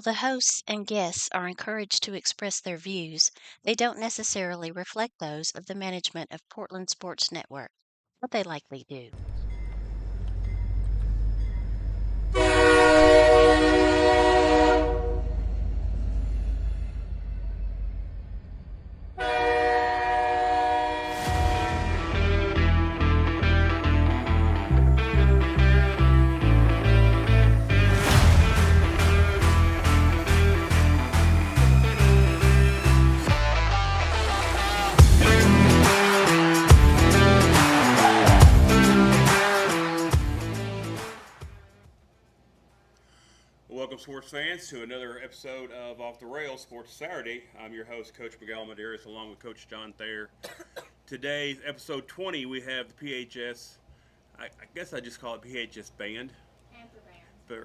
the hosts and guests are encouraged to express their views, they don't necessarily reflect those of the management of Portland Sports Network, but they likely do. Welcome, sports fans, to another episode of Off the Rails Sports Saturday. I'm your host, Coach Miguel Medeiros, along with Coach John Thayer. Today, episode 20, we have the PHS. I guess I just call it PHS Band.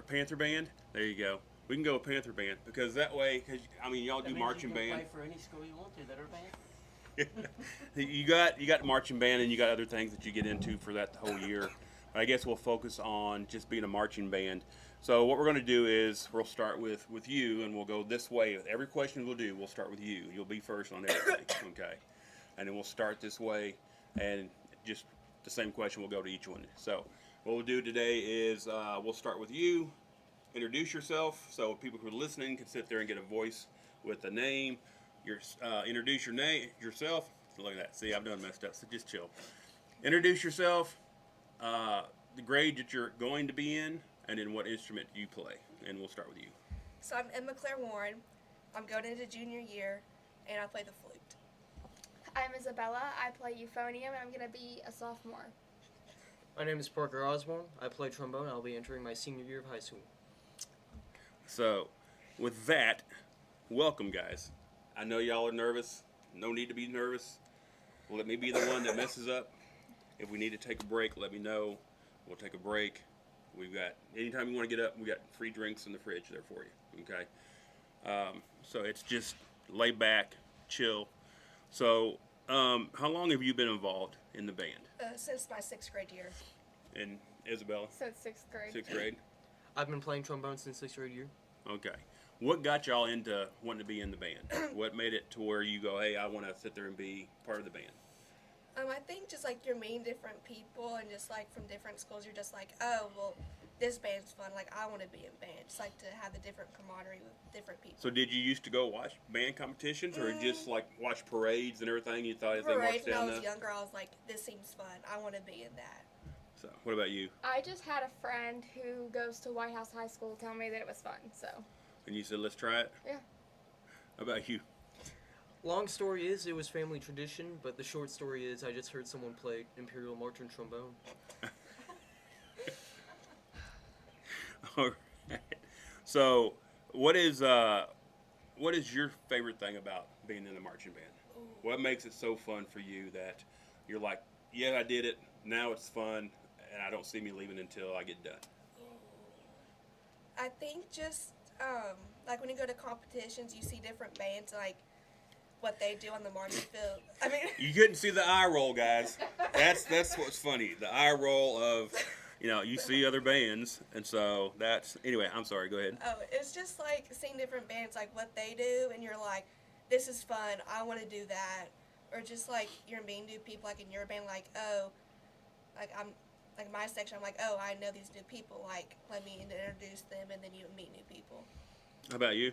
Panther Band. There you go. We can go with Panther Band because that way, y'all That do means marching you can band. play for any school you want to that are band. You got marching band, and you got other things that you get into for that whole year. But I guess we'll focus on just being a marching band. So what we're going to do is we'll start with you, and we'll go this way. Every question we'll do, we'll start with you. You'll be first on everything, okay? And then we'll start this way, and just the same question will go to each one. So what we'll do today is we'll start with you. Introduce yourself, so people who are listening can sit there and get a voice with a name. Introduce yourself. Look at that. See, I've done messed up, so just chill. Introduce yourself, the grade that you're going to be in, and then what instrument you play. And we'll start with you. So I'm Emma Claire Warren. I'm going into junior year, and I play the flute. I'm Isabella. I play euphonium, and I'm going to be a sophomore. My name is Parker Osborne. I play trombone. I'll be entering my senior year of high school. So, with that, welcome, guys. I know y'all are nervous. No need to be nervous. Let me be the one that messes up. If we need to take a break, let me know. We'll take a break. We've got, anytime you want to get up, we got free drinks in the fridge there for you, okay? So it's just lay back, chill. So, how long have you been involved in the band? Since my 6th grade year. And Isabella? Since 6th grade. 6th grade? I've been playing trombone since 6th grade year. Okay. What got y'all into wanting to be in the band? What made it to where you go, hey, I want to sit there and be part of the band? I think just like you're meeting different people and just like from different schools, you're just like, oh, well, this band's fun. Like, I want to be in band. Just like to have the different camaraderie with different people. So did you used to go watch band competitions or just like watch parades and everything? You thought as they Parades, marched when I down was the... younger, I was like, this seems fun. I want to be in that. So what about you? I just had a friend who goes to White House High School tell me that it was fun, so. And you said, let's try it? Yeah. How about you? Long story is, it was family tradition, but the short story is, I just heard someone play Imperial March and trombone. All right. So what is your favorite thing about being in the marching band? What makes it so fun for you that you're like, yeah, I did it, now it's fun, and I don't see me leaving until I get done? I think just, like when you go to competitions, you see different bands, like what they do on the marching field. I mean, You couldn't see the eye roll, guys. That's what's funny. The eye roll of, you see other bands, and so that's, anyway, I'm sorry, go ahead. oh, it's just like seeing different bands, like what they do, and you're like, this is fun, I want to do that. Or just like you're meeting new people, like in your band, like, oh, like my section, I'm like, oh, I know these new people, like, let me introduce them, and then you meet new people. How about you?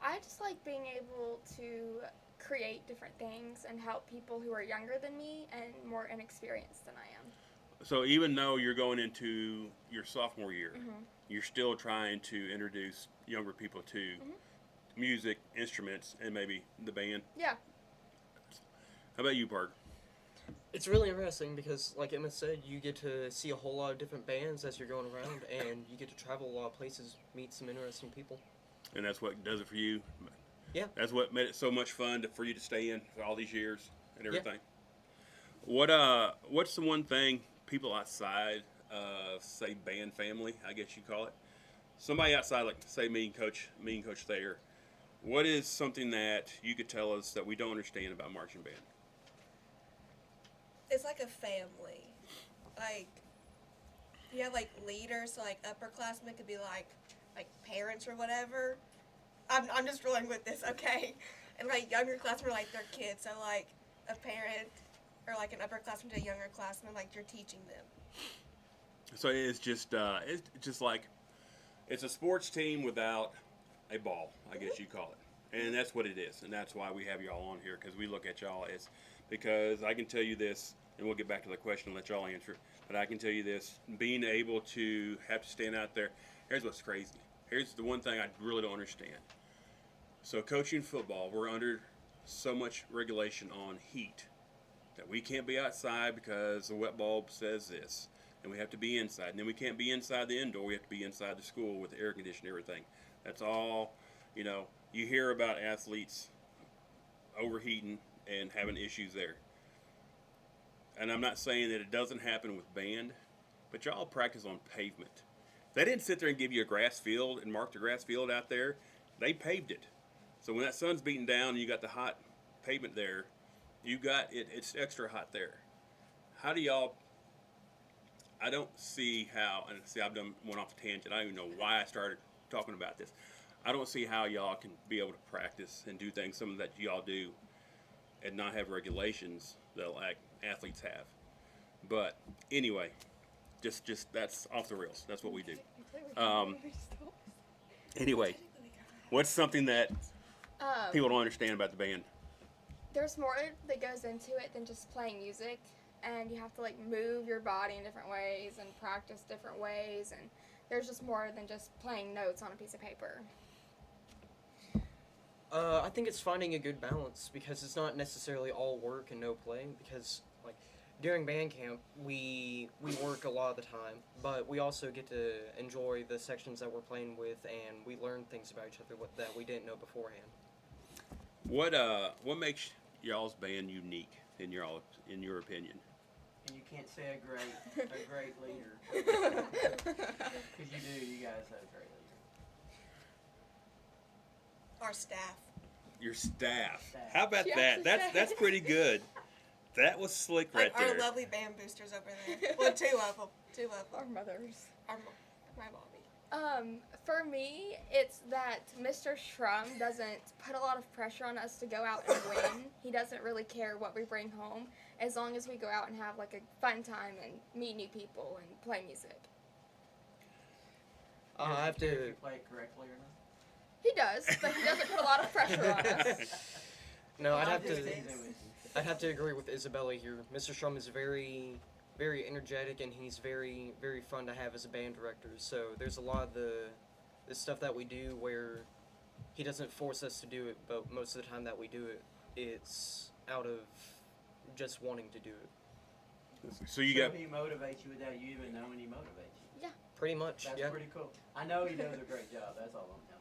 I just like being able to create different things and help people who are younger than me and more inexperienced than I am. So even though you're going into your sophomore year, you're still trying to introduce younger people to music, instruments, and maybe the band. Yeah. How about you, Park? It's really interesting because, like Emma said, you get to see a whole lot of different bands as you're going around, and you get to travel a lot of places, meet some interesting people. And that's what does it for you. Yeah. That's what made it so much fun for you to stay in for all these years and everything. What's the one thing people outside of, say, band family, I guess you call it, somebody outside, like say me and Coach Thayer, what is something that you could tell us that we don't understand about marching band? It's like a family. Like, you have like leaders, so like upperclassmen could be like parents or whatever, I'm just rolling with this, okay? And like younger classmen are like their kids, so like a parent or like an upperclassman to a younger classman, like you're teaching them. So it's just like it's a sports team without a ball, I guess you call it, and that's what it is, and that's why we have y'all on here because we look at y'all as because I can tell you this, and we'll get back to the question and let y'all answer it. But I can tell you this: being able to have to stand out there. Here's what's crazy. Here's the one thing I really don't understand. So coaching football, we're under so much regulation on heat that we can't be outside because the wet bulb says this, and we have to be inside. And then we can't be inside the indoor. We have to be inside the school with the air conditioning and everything. That's all. You hear about athletes overheating and having issues there. And I'm not saying that it doesn't happen with band, but y'all practice on pavement. They didn't sit there and give you a grass field and mark the grass field out there. They paved it. So when that sun's beating down and you got the hot pavement there, you got it. It's extra hot there. How do y'all? I don't see how. And see, I've done one off a tangent. I don't even know why I started talking about this. I don't see how y'all can be able to practice and do things, some of that y'all do, and not have regulations that like athletes have. But anyway, just that's off the rails. That's what we do. Anyway, what's something that people don't understand about the band? There's more that goes into it than just playing music, and you have to like move your body in different ways and practice different ways, and there's just more than just playing notes on a piece of paper. I think it's finding a good balance because it's not necessarily all work and no play. Because like during band camp, we work a lot of the time, but we also get to enjoy the sections that we're playing with, and we learn things about each other that we didn't know beforehand. What makes y'all's band unique in your opinion? And you can't say a great leader. Because you guys have a great leader. Our staff. Your staff. Staff. How about Yeah, that? the That's staff. pretty good. That was slick right Like our there. lovely band boosters over there. Well, two of them. Our mothers. My mommy. For me, it's that Mr. Shrum doesn't put a lot of pressure on us to go out and win. He doesn't really care what we bring home, as long as we go out and have like a fun time and meet new people and play music. I have Care if to. you play it correctly or not. He does, but he doesn't put a lot of pressure on us. No, I'd I'm have just to. teasing with you. I'd have to agree with Isabella here. Mr. Strum is very, very energetic, and he's very, very fun to have as a band director. So there's a lot of the stuff that we do where he doesn't force us to do it, but most of the time that we do it, it's out of just wanting to do it. So you got he motivates you without you even knowing he motivates you. Pretty much, That's yeah. pretty cool. I know he does a great job. That's all I'm telling you.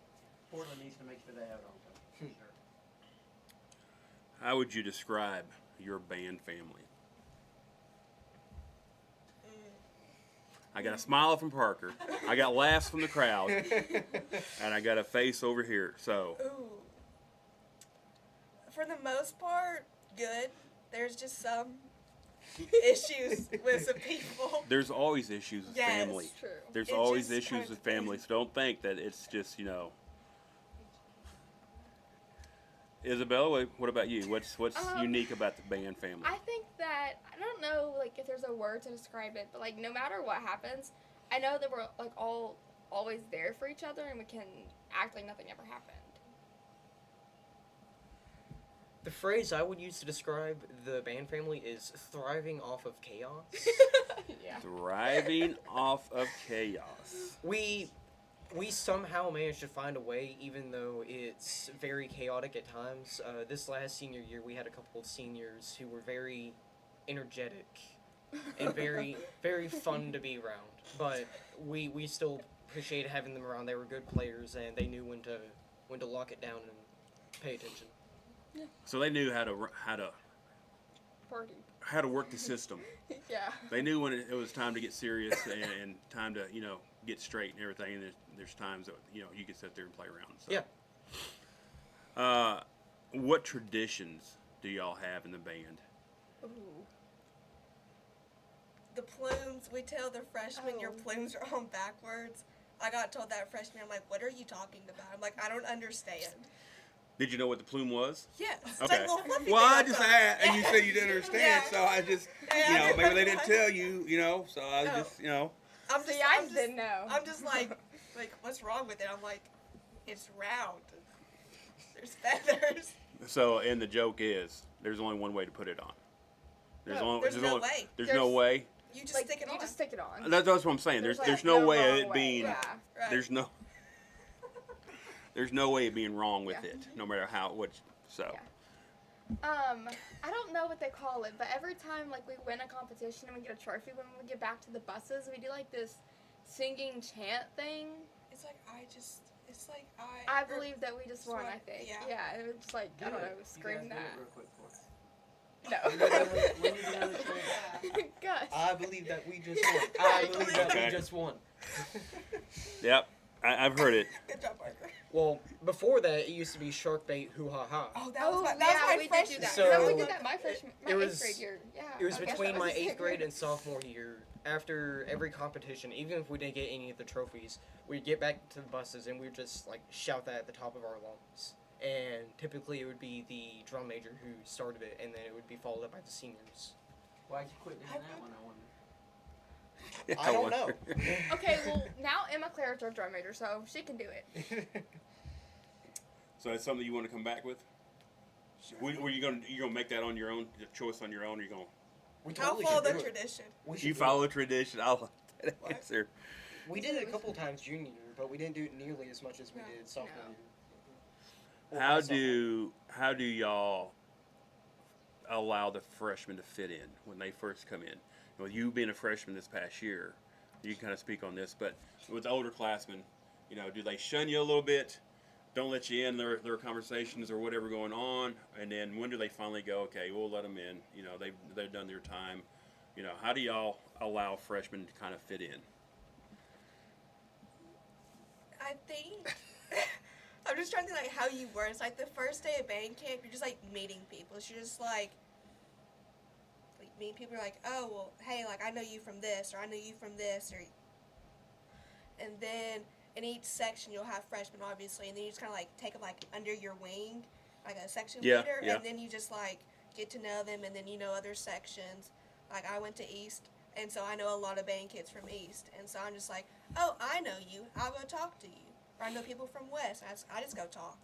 Portland needs to make sure they have it on time. For sure. How would you describe your band family? I got a smile from Parker. I got laughs from the crowd, and I got a face over here. So Ooh. For the most part, good. There's just some issues with some people. there's always issues with Yes. family. It's true. There's It always just issues kind of with family. depends. So don't think that it's just Isabella, what about you? What's unique about the band family? I think that I don't know like if there's a word to describe it, but like no matter what happens, I know that we're like all always there for each other and we can act like nothing ever happened. The phrase I would use to describe the band family is thriving off of chaos. Yeah. Thriving off of chaos. We somehow managed to find a way, even though it's very chaotic at times. This last senior year, we had a couple of seniors who were very energetic and very, very fun to be around. But we still appreciated having them around. They were good players, and they knew when to lock it down and pay attention. So they knew how to Party. work the system. Yeah. They knew when it was time to get serious and time to get straight and everything. And there's times that you can sit there and play around. So. Yeah. What traditions do y'all have in the band? Ooh. The plumes, we tell the freshmen your Oh. plumes are on backwards. I got told that freshman. I'm like, what are you talking about? I'm like, I don't understand. Did you know what the plume was? Yes. It's Okay. like a little fluffy Well, thing I on just top. asked, and you said you didn't understand, Yeah. so I just, Yeah, maybe they didn't tell you, so I Oh. just, I'm just, See, I I'm just, didn't know. I'm just like, what's wrong with it? I'm like, it's round. There's feathers. So, and the joke is, there's only one way to put it on. There's No, there's no way. There's no way. You just Like, stick it you on. just stick it on. That's what I'm saying. There's like, no way of wrong it way. being. Yeah. Right. There's no. There's no way of being wrong with Yeah. it, no matter how so. Yeah. I don't know what they call it, but every time like we win a competition and we get a trophy, when we get back to the buses, we do like this singing chant thing. It's like it's like I believe that we just won. I Swan- think. yeah. Yeah, it was just like I don't know, scream Do that. it real quick for us. No. When you do another Gus. I believe that we just won. I believe that Okay. we just won. Yep, I've heard it. Good job, Parker. Well, before that, it used to be shark bait, hoo ha ha. Oh, that was Oh, my, that yeah, was my we did freshman. do that. So- no, we did that my freshman, my It eighth was- grade year. Yeah. It was I guess between that my was the 8th same grade year. and sophomore year. After every competition, even if we didn't get any of the trophies, we'd get back to the buses and we'd just like shout that at the top of our lungs. And typically it would be the drum major who started it, and then it would be followed up by the seniors. Why'd you quit doing that one? I wonder. I don't know. Okay, well now Emma Claire's our drum major, so she can do it. So that's something you want to come back with? Were you gonna make that on your own, the choice on your own, or you gonna? We I'll totally follow should the do it. tradition. We should You do follow the tradition. I like that What? answer. it. We did it a couple times junior year, but we didn't do it nearly as much as we No. did sophomore No. year. Or How my sophomore year. how do y'all allow the freshmen to fit in when they first come in? With you being a freshman this past year, you can kind of speak on this, but with the older classmen, do they shun you a little bit? Don't let you in their conversations or whatever going on, and then when do they finally go? Okay, we'll let them in. They've done their time. How do y'all allow freshmen to kind of fit in? I think I'm just trying to think like how you were. It's like the first day of band camp, you're just like meeting people. So you're just like meeting people. You're like, oh well, hey, like I know you from this, or I know you from this, or. And then in each section you'll have freshmen, obviously, and then you just kind of like take them like under your wing, like a section Yeah, leader, yeah. and then you just like get to know them, and then you know other sections. Like I went to East, and so I know a lot of band kids from East, and so I'm just like, oh, I know you. I'll go talk to you. Or I know people from West. I just go talk.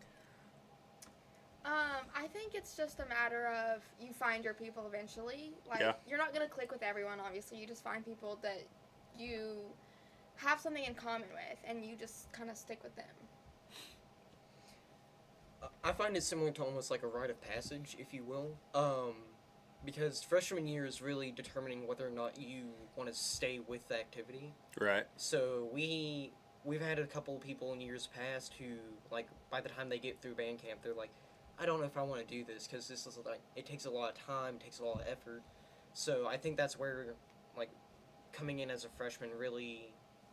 I think it's just a matter of you find your people eventually. Like Yeah. you're not gonna click with everyone, obviously. You just find people that you have something in common with, and you just kind of stick with them. I find it similar to almost like a rite of passage, if you will. Because freshman year is really determining whether or not you want to stay with the activity. Right. So we've had a couple of people in years past who, like, by the time they get through band camp, they're like, I don't know if I want to do this because this is like, it takes a lot of time, it takes a lot of effort. So I think that's where, like, coming in as a freshman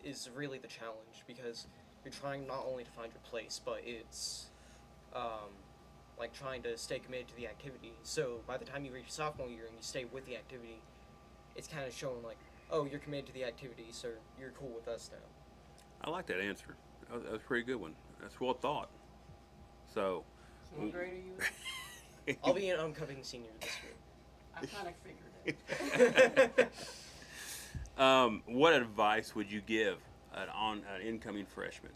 is really the challenge, because you're trying not only to find your place, but it's like trying to stay committed to the activity. So by the time you reach sophomore year and you stay with the activity, it's kind of showing like, oh, you're committed to the activity, so you're cool with us now. I like that answer. That was a pretty good one. That's well thought. So, So what grade are you in? I'll be an oncoming senior this year. I kind of figured it. what advice would you give an incoming freshman?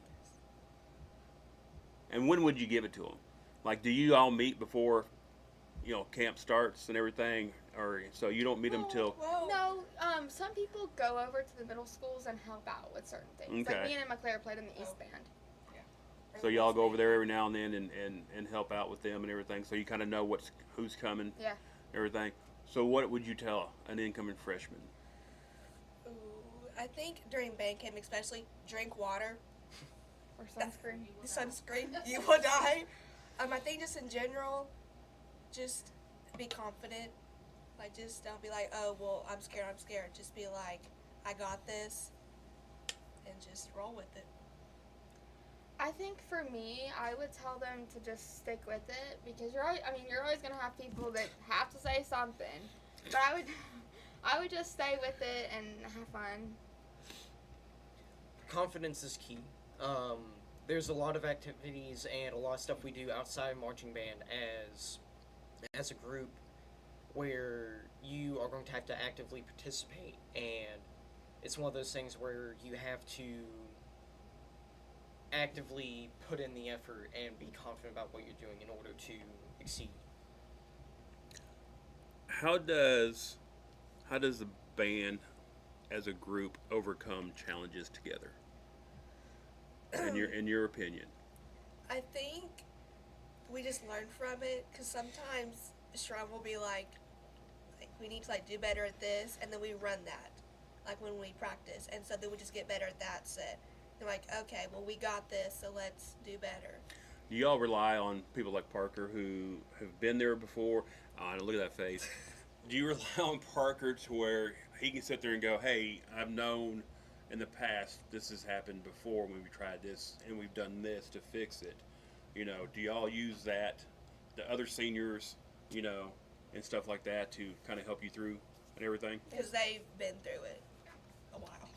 And when would you give it to them? Like, do you all meet before, camp starts and everything, or so you don't meet them till? Whoa. No, some people go over to the middle schools and help out with certain things. Okay. Like me and Emma Claire played in the East Oh. Band. So y'all go over there every now and then and help out with them and everything. So you kind of know who's coming. Yeah. Everything. So what would you tell an incoming freshman? Ooh, I think during band camp, especially, drink water. Or sunscreen. Sunscreen, you will die. I think just in general, just be confident. Like, just don't be like, oh, well, I'm scared. Just be like, I got this, and just roll with it. I think for me, I would tell them to just stick with it, because you're always gonna have people that have to say something. But I would just stay with it and have fun. confidence is key. Um, there's a lot of activities and a lot of stuff we do outside of marching band as a group where you are going to have to actively participate, and it's one of those things where you have to actively put in the effort and be confident about what you're doing in order to exceed. How does the band as a group overcome challenges together? In your opinion, I think we just learn from it because sometimes Strum will be like we need to like do better at this, and then we run that, like when we practice, and so then we just get better at that set. They're like, okay, well we got this, so let's do better. do y'all rely on people like Parker who have been there before? Oh, look at that face. Do you rely on Parker to where he can sit there and go, "Hey, I've known in the past this has happened before when we tried this and we've done this to fix it." You know, do y'all use that, the other seniors, you know, and stuff like that to kind of help you through and everything? Because they've been through it a while.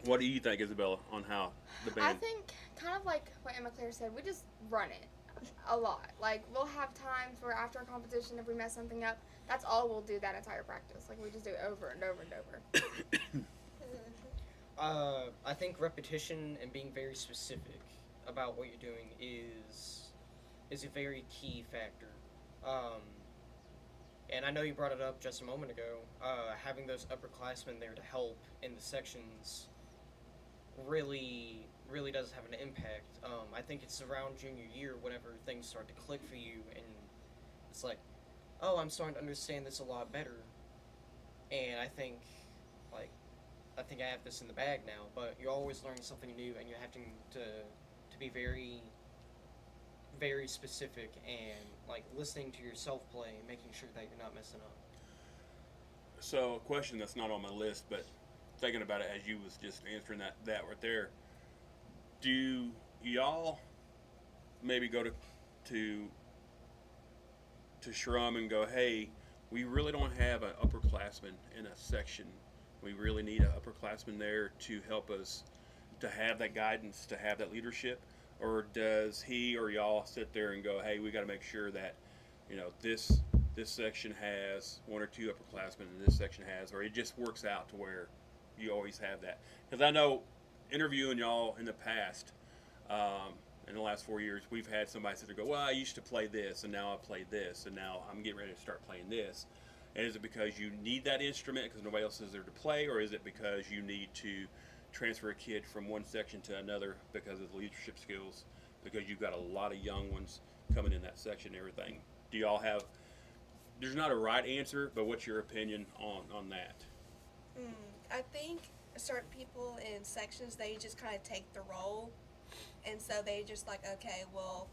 What do you think, Isabella, on how the I band? think kind of like what Emma Claire said, we just run it a lot. Like we'll have times where after a competition, if we mess something up, that's all we'll do that entire practice. Like we just do it over and over and over. I think repetition and being very specific about what you're doing is a very key factor. And I know you brought it up just a moment ago. Having those upperclassmen there to help in the sections really does have an impact. I think it's around junior year whenever things start to click for you, and it's like, oh, I'm starting to understand this a lot better. And I think I have this in the bag now, but you're always learning something new, and you're having to be very, very specific and like listening to yourself play, and making sure that you're not messing up. So, a question that's not on my list, but thinking about it as you was just answering that right there. Do y'all maybe go to Shrum and go, "Hey, we really don't have an upperclassman in a section. We really need an upperclassman there to help us to have that guidance, to have that leadership," or does he or y'all sit there and go, "Hey, we got to make sure that, you know, this section has one or two upperclassmen, and this section has," or it just works out to where you always have that? Because I know interviewing y'all in the past, in the last 4 years, we've had somebody sit there and go, "Well, I used to play this, and now I play this, and now I'm getting ready to start playing this." And is it because you need that instrument because nobody else is there to play, or is it because you need to transfer a kid from one section to another because of the leadership skills, because you've got a lot of young ones coming in that section and everything? Do y'all have, there's not a right answer, but what's your opinion on that? I think certain people in sections, they just kind of take the role, and so they just like, okay, well,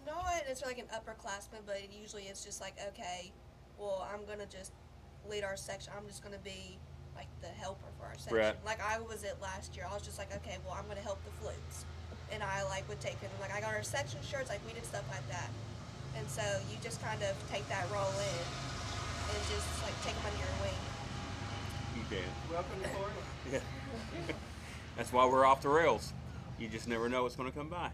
not necessarily like an upperclassman, but it usually it's just like, okay, well, I'm gonna just lead our section. I'm just gonna be like the helper for our section. Right. Like I was it last year. I was just like, okay, well, I'm gonna help the flutes, and I like would take it. Like I got our section shirts. Like we did stuff like that, and so you just kind of take that role in, and just like take them under your wing. You can. Welcome to Florida. Yeah. That's why we're off the rails. You just never know what's going to come by.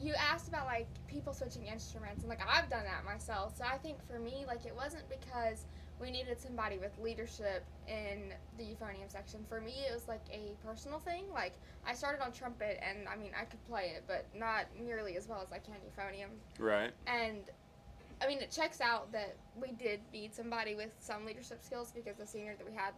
You asked about like people switching instruments, and like I've done that myself. So I think for me, like it wasn't because we needed somebody with leadership in the euphonium section. For me, it was like a personal thing. Like I started on trumpet, and I mean I could play it, but not nearly as well as I can euphonium. Right. And I mean it checks out that we did need somebody with some leadership skills because the senior that we had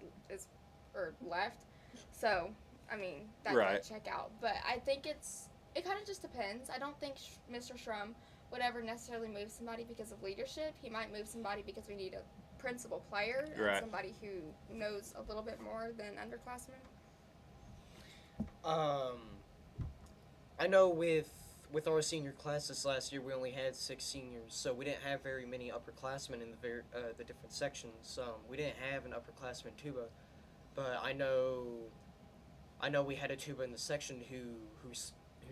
left. So I mean that Right. did check out. But I think it kind of just depends. I don't think Mr. Shrum would ever necessarily move somebody because of leadership. He might move somebody because we need a principal player and Right. somebody who knows a little bit more than underclassmen. I know with our senior class this last year, we only had 6 seniors, so we didn't have very many upperclassmen in the different sections. We didn't have an upperclassman tuba, but I know we had a tuba in the section who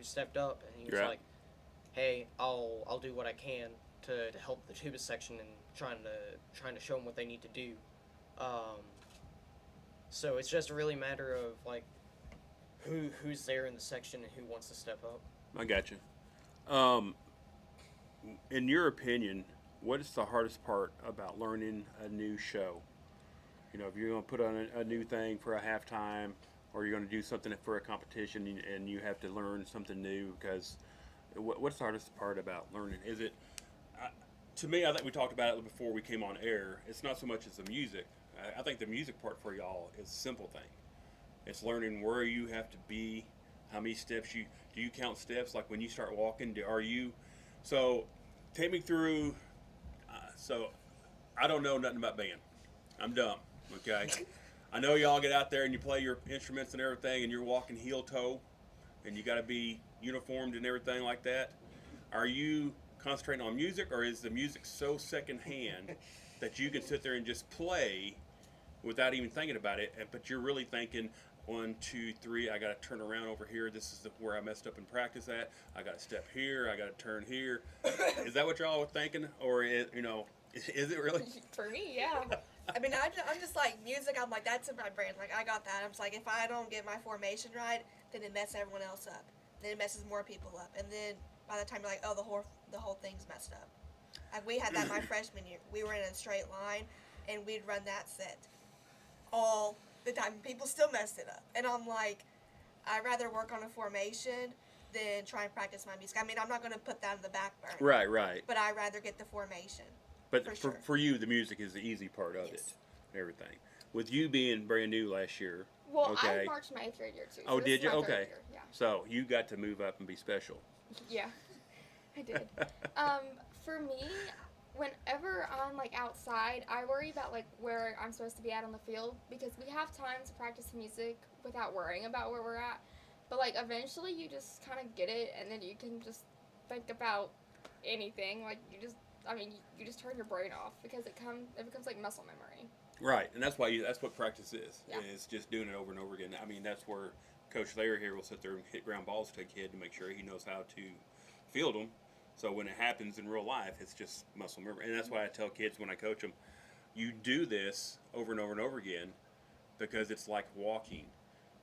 stepped up, and he was Right. like, "Hey, I'll do what I can to help the tuba section and trying to show them what they need to do." So it's just really a matter of like who's there in the section and who wants to step up. I got you. Um, in your opinion, what is the hardest part about learning a new show? You know, if you're going to put on a new thing for a halftime, or you're going to do something for a competition, and you have to learn something new, because what's the hardest part about learning? Is it, to me, I think we talked about it before we came on air. It's not so much as the music. I think the music part for y'all is a simple thing. It's learning where you have to be, how many steps you do. You count steps like when you start walking? Are you? So, take me through. So, I don't know nothing about band. I'm dumb. Okay. I know y'all get out there and you play your instruments and everything, and you're walking heel toe, and you got to be uniformed and everything like that. Are you concentrating on music, or is the music so secondhand that you can sit there and just play without even thinking about it? But you're really thinking, 1, 2, 3. I got to turn around over here. This is where I messed up in practice at. I got to step here. I got to turn here. Is that what y'all are thinking, or is it really? For me, yeah. I mean, I'm just like music. I'm like, that's in my brain. Like, I got that. I'm just like, if I don't get my formation right, then it messes everyone else up. Then it messes more people up. And then by the time you're like, oh, the whole thing's messed up. Like, we had that my freshman year. We were in a straight line, and we'd run that set all the time. People still messed it up. And I'm like, I'd rather work on a formation than try and practice my music. I mean, I'm not going to put that on the back burner. Right. But I'd rather get the formation. But For for, sure. for you, the music is the easy part of Yes. it, everything. With you being brand new last year, Well, okay. I marched my 8th grade year too. Oh, so this did is you? my third Okay. year, Yeah. So you got to move up and be special. Yeah, I did. For me, whenever I'm like outside, I worry about like where I'm supposed to be at on the field, because we have time to practice music without worrying about where we're at. But like eventually you just kind of get it, and then you can just think about anything. Like you just turn your brain off, because it becomes like muscle memory. Right, and that's what practice is. Yeah. It's just doing it over and over again. I mean, that's where Coach Thayer here will sit there and hit ground balls to a kid to make sure he knows how to field them. So when it happens in real life, it's just muscle memory. And that's why I tell kids when I coach them, you do this over and over and over again, because it's like walking.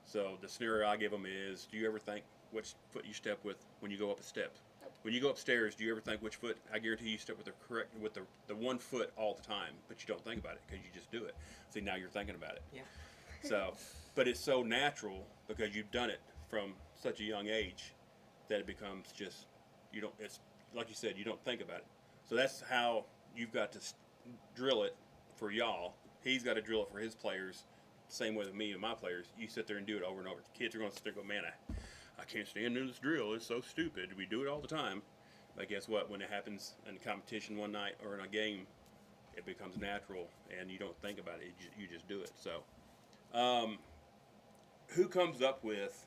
So the scenario I give them is, do you ever think which foot you step with when you go up a step? When you go upstairs, do you ever think which foot? I guarantee you step with the one foot all the time, but you don't think about it because you just do it. See, now you're thinking about it. Yeah. So, but it's so natural because you've done it from such a young age that it becomes just, it's like you said, you don't think about it. So that's how you've got to drill it for y'all. He's got to drill it for his players. Same way with me and my players. You sit there and do it over and over. The kids are going to sit there and go, man, I can't stand doing this drill. It's so stupid. We do it all the time. But guess what? When it happens in a competition one night or in a game, it becomes natural, and you don't think about it. You just do it. So, who comes up with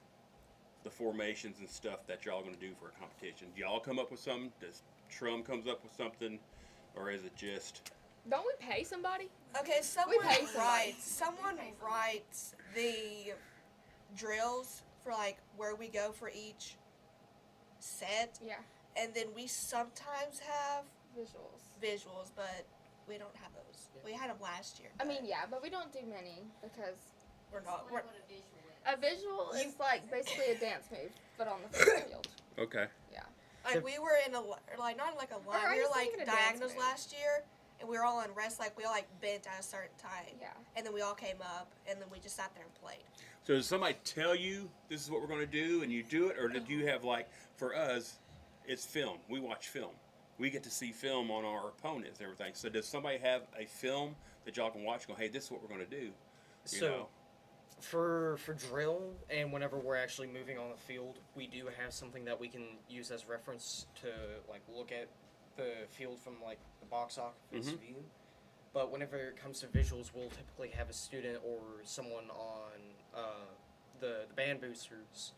the formations and stuff that y'all going to do for a competition? Do y'all come up with something? Does Trum comes up with something? Or is it just... Don't we pay somebody? Okay, someone pay somebody. writes the drills for like where we go for each set, Yeah. and then we sometimes have Visuals. but we don't have those. We had them last year. I mean, yeah, but we don't do many because we're not. We're, a visual is like basically a dance move, but on the field. Okay. like we were in a like not like a line. I We were just like think of a dance diagonals move. last year, and we were all in rest. Like we all like bent at a certain time, Yeah. and then we all came up, and then we just sat there and played. So does somebody tell you this is what we're going to do and you do it? Or did you have like, for us, it's film. We watch film. We get to see film on our opponents and everything. So does somebody have a film that y'all can watch and go, hey, this is what we're going to do? So, for drill and whenever we're actually moving on the field, we do have something that we can use as reference to like look at the field from like the box office view. But whenever it comes to visuals, we'll typically have a student or someone on the band boosters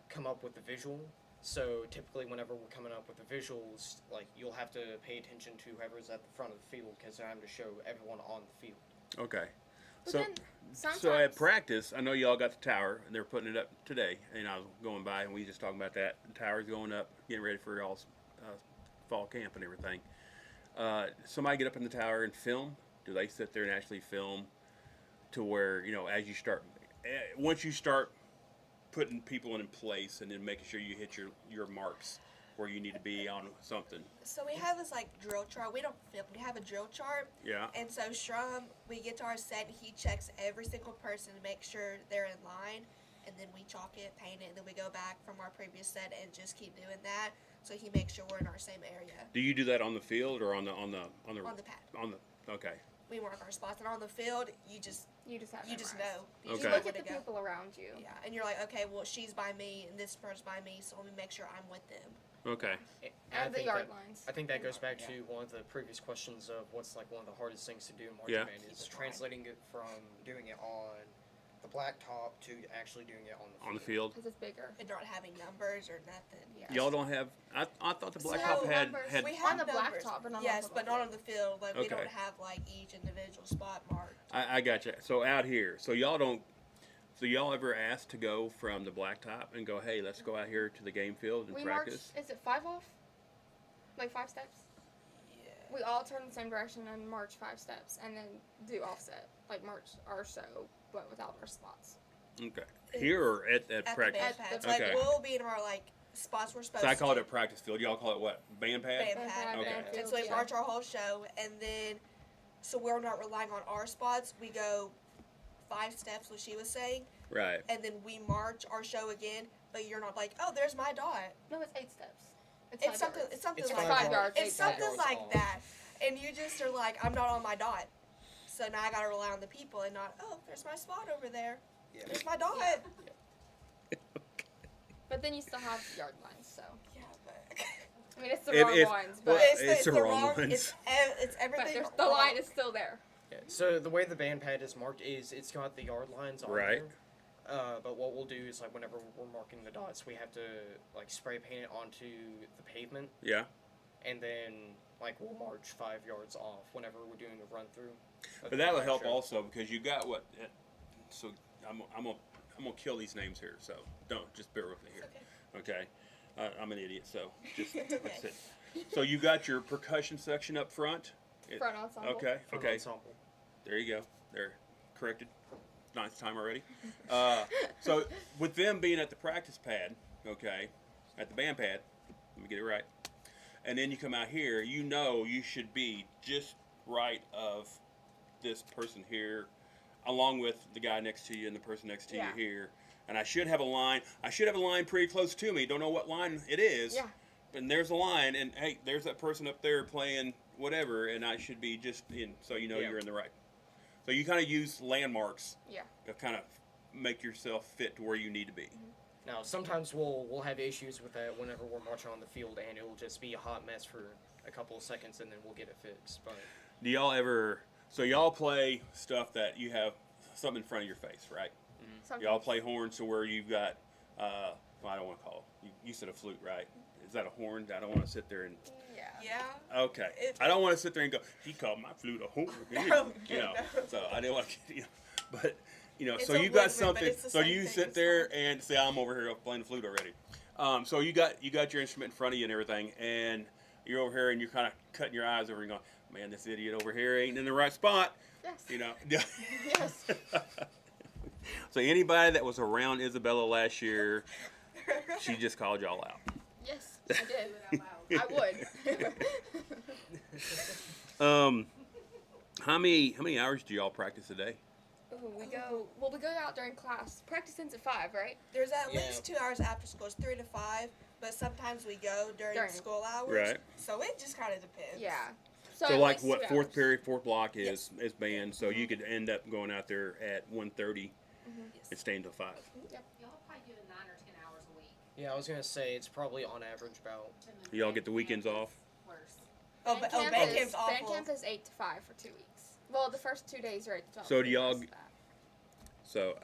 come up with the visual. So typically whenever we're coming up with the visuals, like you'll have to pay attention to whoever's at the front of the field because they're having to show everyone on the field. Okay. But So, then sometimes so at practice, I know y'all got the tower, and they're putting it up today. And I was going by, and we just talking about that. The tower's going up, getting ready for y'all's fall camp and everything. Somebody get up in the tower and film? Do they sit there and actually film to where as you start, once you start putting people in place and then making sure you hit your marks where you need to be on something. So we have this like drill chart. We don't film. We have a drill chart. Yeah. And so Shrum, we get to our set and he checks every single person to make sure they're in line, and then we chalk it, paint it, and then we go back from our previous set and just keep doing that. So he makes sure we're in our same area Do you do that on the field or on the on the pad. okay. We mark our spots, and on the field, you just have you just memorized. know. You Okay. just You know look where at to the go. people around you. Yeah, and you're like, okay, well she's by me and this person's by me, so let me make sure I'm with them. Okay. And the yard lines. I think that goes back to one of the previous questions of what's like one of the hardest things to do in marching Yeah. band is translating it from doing it on the blacktop to actually doing it On the field. Because it's bigger. And not having numbers or nothing. Yeah. Y'all don't have. I thought the So blacktop had numbers. had. We have On the numbers. blacktop, but not on yes, the but not on the field. Like we Okay. don't have like each individual spot marked. I got you. So out here, so y'all don't. So y'all ever asked to go from the blacktop and go, hey, let's go out here to the game field and We practice? march, is it 5 off? Like 5 steps? Yeah. We all turn the same direction and march 5 steps and then do offset. Like march our show, but without our spots. Okay. Here or at At practice? the band pads. Okay. Like we'll be in our like spots we're supposed So I to. call it a practice field. Y'all call it what? Band pad? Band pad. Okay. band And field, so we yeah. march our whole show, and then so we're not relying on our spots. We go 5 steps, what she was saying, Right. and then we march our show again. But you're not like, oh, there's my dot. No, it's 8 steps. It's 5 something. yards. It's something It's like 5 that. yards, It's 8 something yards like off. that, and you just are like, I'm not on my dot. So now I gotta rely on the people and not, oh, there's my spot over there. Yeah. There's my dot. Yeah. But then you still have yard lines, so. Yeah, but I mean, it's the If- wrong if- ones, well, but, it's the wrong ones. It's everything. but there's, the wrong. line is still there. Yeah. So the way the band pad is marked is it's got the yard lines on Right. there. But what we'll do is like whenever we're marking the dots, we have to like spray paint it onto the pavement, Yeah. and then like we'll march 5 yards off whenever we're doing a run through. But that will help also because you got what. So I'm gonna kill these names here. So don't just bear with me here. Okay. I'm an idiot. So just that's it. So you got your percussion section up front. Front ensemble. Okay. Front Okay. ensemble. There you go. They're corrected. Ninth time already. So with them being at the practice pad, okay, at the band pad, let me get it right. And then you come out here, you should be just right of this person here, along with the guy next to you and the person next to Yeah. you here. And I should have a line. I should have a line pretty close to me. Don't know what line it is. Yeah. And there's a line, and hey, there's that person up there playing whatever, and I should be just in, so Yeah. you're in the right. So you kind of use landmarks Yeah. to kind of make yourself fit to where you need to be. Now sometimes we'll have issues with that whenever we're marching on the field, and it'll just be a hot mess for a couple of seconds, and then we'll get it fixed. But Do y'all ever? So y'all play stuff that you have something in front of your face, right? Sometimes. Y'all play horns to where you've got. Well, I don't want to call it. You said a flute, right? Is that a horn? I don't want to sit there and. Yeah. Yeah. Okay. It- I don't want to sit there and go. He called my flute a horn. No, You know. no. So I didn't want to. But It's so a you got woodwind, but something. it's the So same you thing, sit it's there fine. and say, "I'm over here playing the flute already." So you got your instrument in front of you and everything, and you're over here and you're kind of cutting your eyes over and going, "Man, this idiot over here ain't in the right spot." Yes. You know. Yes. So anybody that was around Isabella last year, she just called y'all out. Yes, I did. I would. How many hours do y'all practice a day? Ooh, we go out during class. Practice ends at 5, right? There's at Yeah. least 2 hours after school. It's 3 to 5, but sometimes we go during During- school hours. Right. So it just kind of depends. Yeah. So at like least what 2 fourth hours. period, fourth block is band. So you could end up going out there at 1:30 Yes. and staying till 5. Y'all probably doing 9 or 10 hours a week. yeah, I was gonna say it's probably on average about. And then Y'all band get the weekends camp is off? Worse. Oh, band camp's Band awful. camp is 8 to 5 for 2 weeks. Well, the first 2 days are 8 to 12. So but do the y'all- rest of that- So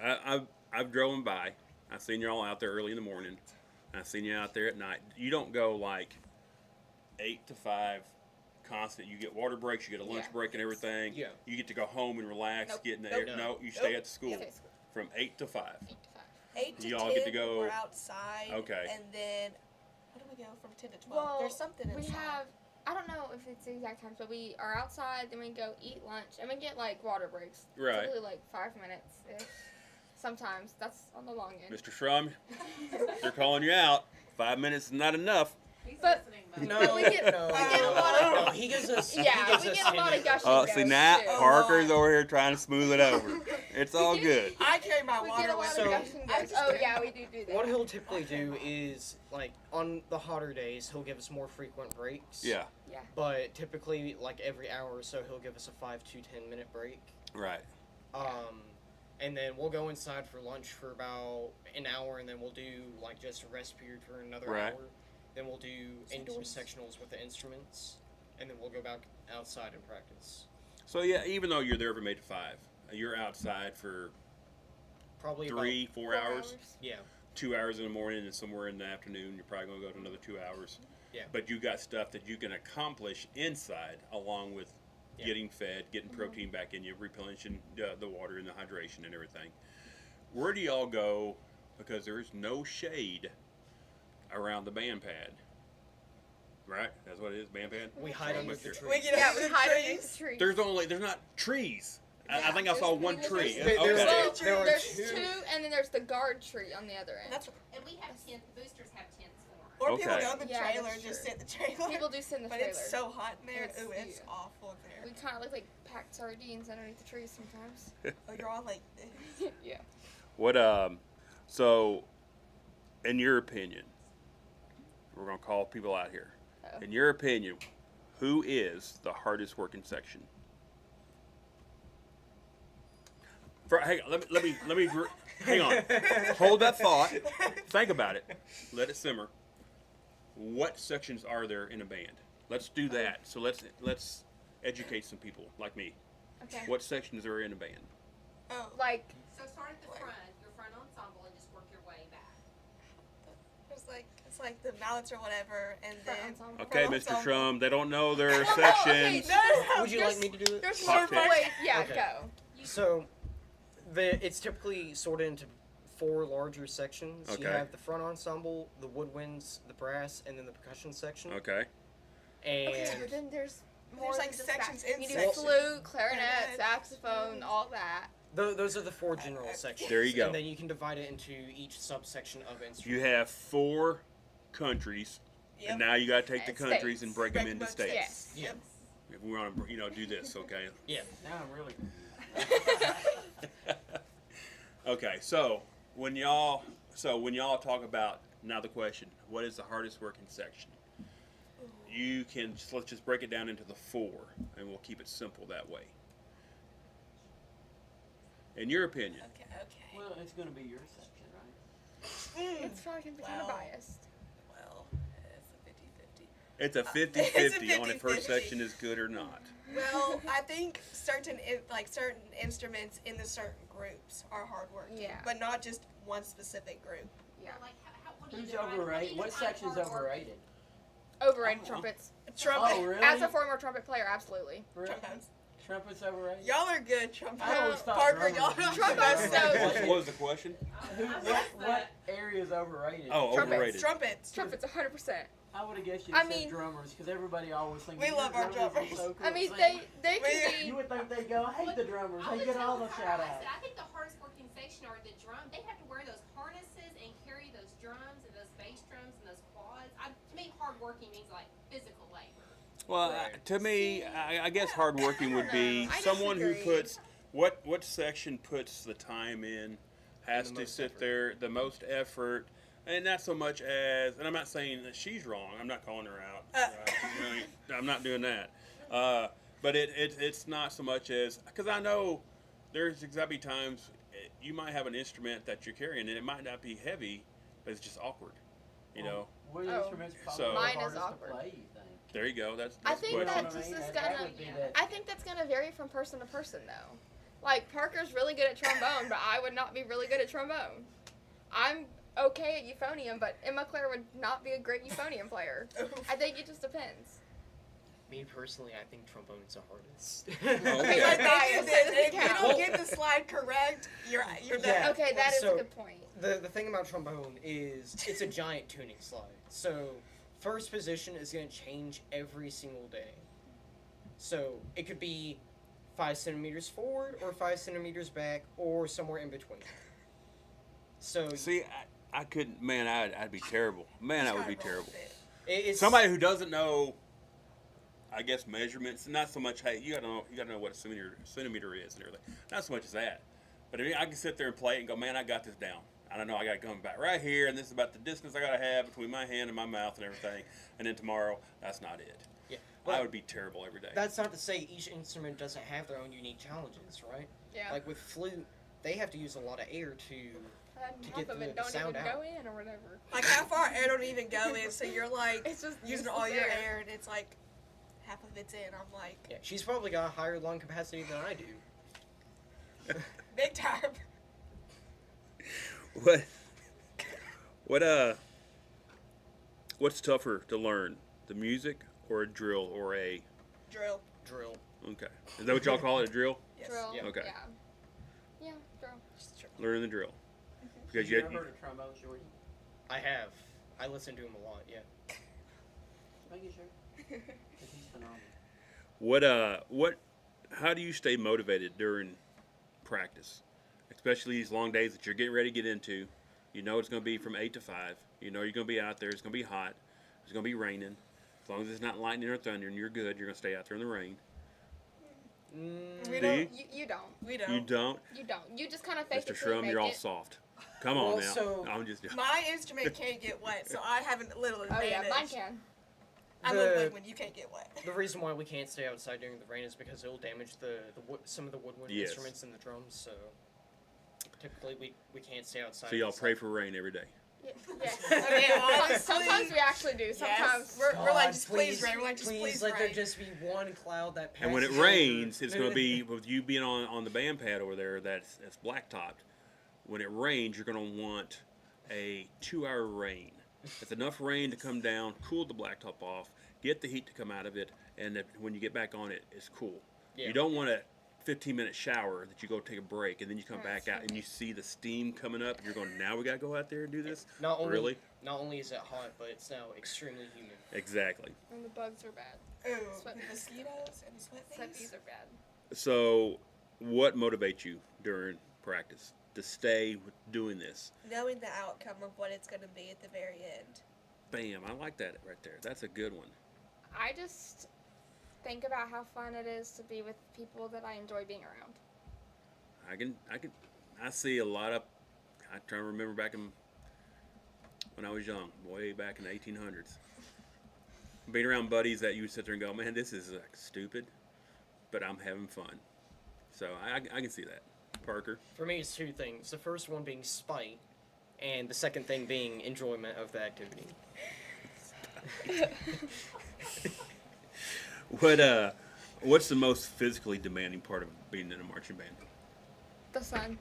I've driven by. I've seen y'all out there early in the morning. I've seen you out there at night. You don't go like 8 to 5 constant. You get water breaks. You get a lunch Yeah. break and everything. Yeah. You get to go home and relax. Nope. Get in the Nope. air. No, you stay at the school Stay school. from 8 to 5. 8 to 5. 8 to Y'all 10, get to go- we're outside. Okay. And then, what do we go from 10 to 12? Well, There's something we inside. have. I don't know if it's the exact times, but we are outside, then we go eat lunch, and we get like water breaks. Right. Typically like 5 minutes ish. Sometimes that's on the long end. Mr. Shrum, they're calling you out. 5 minutes is not enough. He's But- listening, but No, we get- no, we get a lot of- no, he gives us. Yeah, he gives we us get a lot of tenure. gushing. See, goes, now too. Parker's over here trying to smooth it over. It's all good. I carry my We water get a lot with So- of me. gushing I goes. just Oh yeah, we do that. What he'll typically do is, like, on the hotter days, he'll give us more frequent breaks. Yeah, But typically, like, every hour or so, he'll give us a 5 to 10 minute break. right. And then we'll go inside for lunch for about an hour, and then we'll do, like, just a rest period for another Right. hour. Then we'll do Indoors. sectionals with the instruments, and then we'll go back outside and practice. So yeah, even though you're there from 8 to 5, you're outside for Probably 3, 4 hours. Yeah. 2 hours in the morning and somewhere in the afternoon. You're probably going to go to another 2 hours. Yeah. But you got stuff that you can accomplish inside, along with Yeah. getting fed, getting protein back in you, replenishing the water and the hydration and everything. Where do y'all go? Because there is no shade around the band pad. Right? That's what it is, band pad? We hide under With the your- tree. We get Yeah, under we the hide trees. underneath the tree. There's not trees. I think I saw There's- one there's- tree. there's- Okay. Well, There are there's two. two, and then there's the guard tree on the other end. That's and we have tent. Boosters have tents for 'em. or people Okay. go in the Yeah, trailer that's and just true. sit in the trailer. People do sit in the but trailer. it's so hot in there. It's- Ooh, it's yeah. awful in there. We kind of look like packed sardines underneath the trees sometimes. Oh, you're all like this. Yeah. What so in your opinion, we're gonna call people out here. Uh-oh. In your opinion, who is the hardest working section? Hang on, let me hang on. Hold that thought. Think about it. Let it simmer. What sections are there in a band? Let's do that. So let's educate some people like me. Okay. What sections are in a band? Oh, Like, So start at the front, your front ensemble, and just work your way back. it's like the mallets or whatever, and front then ensemble. Okay, Front Mr. ensemble. Shrum, they don't know their Well, no, okay, sections. no. Would you like me to do it? There's Hot more takes. ways. Yeah, Okay. go. So, it's typically sorted into 4 larger sections. You Okay. have the front ensemble, the woodwinds, the brass, and then the percussion section. Okay. And Okay, but then there's more like than just sections that. in You do sections. flute, clarinet, Clarinet. saxophone, all that. those are the 4 general sections. There you go. And then you can divide it into each subsection of instrument. You have 4 countries, Yep. and now you got to take the And countries states. and break them Break into them up states. Yes. Yeah. If we want to, do this, okay? Yeah. Now I'm really. Okay, so when y'all talk about now the question, what is the hardest working section? You can let's just break it down into the 4, and we'll keep it simple that way. In your opinion, Okay. Well, it's going to be your section, right? It's probably gonna be kind of Wow. biased. Well, it's a 50-50. it's a It's a 50-50 on if her 50-50. section is good or not. Well, I think certain instruments in the certain groups are hard working, Yeah. but not just one specific group. Yeah. Like, what do you Who's define- how do overrated? you What define section's hard work? overrated? Overrated Oh. trumpets. Trumpet, Oh, really? As a former trumpet player, absolutely. Really? trombones. Trumpet's overrated? Y'all are good trumpet. I always thought Parker, drummers y'all were are Trombones, good. so- What was the question? What area is overrated? Oh, Trumpets. overrated. Trumpets. Trumpets, 100%. I would have guessed you I said mean- drummers because everybody always thinks We love our drummers. So cool I mean, at they singing. they can You be. would think they go, I hate the drummers. I They would get tell all the her, shout I outs. said, I think the hardest working section are the drum. They have to wear those harnesses and carry those drums and those bass drums and those quads. To me, hard working means like physical labor. Well, Right. to me, I guess hardworking would be I someone who disagree. puts what section puts the time in, has The to most sit effort. there, the most effort, and not so much as. And I'm not saying that she's wrong. I'm not calling her out. I'm not doing that. But it's not so much as because I know there's exactly times you might have an instrument that you're carrying and it might not be heavy, but it's just awkward. You know. What Oh. instruments probably So- the Mine is hardest awkward. to play, you think? There you go. That's I the think You know question. that what I just mean? is That gonna- would be that- I think that's gonna vary from person to person, though. Like Parker's really good at trombone, but I would not be really good at trombone. I'm okay at euphonium, but Emma Claire would not be a great euphonium player. I think it just depends. Me personally, I think trombone's the hardest. Okay. Like, Bias, if you count. don't get the slide correct, you're Yeah. done. Okay, that is So- a good point. The thing about trombone is it's a giant tuning slide. So first position is going to change every single day. So it could be 5 centimeters forward or 5 centimeters back or somewhere in between. So See, I couldn't. Man, I'd be terrible. Man, that would Try be to roll terrible. with it. it's Somebody who doesn't know, I guess, measurements. Not so much. Hey, you gotta know what a centimeter is and everything. Not so much as that. But I mean, I can sit there and play it and go, man, I got this down. I don't know. I got to come back right here, and this is about the distance I gotta have between my hand and my mouth and everything. And then tomorrow, that's not it. Yeah, I but would be terrible every day. that's not to say each instrument doesn't have their own unique challenges, right? Yeah. Like with flute, they have to use a lot of air to. And to half get of the it don't sound even out. go in or whatever. Like how far air don't even go in, so you're like It's just using useless all your air, and it's like half of it's in. I'm like Yeah, she's probably got a higher lung capacity than I do. big time. What's tougher to learn, the music or a drill or a? Drill. Drill. Okay, is that what y'all call it, a drill? Yes. Drill. Yeah. Okay. Yeah. Yeah, drill. Just drill. Learning the drill. Because You you, ever heard of trombone, Shorty? I have. I listen to him a lot. Yeah. Making sure. 'Cause he's phenomenal. how do you stay motivated during practice, especially these long days that you're getting ready to get into? You know it's going to be from 8 to 5. You know you're going to be out there. It's going to be hot. It's going to be raining. As long as it's not lightning or thunder and you're good, you're going to stay out there in the rain. Mm, We Do don't. you? You don't. We don't. You don't? You don't. You just kind of fake Mr. it till you Shrum, make you're all it. soft. Come on Well, now. so- I'm just My instrument can't get wet, so I have a little Oh advantage. yeah, mine can. I'm The- a good when you can't get wet. The reason why we can't stay outside during the rain is because it'll damage the wood, some of the woodwind Yes. instruments and the drums. So typically we can't stay outside. So y'all It's pray like- for rain every day. Yeah. Okay, honestly, Sometimes we actually do. Sometimes. Yes. We're like, God, just please rain. We're like, just please let there rain. just be one cloud that passes. And when it over. rains, it's going to be, with you being on the band pad over there that's blacktopped, when it rains, you're going to want a 2-hour rain. It's enough rain to come down, cool the blacktop off, get the heat to come out of it, and that when you get back on it, it's cool. Yeah. You don't want a 15-minute shower that you go take a break and then you come back out and you see the steam coming up and you're going, now we got to go out there and do this? Not only, Really? Not only is it hot, but it's now extremely humid. Exactly. And the bugs are bad. Ooh, Sweat the bees. mosquitoes and the sweat Sweat bees. bees are bad. So what motivates you during practice to stay with doing this? Knowing the outcome of what it's going to be at the very end. Bam, I like that right there. That's a good one. I just think about how fun it is to be with people that I enjoy being around. I see a lot of, I try to remember back when I was young, way back in the 1800s. Being around buddies that you would sit there and go, man, this is like stupid, but I'm having fun. So I can see that. Parker? For me, it's two things. The first one being spite, and the second thing being enjoyment of the activity. What's the most physically demanding part of being in a marching band? The sun.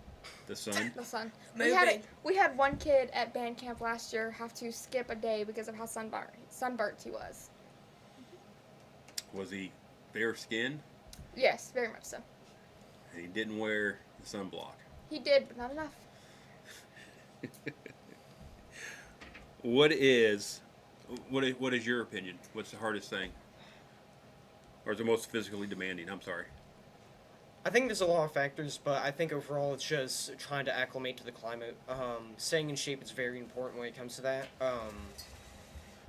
The sun? The sun. Moving. We had one kid at band camp last year have to skip a day because of how sunburnt he was. Was he fair skinned Yes, very much so. and he didn't wear the sunblock? He did, but not enough. What is your opinion? What's the hardest thing? Or is the most physically demanding? I'm sorry. I think there's a lot of factors, but I think overall it's just trying to acclimate to the climate. Staying in shape is very important when it comes to that.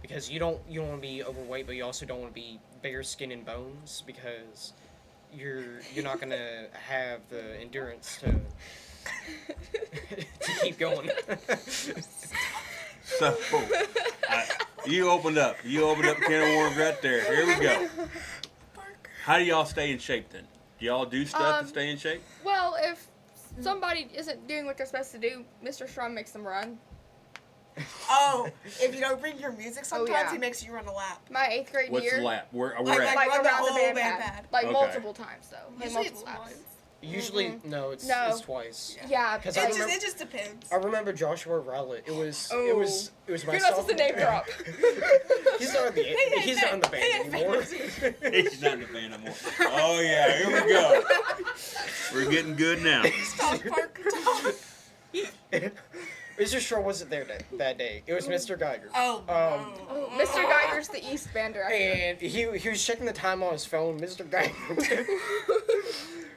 Because you don't want to be overweight, but you also don't want to be bare skin and bones because you're not gonna have the endurance to keep going. So, you opened up a can of worms right there. Here we go. How do y'all stay in shape then? Do y'all do stuff to stay in shape? Well, if somebody isn't doing what they're supposed to do, Mr. Strum makes them run. Oh, if you don't bring your music sometimes, yeah. he makes you run a lap. My 8th grade What's year, the lap? We're Like- at. like run the around the whole band band pad. pad. Like Okay. multiple times though. Like Usually multiple it's laps. once. Usually, no, it's twice. Yeah, 'Cause It I like, remember- just depends. I remember Joshua Rowlett. It was my You're not supposed to name drop. He's not in the band anymore. He's not in the band anymore. Oh yeah, here we go. We're getting good now. Stop, Parker, stop. It's Mr. Shaw wasn't there that day. It was Mr. Geiger. Oh. Oh, Mr. Geiger's the East Band director. And he was checking the time on his phone. Mr. Geiger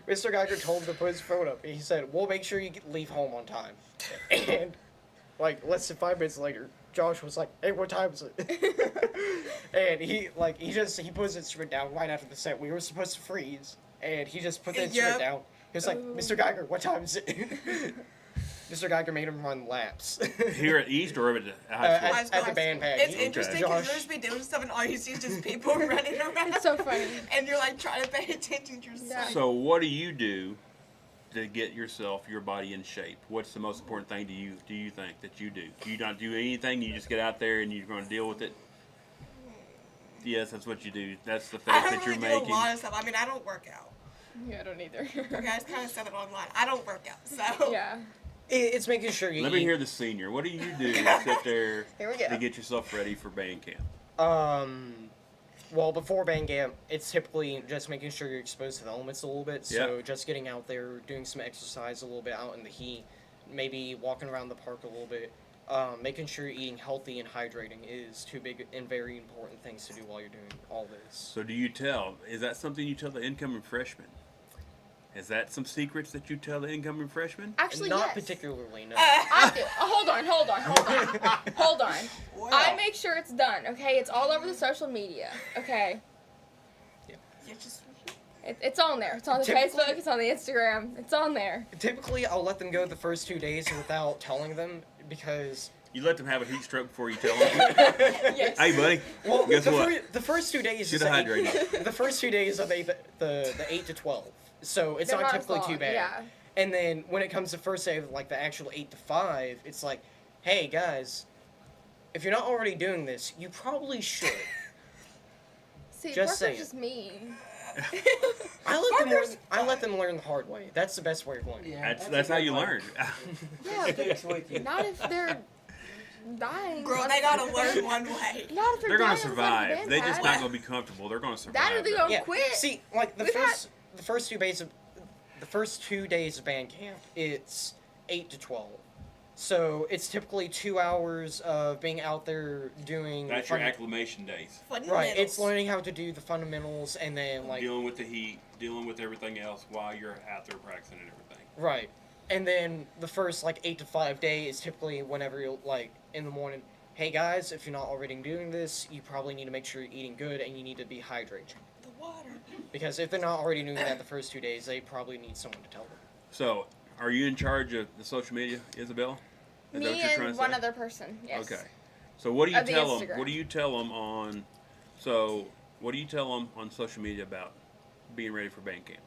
Mr. Geiger told him to put his phone up. He said, "We'll make sure you leave home on time." And like less than 5 minutes later, Josh was like, "Hey, what time is it?" And he put his instrument down right after the set. We were supposed to freeze, and he just put the instrument Yep. down. He was like, "Mr. Geiger, what time is it?" Mr. Geiger made him run laps. Here at East or at the high school? At the band pad. It's He- interesting because Josh- you'll just be doing stuff and all you see is just people running around. It's so funny. And you're like trying to pay attention to yourself. Yeah. So what do you do to get your body in shape? What's the most important thing do you think that you do? Do you not do anything? You just get out there and you're going to deal with it? Yes, that's what you do. That's the face I that don't you're really do making. a lot of stuff. I mean, I don't work out. Yeah, I don't either. You guys kind of said it online. I don't work out, so. Yeah. It's making sure you Let me eat. hear the senior. What do you do to sit there Here we go. to get yourself ready for band camp? Well, before band camp, it's typically just making sure you're exposed to the elements a little bit. So Yep. just getting out there, doing some exercise a little bit out in the heat, maybe walking around the park a little bit. Making sure you're eating healthy and hydrating is two big and very important things to do while you're doing all this. So is that something you tell the incoming freshmen? Is that some secrets that you tell the incoming freshmen? Actually, Not yes. particularly, no. I do. Hold on. Hold on. I make sure it's done, okay? It's all over the social media, okay? You just. It's on there. It's on the Typically- Facebook. It's on the Instagram. It's on there. Typically, I'll let them go the first 2 days without telling them because, You let them have a heat stroke before you tell them. Yes. Hey, buddy. well, Guess the, what? the first 2 days Should is have the hydrated. the first 2 days are the 8 to 12, so it's They're not as typically too long, bad. Yeah. And then when it comes to first day of like the actual 8 to 5, it's like, hey guys, if you're not already doing this, you probably should. See, Just Parker's saying. just mean. I let them learn the hard way. That's the best way of learning. Yeah, That's a how good you way. learn. Yeah, Sticks with you. not if they're dying. Girl, they gotta learn one way. Not if They're dying gonna on the survive. band They just pad. not gonna be comfortable. They're gonna survive. That or they though. don't Yeah. quit. See, like the We've first 2 days of band camp, it's 8 to 12. So it's typically 2 hours of being out there doing That's your acclimation days. right. It's learning how to do the fundamentals and then like Dealing with the heat, dealing with everything else while you're out there practicing and everything. right. And then the first like 8 to 5 day is typically whenever you're like in the morning. Hey guys, if you're not already doing this, you probably need to make sure you're eating good and you need to be hydrated. The water. Because if they're not already doing that the first 2 days, they probably need someone to tell them. So, are you in charge of the social media, Isabella? Is that what Me you're trying and to one say? other person. Yes. Okay. So what do you Of the tell them? Instagram. What do you tell them on? So what do you tell them on social media about being ready for band camp?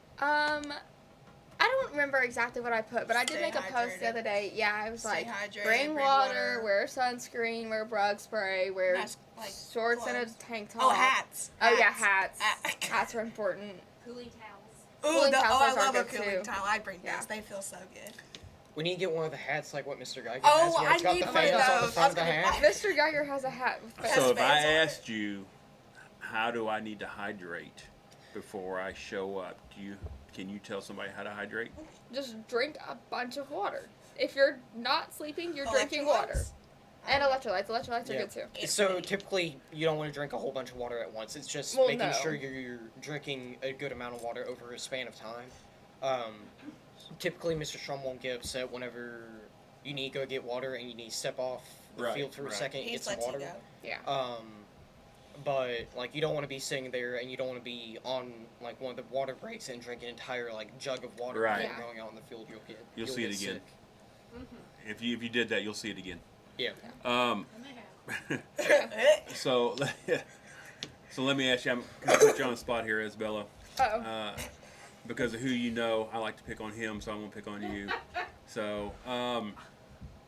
I don't remember exactly what I put, but I did Stay make a post the hydrated. other day. Yeah, I was Stay like, hydrated, bring bring water, water. wear sunscreen, wear bug spray, wear Mask, like, shorts and a gloves. tank top. Oh, hats. Oh yeah, hats. Hats. Hats are important. Cooling towels. Ooh, Cooling I towels are love a good, cooling too. towel. I bring Yeah. those. They feel so good. We need to get one of the hats like what Mr. Geiger Oh, has, where I it's got need the one of fans on the those. front of the I was hat. gonna Mr. Geiger has a hat with Has So fans. if I fans on it. asked you, how do I need to hydrate before I show up? Can you tell somebody how to hydrate? Just drink a bunch of water. If you're not sleeping, you're drinking water. And electrolytes. Electrolytes are Yeah. good too. So typically, you don't want to drink a whole bunch of water at once. It's just Well, making no. sure you're drinking a good amount of water over a span of time. Typically, Mr. Strum won't get upset whenever you need to go get water and you need to step off the Right, field for a right. second and He get some lets you water. go. Yeah. But like you don't want to be sitting there and you don't want to be on like one of the water breaks and drink an entire like jug of water Right. before Yeah. going out in the field. You'll see it get again. sick. If you did that, you'll see it again. Yeah. Um, And they have. so let me ask you. I'm gonna put you on the spot here, Isabella. Uh-oh. Because of who you know, I like to pick on him, so I'm gonna pick on you. So,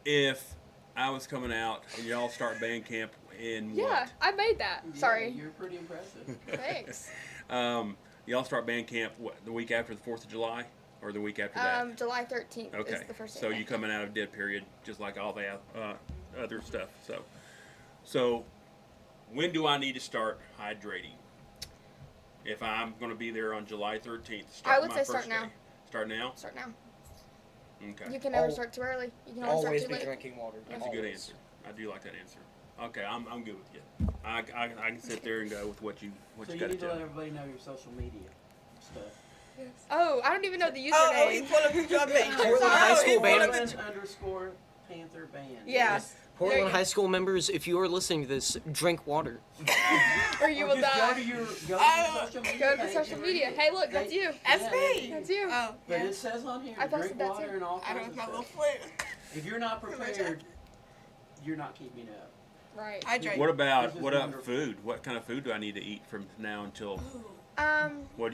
if I was coming out and y'all start band camp in Yeah, I made that. Yeah, Sorry. You're pretty impressive. Thanks. y'all start band camp the week after the 4th of July or the week after that? July 13th Okay. is the first day. So of you camp. coming out of dead period, just like all the other stuff. So when do I need to start hydrating? If I'm going to be there on July 13th, I would my say first start now. day. Start now. Start now. Okay. You can never Al- start too early. You can always Always start be too late. drinking water. That's a good Always. answer. I do like that answer. Okay, I'm good with you. I can sit there and go with what you So you got to need to tell. let everybody know your social media stuff. Oh, I don't even know the username. Oh, he pulled up the job page. Portland Oh, High he School pulled band. up the Portland _Panther band. Yeah. Portland High School members, if you are listening to this, drink water. Or you Or will just go die. to your social media. Go to page social and media. read Hey, it. look, that's you. That's Yeah, me. That's you. Oh, But yeah. it says on here, I posted drink that water too. and all I kinds don't of know my little stuff. flute. If you're not Imagine. prepared, you're not keeping up. Right. Hydrate. What about This is what about wonderful. food? What kind of food do I need to eat from now until? What would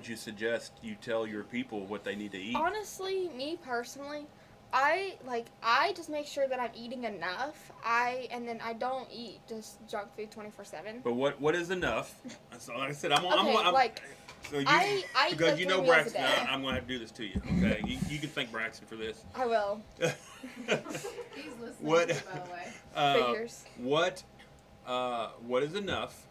you suggest you tell your people what they need to eat? Honestly, me personally, I just make sure that I'm eating enough. And then I don't eat just junk food 24/7. But what is enough? So like I said, I'm Okay, like so you, I eat because like you 3 know meals a Braxton, day. I'm going to have to do this to you. Okay, you can thank Braxton for this. I will. He's listening, What- by the way. Figures. What is enough?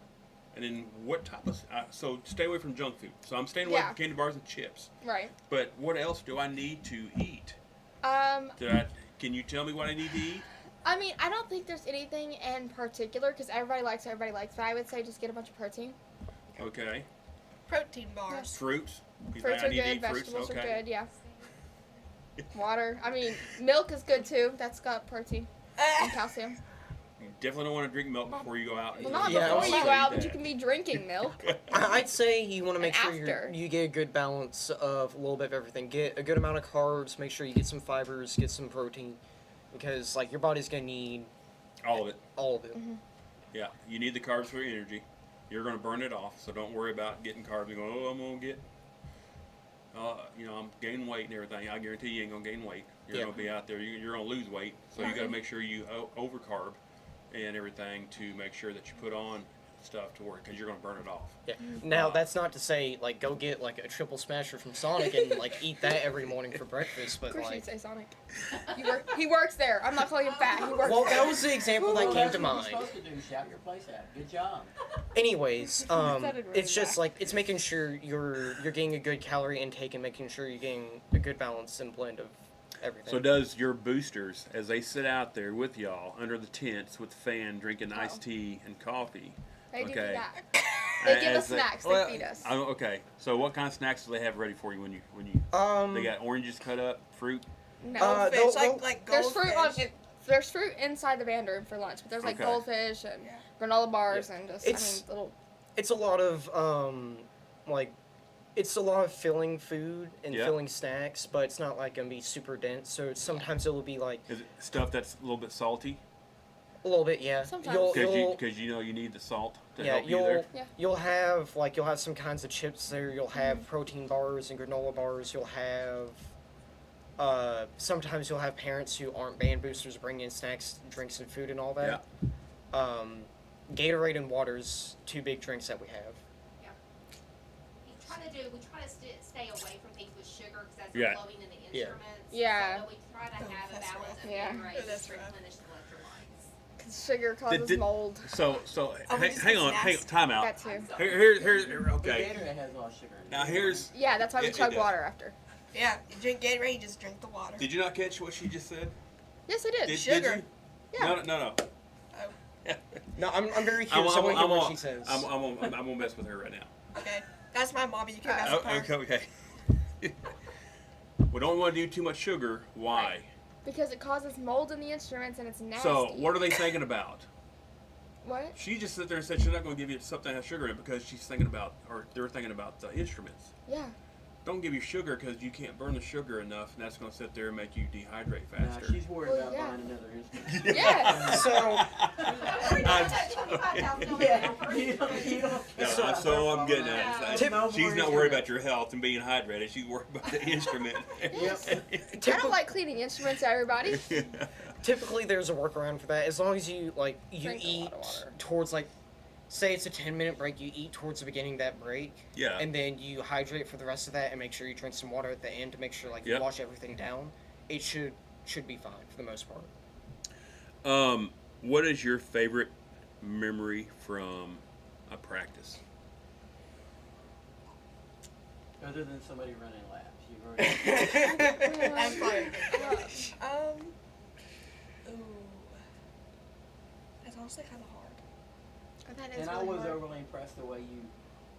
And then what type of so stay away from junk food. So I'm staying away Yeah. from candy bars and chips. Right. But what else do I need to eat? Can you tell me what I need to eat? I mean, I don't think there's anything in particular because everybody likes what everybody likes. But I would say just get a bunch of protein. Okay. Protein bars. Fruits. You Fruits think I are need to good. eat fruits? Vegetables Okay. are good. Yeah. Water. I mean, milk is good too. That's got protein and calcium. You definitely don't want to drink milk before you go out. Well, not Yeah, before I'll you say go out, but that. you can be drinking milk. I'd say you want to make And sure after. you get a good balance of a little bit of everything. Get a good amount of carbs. Make sure you get some fibers, get some protein, because like your body's gonna need All of it. all of it. Yeah, you need the carbs for your energy. You're going to burn it off, so don't worry about getting carbs and going, oh, I'm going to get, I'm gaining weight and everything. I guarantee you ain't going to gain weight. You're Yeah. going to be out there. You're going to lose weight. So you got to make sure you over carb and everything to make sure that you put on stuff to work because you're going to burn it off. Yeah. Now that's not to say like go get like a triple smasher from Sonic and like eat that every morning for breakfast, Of but course like. you'd say Sonic. He works there. I'm not calling him fat. He works Well, there. that was the example that Well, came that's to what mind. you're supposed to do. Shout your place out. Good job. Anyways, sounded really it's just bad. like it's making sure you're getting a good calorie intake and making sure you're getting a good balance and blend of everything. So does your boosters, as they sit out there with y'all under the tents with the fan, drinking iced tea and coffee, They do okay. that. They give as us snacks. They feed us. Okay, so what kind of snacks do they have ready for you when you they got oranges cut up, fruit? No. Goldfish, they'll- like There's goldfish. fruit there's fruit inside the band room for lunch, but there's like Okay. goldfish and Yeah. granola bars and just It's- little. It's a lot of like it's a lot of filling food and Yeah. filling snacks, but it's not like gonna be super dense. So sometimes it'll be like Is it stuff that's a little bit salty? a little bit, yeah. Sometimes. You'll Because you need the salt to yeah, help you there. Yeah. you'll have some kinds of chips there. You'll have protein bars and granola bars. You'll have sometimes you'll have parents who aren't band boosters bring in snacks, drinks, and food and all that. Gatorade and water's 2 big drinks that we have. We try to stay away from things with sugar because that's Yeah. flowing in the Yeah. instruments. Yeah. So we try to have a that's balance rough. of Yeah. Gatorade Oh, to that's rough. replenish the electrolytes. Cause sugar causes did- mold. So Oh, we hang, just hang get on, snacks. time out. That too. Here, The okay. Gatorade has a lot of sugar in it. Now here's. Yeah, that's why we It chug does. water after. Yeah, you drink Gatorade, you just drink the water. Did you not catch what she just said? Yes, I did. Did Sugar. you? Yeah. No. No, I'm very curious. I want to hear what she says. I'm gonna mess with her right now. Okay, that's my mommy. You can mess with her. Okay. We don't want to do too much sugar. Why? Because it causes mold in the instruments and it's nasty. So what are they thinking about? What? She just sit there and said she's not going to give you something that has sugar in it because she's thinking about, or they're thinking about the instruments. Yeah. Don't give you sugar because you can't burn the sugar enough, and that's going to sit there and make you dehydrate Nah, faster. she's worried Well, about yeah. buying another instrument. Yes. So That's all I'm getting at. Is Tip- that she's not worried about your health and being hydrated. She's worried about the instrument. I don't like cleaning instruments, everybody. typically there's a workaround for that. As long as you you Drink a lot eat of water. towards like, say it's a 10-minute break, you eat towards the beginning of that break, Yeah. and then you hydrate for the rest of that, and make sure you drink some water at the end to make sure like Yep. you wash everything down. It should be fine for the most part. What is your favorite memory from a practice? Other than somebody running laps, you've already. That's fire. Ooh. That's honestly kind of hard. That is And I really was hard. overly impressed the way you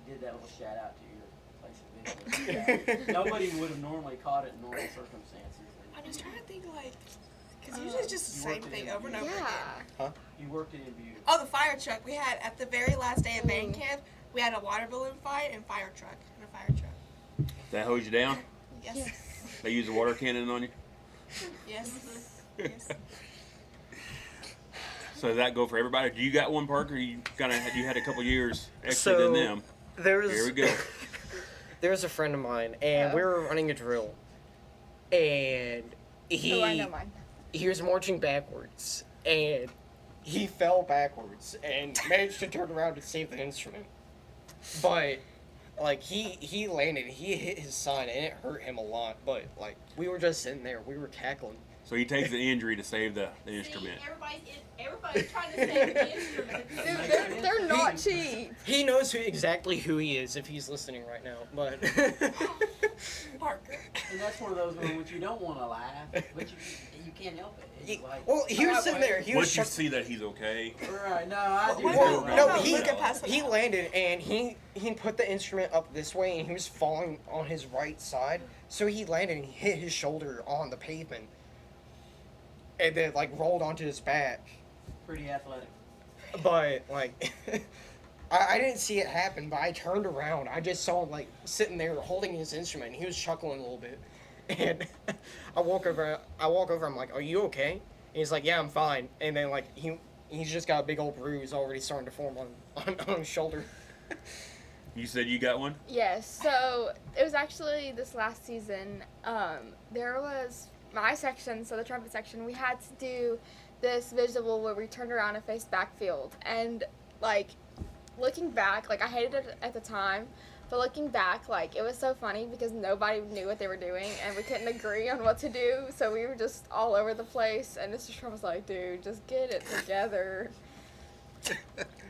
did that little shout out to your place of business. Nobody would have normally caught it in normal circumstances. I'm just trying to think, like, because usually it's just the You same worked it thing in over and over again. Yeah. You worked it in beauty. Oh, the fire truck. We had, at the very last day of band Ooh. camp, we had a water balloon fight and fire truck. And a fire truck. That hose you down? Yes. They use a water cannon on you? Yes. Yes. So does that go for everybody? Do you got one, Parker? You you had a couple years extra So- than them. There's Here we go. there's a friend of mine, and we were running a drill, and Oh, I know mine. he was marching backwards, and he fell backwards and managed to turn around to save the instrument. But like he landed, he hit his sign, and it hurt him a lot. But like we were just sitting there, we were cackling. So he takes the injury to save the instrument. See, everybody's trying to save the instrument. Dude, they're not cheap. He knows exactly who he is if he's listening right now. But Parker. And that's one of those moments you don't want to laugh, but you can't help it. It's like, well, he was sitting there. He was Once you shook- see that he's okay, right, no, I do. Well, Right. no, Right. he Look at past the he mouth. landed and he put the instrument up this way and he was falling on his right side. So he landed and he hit his shoulder on the pavement, and then like rolled onto his back. Pretty athletic. But like, I didn't see it happen. But I turned around. I just saw him like sitting there holding his instrument. And he was chuckling a little bit, and I walk over. I'm like, "Are you okay?" And he's like, "Yeah, I'm fine." And then like he's just got a big old bruise already starting to form on his shoulder. you said you got one? Yes. So it was actually this last season. There was my section, so the trumpet section. We had to do this visual where we turned around and faced backfield, and like looking back, like I hated it at the time, but looking back, like it was so funny because nobody knew what they were doing, and we couldn't agree on what to do, so we were just all over the place. And Mr. Trump was like, "Dude, just get it together."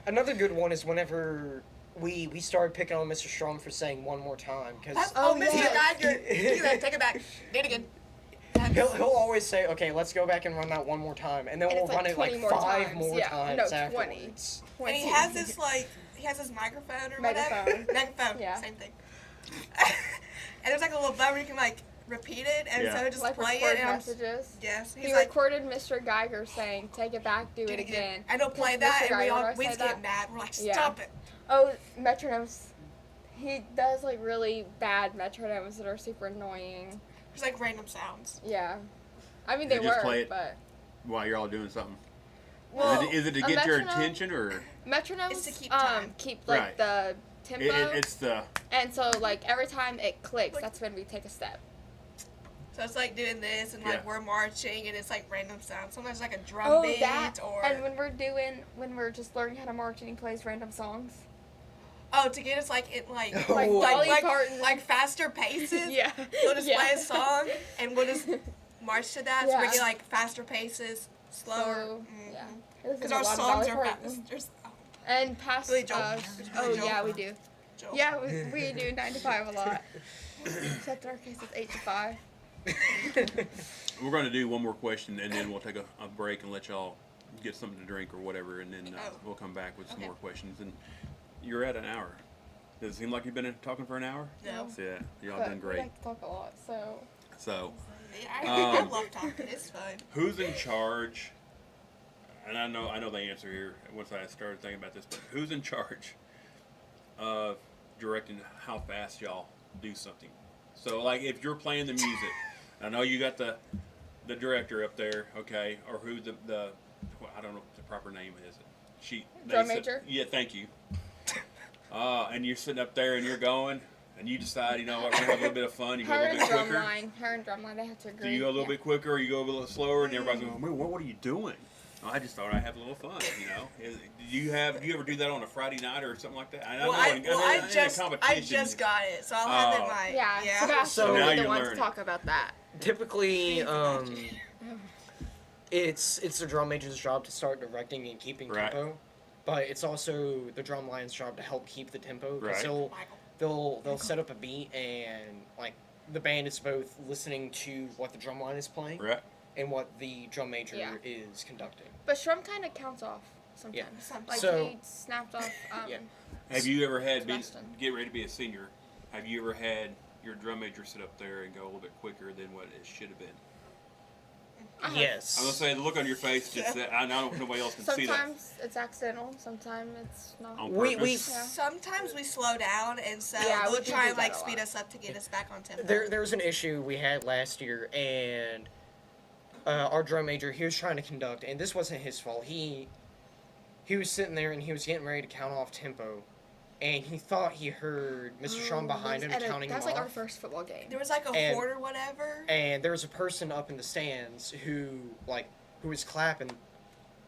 Another good one is whenever we started picking on Mr. Strom for saying one more time because That's, Oh, Mr. yeah. Geiger. Take that, take it back. Do it again. he'll always say, "Okay, let's go back and run that one more time," and then And we'll it's like run it 20 like more 5 times. more Yeah, times no, 20. afterwards. And he has this, like, he has his microphone or whatever. Megaphone. Megaphone. Yeah. Same thing. And there's like a little button where you can, like, repeat it, and Yeah. so just Like play record it. And messages. yes. He He's like, recorded Mr. Geiger saying, "Take it back, do it again." And he'll play Mr. that, and we Geiger, all when I we say just that- get mad. We're like, Yeah. stop it. Oh, metronomes. He does like really bad metronomes that are super annoying. There's like random sounds. Yeah. I mean, they You just work, play it? but. While you're all doing something. Well, is it to a get your metronome- attention or Metronomes It's to keep time. keep like Right. the tempo, it's the and so like every time it clicks, that's when we take a step. So it's like doing this, and like Yeah. we're marching, and it's like random sounds. Sometimes like a drum Oh, beat, that, or and when we're just learning how to march and he plays random songs. oh, to get us like it like Like Oh. Dolly like Parton. like faster paces. Yeah. He'll just Yeah. play a song, and we'll just march to that. So we Yeah. get like faster paces, slower. So, yeah. This Because is our a lot of songs Dolly are Parton. fast. There's, And past Billy Joel. us. Billy Oh Joel. yeah, we do. Joel. Yeah, we do 9 to 5 a lot. Except in our case, it's 8 to 5. we're going to do one more question and then we'll take a break and let y'all get something to drink or whatever, and then Oh. we'll come back with some Okay. more questions. And you're at an hour. Does it seem like you've been talking for an hour? No. So, yeah, y'all But doing we great. like to talk a lot, so. So, Yeah, I Um, love talking. It's fun. who's in charge? And I know the answer here once I started thinking about this, but who's in charge of directing how fast y'all do something? So, like, if you're playing the music, I know you got the director up there, okay, or who the well, I don't know what the proper name is. They Drum said- major? Yeah, thank you. And you're sitting up there and you're going, and you decide, you know what, we're gonna have a little bit of fun. You go a Her little and bit quicker. drumline, they have to agree. Do you go a little Yeah. bit quicker, or you go a little slower, and everybody's going, "Man, what are you doing?" Oh, I just thought I'd have a little fun, you know. Do you ever do that on a Friday night or something like that? I know in a I competition. just got it, so I'll have it Oh. my Yeah, Sebastian So will now be the you're one to learning. talk about that. Typically, it's the drum major's job to start directing and keeping Right. tempo, but it's also the drum lion's job to help keep the tempo. 'Cause Right. he'll Michael. they'll set up a beat and like the band is both listening to what the drum line is playing Right. and what the drum major Yeah. is conducting. But Shrum kind of counts off sometimes. Sometimes. Like So- he snapped off. Yeah. Have you ever had Sebastian. get ready to be a senior? Have you ever had your drum major sit up there and go a little bit quicker than what it should have been? Yes. I'm gonna say the look on your face. Just that I know nobody else can see that. Sometimes it's accidental. Sometimes it's not. On We- purpose. Yeah. Sometimes we slow down, and so Yeah, we we'll do try do and that like a speed lot. us up to get us back on tempo. There was an issue we had last year, and our drum major, he was trying to conduct, and this wasn't his fault. He was sitting there and he was getting ready to count off tempo, and he thought he heard Mr. Sean behind him counting That was him like our off. first football game. There was like a And- horde or whatever. And there was a person up in the stands who was clapping,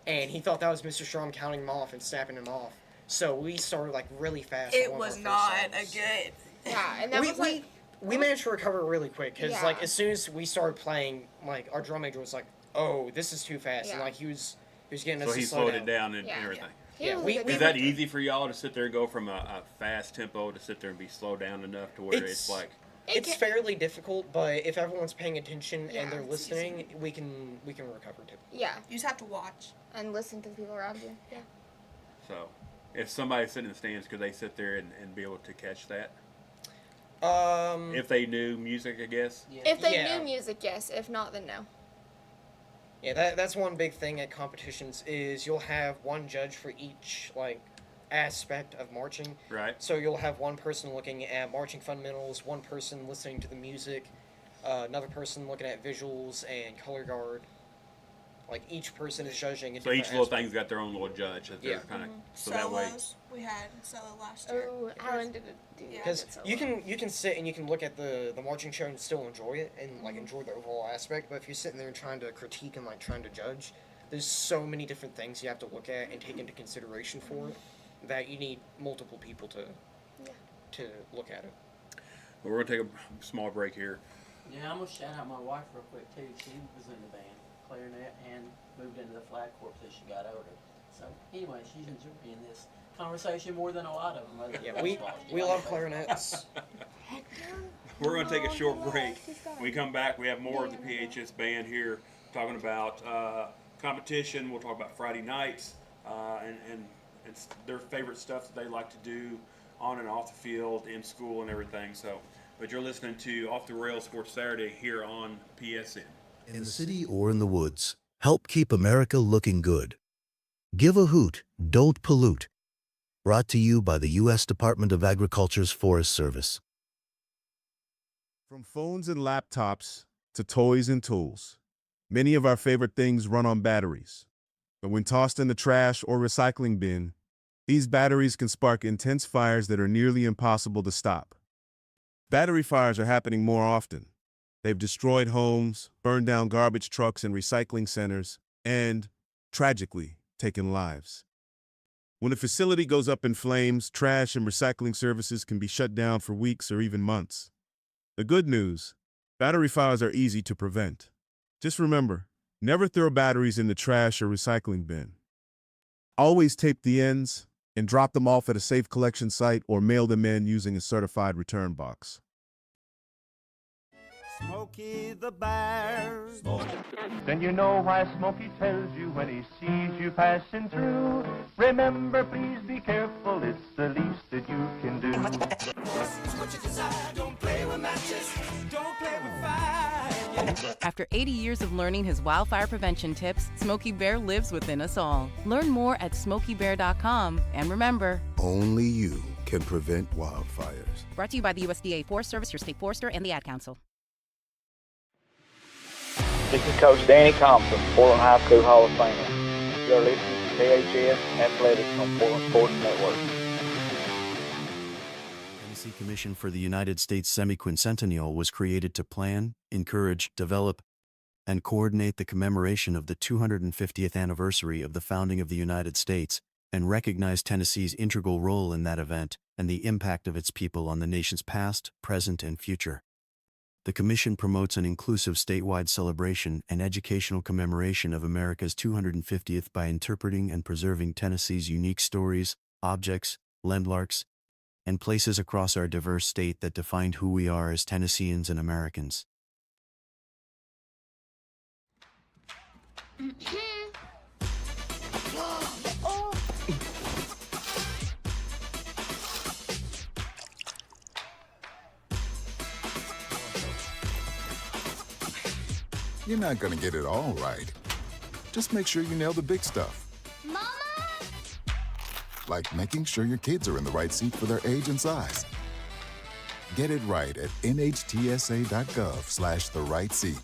and he thought that was Mr. Strom counting him off and snapping him off. So we started like really fast. It on one of was our not first a songs. good. Yeah, and that was like we managed to recover really quick because Yeah. like as soon as we started playing, like our drum major was like, "Oh, this is too fast," and Yeah. like he was getting us So to he slow slowed down. it down and Yeah. everything. he Yeah, was a we- good we Is guy. that easy for y'all to sit there and go from a fast tempo to sit there and be slowed down enough to where it's like It's fairly difficult, but if everyone's paying attention Yeah, and they're it's listening, we can recover too. Yeah, You just have to watch. and listen to the people around you. Yeah. so? If somebody's sitting in the stands, could they sit there and be able to catch that? If they knew music, I guess. Yeah. If they Yeah. knew music, yes. If not, then no. Yeah, that's one big thing at competitions is you'll have one judge for each like aspect of marching. Right. So you'll have one person looking at marching fundamentals, one person listening to the music, another person looking at visuals and color guard. Like each person is judging a So different each little aspect. thing's got their own little judge that they're Yeah. kind of so that way. Solos. We had solo last year. Oh, Alan did it. Yeah. Because you can sit and you can look at the marching show and still enjoy it and like enjoy the overall aspect. But if you're sitting there and trying to critique and like trying to judge, there's so many different things you have to look at and take into consideration for it that you need multiple people to look at it. Well, we're gonna take a small break here. Yeah, I'm gonna shout out my wife real quick too. She was in the band, clarinet, and moved into the flag corps as she got older. So anyway, she's enjoying this conversation more than a lot of them. other Yeah, than we baseball. we love clarinets. We're going to take a short break. When we come back, we have more of the PHS band here talking about competition. We'll talk about Friday nights and their favorite stuff that they like to do on and off the field, in school, and everything. So, but you're listening to Off the Rails Sports Saturday here on PSN. In the city or in the woods, help keep America looking good. Give a hoot, don't pollute. Brought to you by the U.S. Department of Agriculture's Forest Service. From phones and laptops to toys and tools, many of our favorite things run on batteries. But when tossed in the trash or recycling bin, these batteries can spark intense fires that are nearly impossible to stop. Battery fires are happening more often. They've destroyed homes, burned down garbage trucks and recycling centers, and, tragically, taken lives. When a facility goes up in flames, trash and recycling services can be shut down for weeks or even months. The good news, battery fires are easy to prevent. Just remember, never throw batteries in the trash or recycling bin. Always tape the ends and drop them off at a safe collection site or mail them in using a certified return box. Smokey the Bear. Then you know why Smokey tells you when he sees you passing through. Remember, please be careful, it's the least that you can do. What you desire, don't play with matches, don't play with fire. After 80 years of learning his wildfire prevention tips, Smokey Bear lives within us all. Learn more at SmokeyBear.com. And remember, Only you can prevent wildfires. brought to you by the USDA Forest Service, your state forester, and the Ad Council. This is Coach Danny Thompson, Portland High School Hall of Famer. You're listening to KHS Athletics on Portland Sports Network. Tennessee Commission for the United States Semiquincentennial was created to plan, encourage, develop, and coordinate the commemoration of the 250th anniversary of the founding of the United States and recognize Tennessee's integral role in that event and the impact of its people on the nation's past, present, and future. The Commission promotes an inclusive statewide celebration and educational commemoration of America's 250th by interpreting and preserving Tennessee's unique stories, objects, landmarks, and places across our diverse state that defined who we are as Tennesseans and Americans. You're not gonna get it all right. Just make sure you nail the big stuff. Mama! Like making sure your kids are in the right seat for their age and size. Get it right at nhtsa.gov/the-right-seat.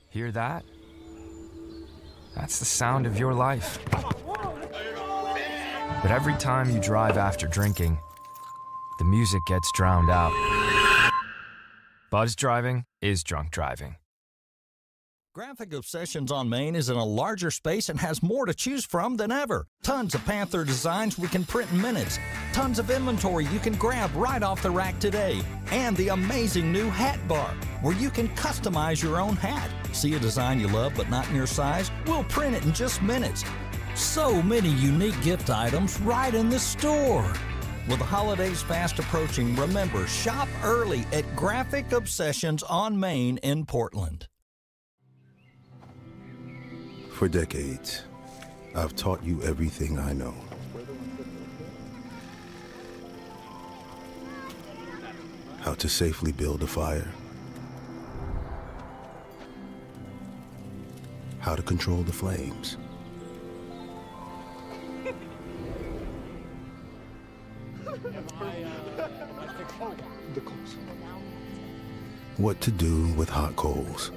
Hear that? That's the sound of your life. But every time you drive after drinking, the music gets drowned out. Buzz driving is drunk driving. Graphic Obsessions on Main is in a larger space and has more to choose from than ever. Tons of Panther designs we can print in minutes. Tons of inventory you can grab right off the rack today. And the amazing new hat bar, where you can customize your own hat. See a design you love but not in your size? We'll print it in just minutes. So many unique gift items right in the store. With the holidays fast approaching, remember, shop early at Graphic Obsessions on Main in Portland. For decades, I've taught you everything I know. How to safely build a fire. How to control the flames. What to do with hot coals.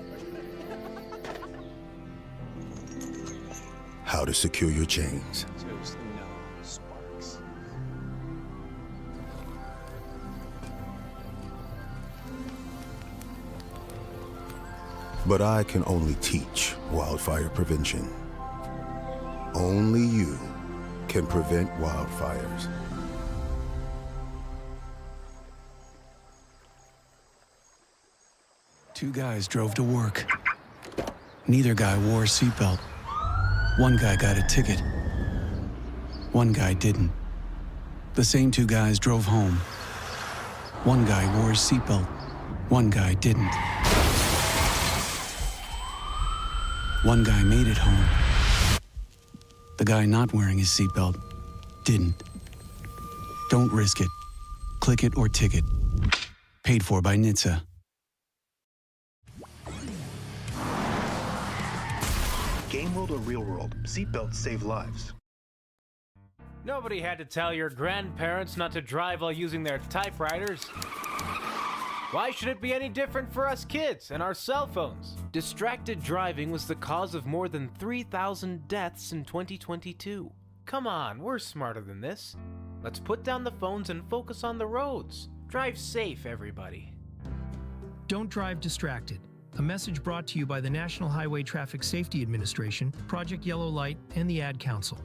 How to secure your chains. But I can only teach wildfire prevention. Only you can prevent wildfires. Two guys drove to work. Neither guy wore a seatbelt. One guy got a ticket. One guy didn't. The same two guys drove home. One guy wore his seatbelt. One guy didn't. One guy made it home. The guy not wearing his seatbelt didn't. Don't risk it. Click it or ticket. Paid for by NHTSA. Game world or real world, seatbelts save lives. Nobody had to tell your grandparents not to drive while using their typewriters. Why should it be any different for us kids and our cell phones? Distracted driving was the cause of more than 3,000 deaths in 2022. Come on, we're smarter than this. Let's put down the phones and focus on the roads. Drive safe, everybody. Don't drive distracted. A message brought to you by the National Highway Traffic Safety Administration, Project Yellow Light, and the Ad Council.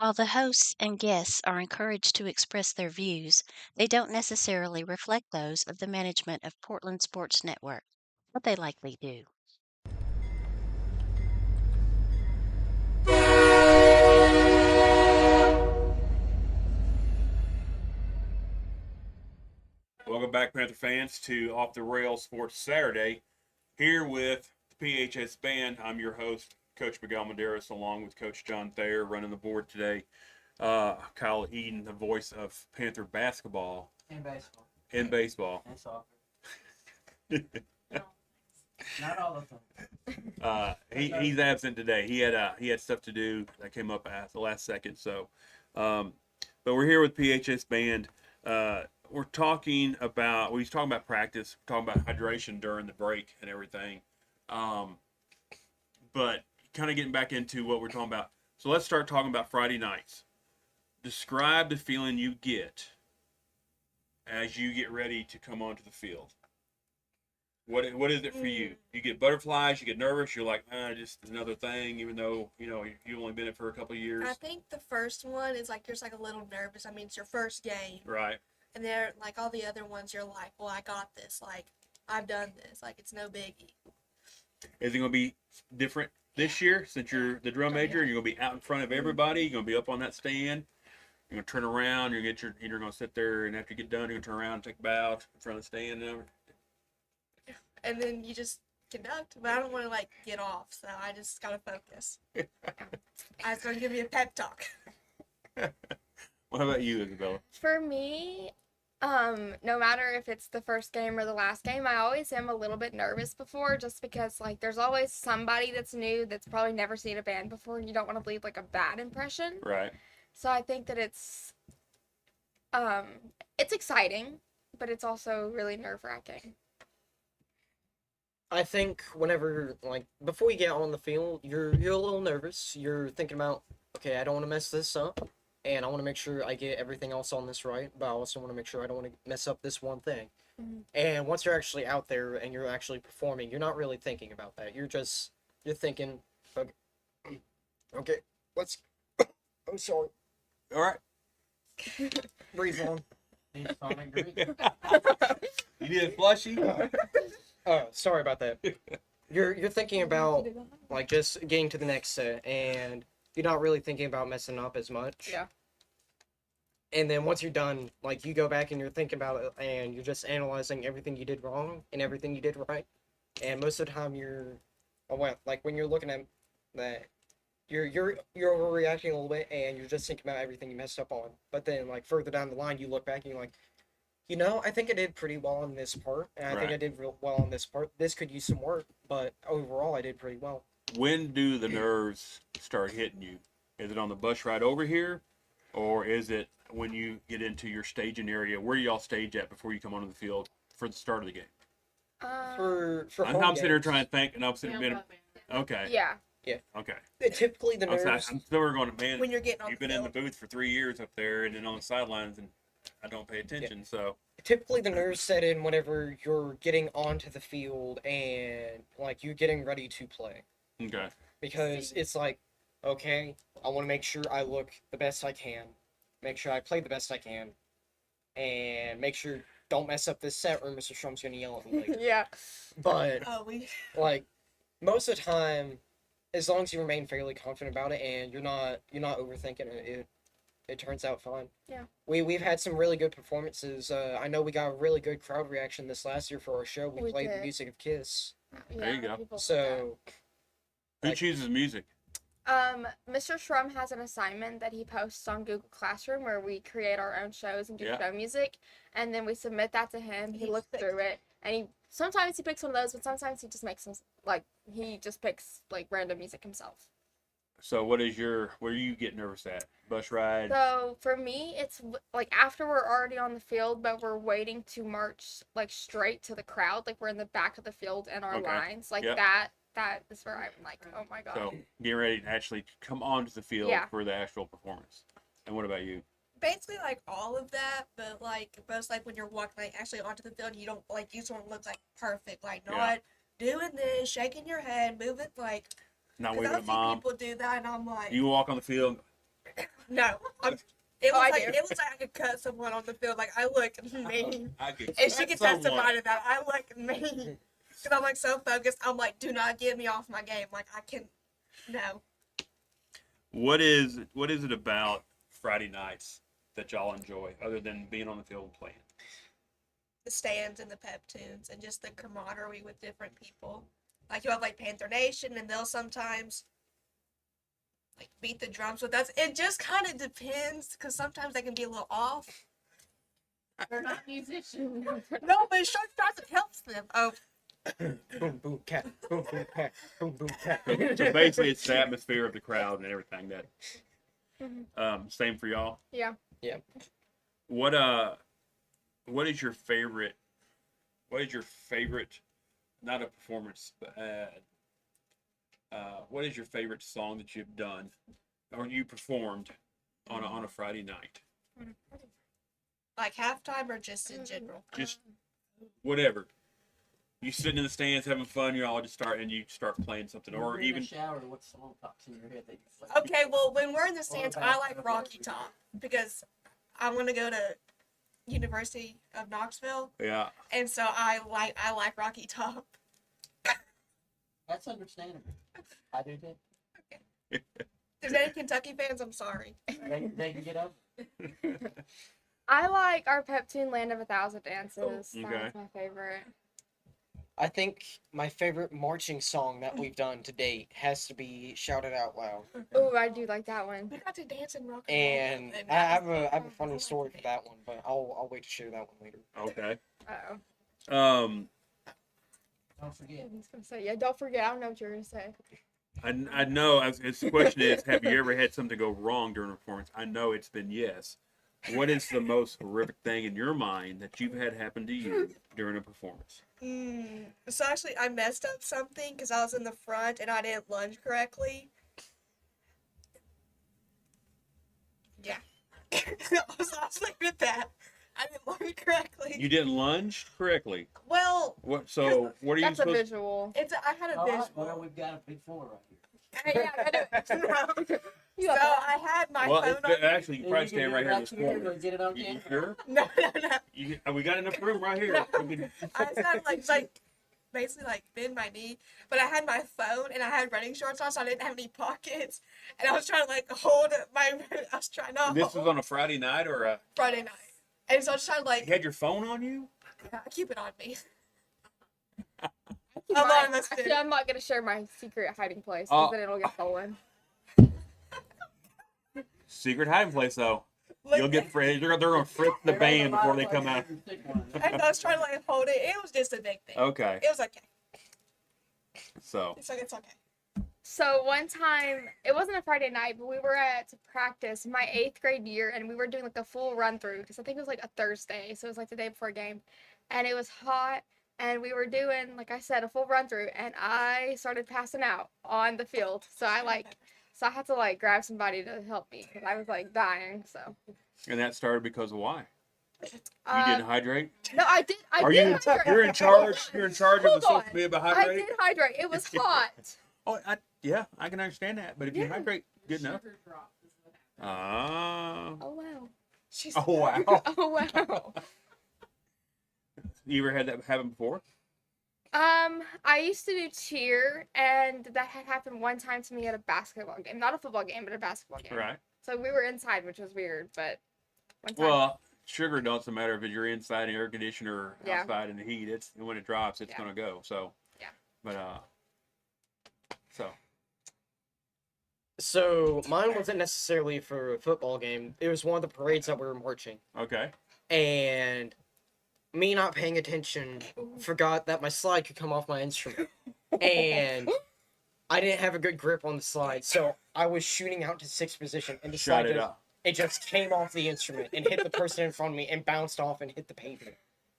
While the hosts and guests are encouraged to express their views, they don't necessarily reflect those of the management of Portland Sports Network, but they likely do. Welcome back, Panther fans, to Off the Rails Sports Saturday. Here with the PHS Band, I'm your host, Coach Miguel Medeiros, along with Coach John Thayer, running the board today. Kyle Eden, the voice of Panther basketball. And baseball. And baseball. And soccer. Not all of them. He's absent today. He had stuff to do that came up at the last second. So, but we're here with PHS Band. We're talking about practice, we're talking about hydration during the break and everything. But kind of getting back into what we're talking about. So let's start talking about Friday nights. Describe the feeling you get as you get ready to come onto the field. What is it for you? You get butterflies, you get nervous, you're like, just another thing, even though, you've only been in it for a couple of years. I think the first one is like, you're just like a little nervous. I mean, it's your first game. Right. And they're like all the other ones, you're like, well, I got this. Like, I've done this. Like, it's no biggie. Is it going to be different this year since you're the drum major? You're going to be out in front of everybody. You're going to be up on that stand. You're going to turn around. You're going to sit there, and after you get done, you're going to turn around and take a bow in front of the stand. And then you just conduct. But I don't want to, like, get off, so I just got to focus. I was going to give you a pep talk. What about you, Isabella? For me, no matter if it's the first game or the last game, I always am a little bit nervous before, just because like there's always somebody that's new that's probably never seen a band before, and you don't want to leave like a bad impression. Right. So I think that it's exciting, but it's also really nerve-wracking. I think whenever, like, before you get on the field, you're a little nervous. You're thinking about, okay, I don't want to mess this up. And I want to make sure I get everything else on this right, but I also want to make sure I don't want to mess up this one thing. Mm-hmm. And once you're actually out there and you're actually performing, you're not really thinking about that. You're thinking, okay, let's, I'm sorry. All right. Breathe on. Need sonic drink. You need a flushy? Sorry about that. You're thinking about, like, just getting to the next set, and you're not really thinking about messing up as much. Yeah. And then once you're done, like, you go back and you're thinking about it, and you're just analyzing everything you did wrong and everything you did right. And most of the time when you're looking at that, you're overreacting a little bit, and you're just thinking about everything you messed up on. But then, like, further down the line, you look back and you're like, I think I did pretty well on this part, and I think I did real well on this part. This could use some work, but overall, I did pretty well. When do the nerves start hitting you? Is it on the bus ride over here, or is it when you get into your staging area? Where do y'all stage at before you come onto the field for the start of the game? For I'm sitting here trying to think, and I'm sitting there. Okay. Yeah. Yeah. Okay. Typically, the nerves. I'm still going, man. When you're getting on you've been in the booth for 3 years up there, and then on the sidelines, and I don't pay attention. So typically, the nerves set in whenever you're getting onto the field and like you're getting ready to play. Okay. Because it's like, okay, I want to make sure I look the best I can, make sure I play the best I can, and make sure don't mess up this set or Mr. Strum's gonna yell at me later. Yeah. But like most of the time, as long as you remain fairly confident about it and you're not overthinking it, it turns out fine. Yeah. We've had some really good performances. I know we got a really good crowd reaction this last year for our show. We played the music of Kiss. There you go. So who chooses music? Mr. Shrum has an assignment that he posts on Google Classroom where we create our own shows and do show music, and then we submit that to him. He looks through it, and sometimes he picks one of those, but sometimes he just makes some, he just picks random music himself. So where do you get nervous at? Bus ride? So for me, it's after we're already on the field, but we're waiting to march straight to the crowd, we're in the back of the field in our lines, that is where I'm like, oh my god. So getting ready to actually come onto the field for the actual performance. And what about you? Basically all of that, but most when you're walking actually onto the field, you don't you just want to look perfect, not doing this, shaking your head, moving not waving at mom. People do that, and I'm like, you walk on the field. No, it Oh, was I like do. it was like I could cut someone on the field. Like I look mean, I could and she cut could someone. testify to that. I look mean because I'm like so focused. I'm like, do not get me off my game. Like I can, no. What is it about Friday nights that y'all enjoy other than being on the field and playing? The stands and the pep tunes and just the camaraderie with different people. Like you have like Panther Nation, and they'll sometimes like beat the drums with us. It just kind of depends because sometimes they can be a little off. They're not musicians. No, but it sure starts. It helps them. Oh, Boom boom cat. Boom boom cat. Boom boom cat. So basically, it's the atmosphere of the crowd and everything that. Same for y'all. Yeah. Yeah. What is your favorite? What is your favorite? Not a performance, but what is your favorite song that you've done or you performed on a Friday night? like halftime or just in general? Just whatever. You sitting in the stands having fun, you all just start playing something, or You're in even the shower, what song pops in your head that you play? Okay, well, when we're in the stands, I like Rocky Top because I want to go to University of Knoxville, yeah. and so I like Rocky Top. That's understandable. I do too. If there's any Kentucky fans, I'm sorry. They can get up. I like our pep tune "Land of a Thousand Dances." Okay. That's my favorite. I think my favorite marching song that we've done to date has to be "Shout It Out Loud." Oh, I do like that one. We got to dance and rock. And I have a funny story for that one, but I'll wait to share that one later. Okay. Uh-oh. Don't forget. I was gonna say, yeah, don't forget. I don't know what you were gonna say. I know. The question is, have you ever had something go wrong during a performance? I know it's been yes. What is the most horrific thing in your mind that you've had happen to you during a performance? So actually, I messed up something because I was in the front and I didn't lunge correctly. Yeah. I'll leave it at that. I didn't lunge correctly. You didn't lunge correctly. Well, What? So what are you That's a supposed? visual. I had a All right, visual. well, we've got a big floor right here. Yeah, I know. So I had my Well, phone it's, on. actually, you probably stand right here in this corner. Get it on You camera. sure? No. We got enough room right here. We can- I just had like basically like bend my knee, but I had my phone and I had running shorts on, so I didn't have any pockets, and I was trying to like hold my. I was trying to. This was on a Friday night or a? Friday night, and so I was trying to like. You had your phone on you? Yeah, keep it on me. Actually, I'm not gonna share my secret hiding place because then it'll get stolen. Secret hiding place though. You'll get friends. They're gonna frisk the band before they come out. And I was trying to like hold it. It was just a big thing. Okay. It was okay. So. It's okay. So one time, it wasn't a Friday night, but we were at practice my 8th grade year, and we were doing like a full run through because I think it was like a Thursday, so it was like the day before a game, and it was hot, and we were doing, like I said, a full run through, and I started passing out on the field. So I had to like grab somebody to help me because I was like dying. So. And that started because of why? You Um, didn't hydrate? No, I did. Hydrate. You're in charge. You're in charge of the Hold social on. media about I hydrating? did hydrate. It was hot. Oh, yeah, I can understand that. But if you hydrate good enough. Ah. Oh wow. Oh wow. Oh wow. You ever had that happen before? I used to do cheer, and that had happened one time to me at a basketball game. Not a football game, but a basketball game. Right. So we were inside, which was weird, but one time. Well, sugar doesn't matter if you're inside an air conditioner or Yeah. outside in the heat. It's when it drops, it's Yeah. gonna go. So. Yeah. But so. So mine wasn't necessarily for a football game. It was one of the parades that we were marching. Okay. And me not paying attention forgot that my slide could come off my instrument. And I didn't have a good grip on the slide, so I was shooting out to sixth position and the Shot slide it up. it just came off the instrument and hit the person in front of me and bounced off and hit the pavement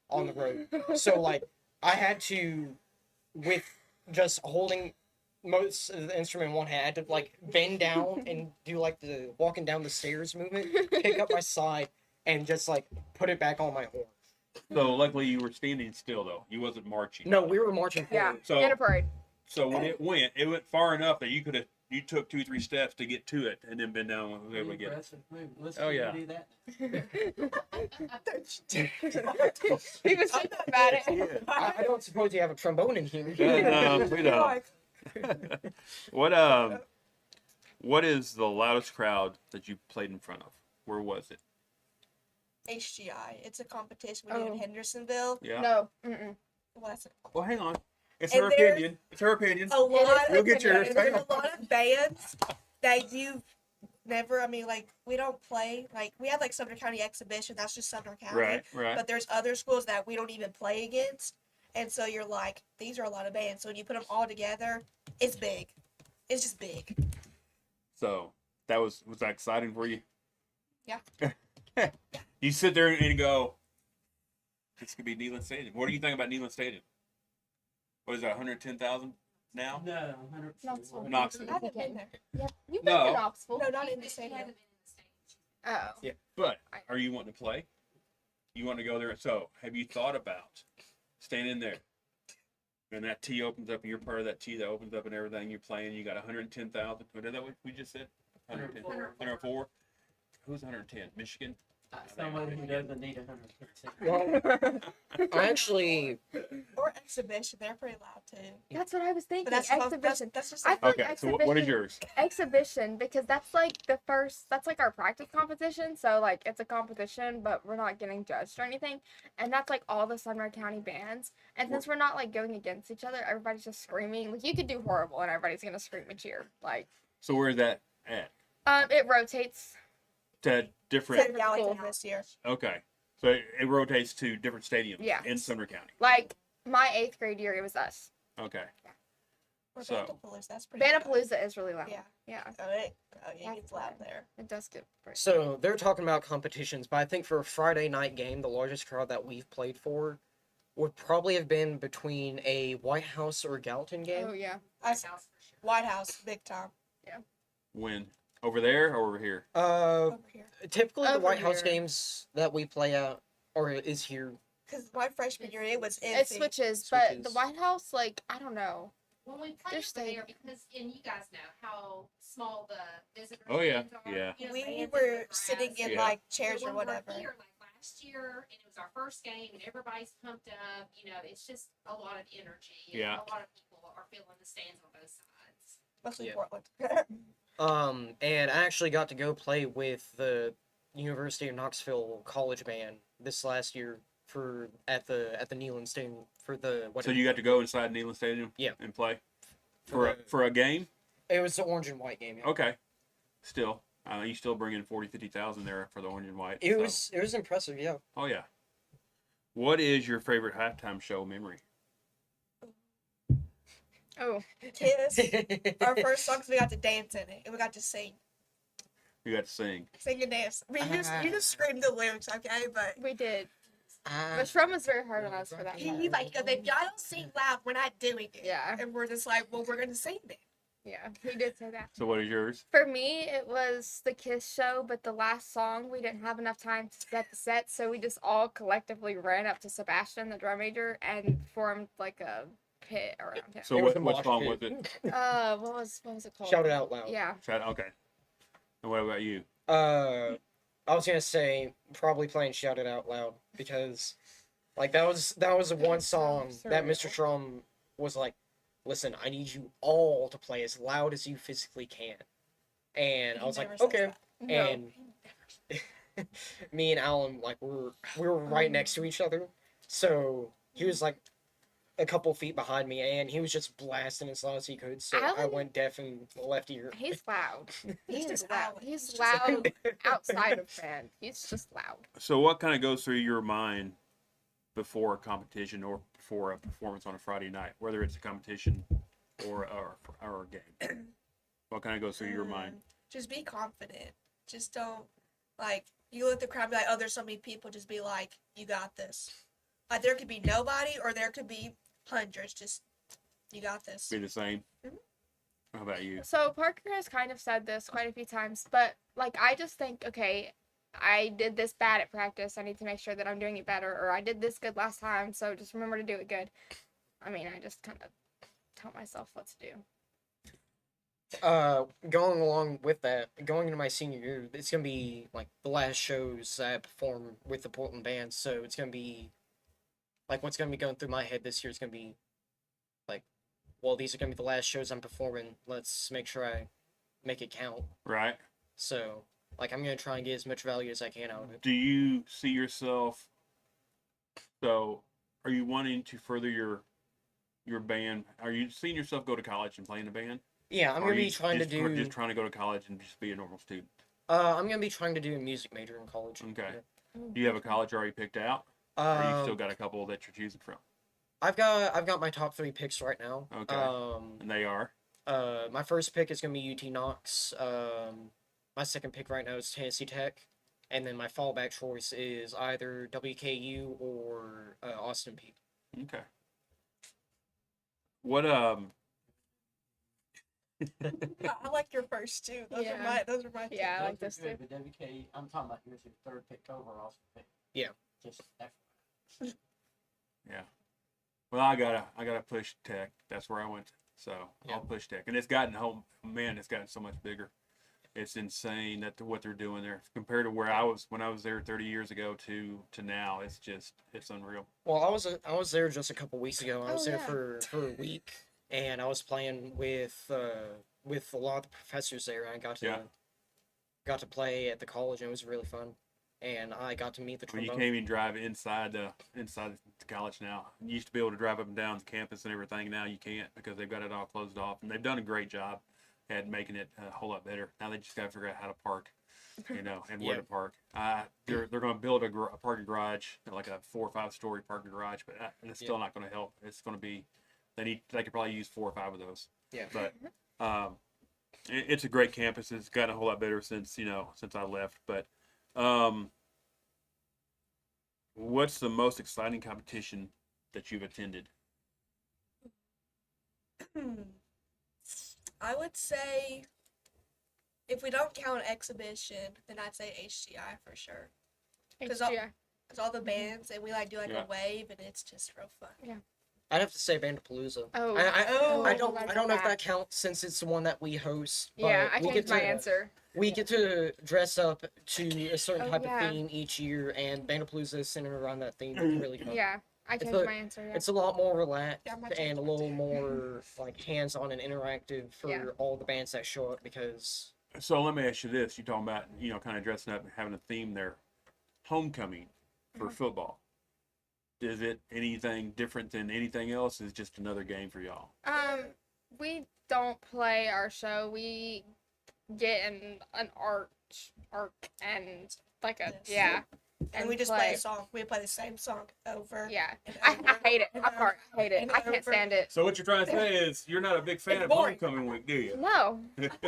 on the road. So like I had to, with just holding most of the instrument in one hand, I had to like bend down and do like the walking down the stairs movement, pick up my slide, and just like put it back on my horn. So luckily you were standing still though. You wasn't marching. No, we were marching Yeah. forward. So in a parade. So when it went far enough that you could have you took 2-3 steps to get to it, and then been down and was able to get it. Impressive move. Let's Oh, yeah. do that. He was so bad at it. I don't suppose you have a trombone in here. No, we don't. What is the loudest crowd that you played in front of? Where was it? HGI. It's a competition we do in Oh. Hendersonville. Yeah. No. Mm-mm. Well, that's Well, hang on. It's And her there's opinion. It's her opinion. a lot. You'll get yours. There's a lot of bands that you never. I mean, like we don't play. Like we have like Sumner County Exhibition. That's just Sumner County. Right, right. But there's other schools that we don't even play against, and so you're like, these are a lot of bands. So when you put them all together, it's big. It's just big. So that was that exciting for you? Yeah. You sit there and go, this could be Neyland Stadium. What do you think about Neyland Stadium? What is that, 110,000 now? No, 100. Knoxville. I haven't been there. Yep. You've No. been to Knoxville. No, not in the stadium. Oh. Yeah. But are you wanting to play? You want to go there? So have you thought about staying in there? And that tee opens up, and you're part of that tee that opens up and everything. You're playing. You got 110,000. What is that? What we just said? 110. 104. Who's 110? Michigan. Somebody who doesn't need 100%. Well, I actually, Or exhibition. They're pretty loud too. That's what I was thinking. But that's Exhibition. That's just I like, feel Okay. like So what is exhibition- yours? Exhibition, because that's like the first, that's like our practice competition. So like it's a competition, but we're not getting judged or anything. And that's like all the Sumner County bands. And since we're not like going against each other, everybody's just screaming. Like you could do horrible and everybody's gonna scream and cheer. Like So where's that at? it rotates. To different. St. Gallatin this year. Okay. So it rotates to different stadiums Yeah. in Sumner County. Like my 8th grade year, it was us. Okay. Or So- Bandapalooza. That's pretty loud. Bandapalooza is really loud. Yeah. Yeah. Oh, yeah, it's loud there. It does get pretty. so they're talking about competitions, but I think for a Friday night game, the largest crowd that we've played for would probably have been between a White House or Gallatin game. Oh yeah. White House, big time. When? Over there or over here? Over here. Typically the Over White House here. games that we play at or is here. Because my freshman year, it was It iffy. switches, but the Switches. White House, like I don't know. When we played They're over staying. there, because, and you guys know how small the visitor Oh, yeah, stands are. yeah. You know, We bands were in the sitting grass. in Yeah. like chairs But or when we're whatever. here, like last year, and it was our first game, and everybody's pumped up. You know, it's just a lot of energy. And Yeah. a lot of people are feeling the stands on both sides. Mostly Yeah. Portland. And I actually got to go play with the University of Knoxville College Band this last year for at the Neyland Stadium for the So you got to go inside Neyland Stadium? Yeah. And play? For For a game? It was the orange and white game. Yeah. Okay. Still. You still bring in 40, 50,000 there for the orange and white. It so- was impressive, yeah. Oh, yeah. What is your favorite halftime show memory? Oh. Kiss. Our first song, 'cause we got to dance in it, and we got to sing. You got to sing. Sing and dance. I mean, you just screamed the lyrics, okay? But We did. Ah. But Shrum was very hard on us for that. he's like, if y'all don't sing loud, we're not doing it. Yeah. And we're just like, well, we're going to sing then. Yeah, he did say that. So what is yours? For me, it was the Kiss show, but the last song, we didn't have enough time to set the set, so we just all collectively ran up to Sebastian, the drum major, and formed like a pit around him. So It was a what mosh song pit. was it? What was it called? Shout it out loud. Yeah. Okay. And what about you? I was gonna say probably playing Shout It Out Loud because like that was the one song that Mr. Strum was like, listen, I need you all to play as loud as you physically can. And I was like, never says okay. that. And me and Alan like we were right next to each other. So he was like a couple feet behind me and he was just blasting as loud as he could. So I Alan- went deaf in the left ear. He's loud. He's He's just loud. loud. He's loud outside of band. He's just loud. So what kind of goes through your mind before a competition or before a performance on a Friday night, whether it's a competition or a game? What kind of goes through your mind? Just be confident. Just don't, like, you let the crowd be like, oh, there's so many people. Just be like, you got this. Like, there could be nobody or there could be hundreds. Just, you got this. Be the same? Mhm. How about you? So Parker has kind of said this quite a few times, but like I just think, okay, I did this bad at practice. I need to make sure that I'm doing it better, or I did this good last time, so just remember to do it good. I mean, I just kind of tell myself what to do. Going along with that, going into my senior year, it's gonna be like the last shows I perform with the Portland band. So it's gonna be like what's gonna be going through my head this year is gonna be like, well, these are gonna be the last shows I'm performing. Let's make sure I make it count. Right. So like I'm gonna try and get as much value as I can out of it. Do you see yourself? So, are you wanting to further your band? Are you seeing yourself go to college and play in a band? Yeah, I'm Or gonna are be you trying to do. just trying to go to college and just be a normal student. I'm gonna be trying to do a music major in college. Okay. Yeah. Do you have a college already picked out? Or you still Um, got a couple that you're choosing from? I've got my top 3 picks right now. Okay. And they are? My first pick is gonna be UT Knox. My second pick right now is Tennessee Tech, and then my fallback choice is either WKU or Austin Peay. Okay. What I like your first two. Those Yeah. are my two. Yeah, I like Those this are too. good, but WK, I'm talking about yours, your third pick overall. Pick. Yeah. Just Yeah. Well, I gotta push Tech. That's where I went. So I'll push Tech, and it's gotten it's gotten so much bigger. It's insane that what they're doing there compared to where I was when I was there 30 years ago to now. It's unreal. Well, I was there just a couple weeks ago. I was Oh, there yeah. for a week, and I was playing with a lot of the professors there. And I got to play at the college, and it was really fun. And I got to meet the Well, you trombone. can't even drive inside the college now. You used to be able to drive up and down the campus and everything. Now you can't because they've got it all closed off, and they've done a great job at making it a whole lot better. Now they just got to figure out how to park, and where to park. They're going to build a parking garage, like a 4 or 5 story parking garage, but it's still not going to help. It's going to be they could probably use 4 or 5 of those. Yeah. But it's a great campus. It's gotten a whole lot better since I left. But what's the most exciting competition that you've attended? I would say, if we don't count exhibition, then I'd say HGI for sure. Because all the bands and we do Yeah. a wave and it's just real fun. Yeah. I'd have to say Bandapalooza. Oh. I don't I know if that. that counts since it's the one that we host. But Yeah, I we changed get my to, answer. We get to dress up to a certain Oh, type yeah. of theme each year, and Bandapalooza is centered around that theme. It's really fun. Yeah, I It's changed a- my answer. Yeah. It's a lot more relaxed Yeah, my and a little more like hands-on and interactive for Yeah. all the bands that show up because So let me ask you this: you're talking about kind of dressing up and having a theme there. Homecoming for football. Is it anything different than anything else? Is it just another game for y'all? We don't play our show. We get in an arc and like a Yes. And we just play play a song. We play the same song over. Yeah. and I over hate it. and I'm sorry. I hate it. and I can't over. stand it. So what you're trying to say is you're not a big fan It's of boring. homecoming week, do you? No.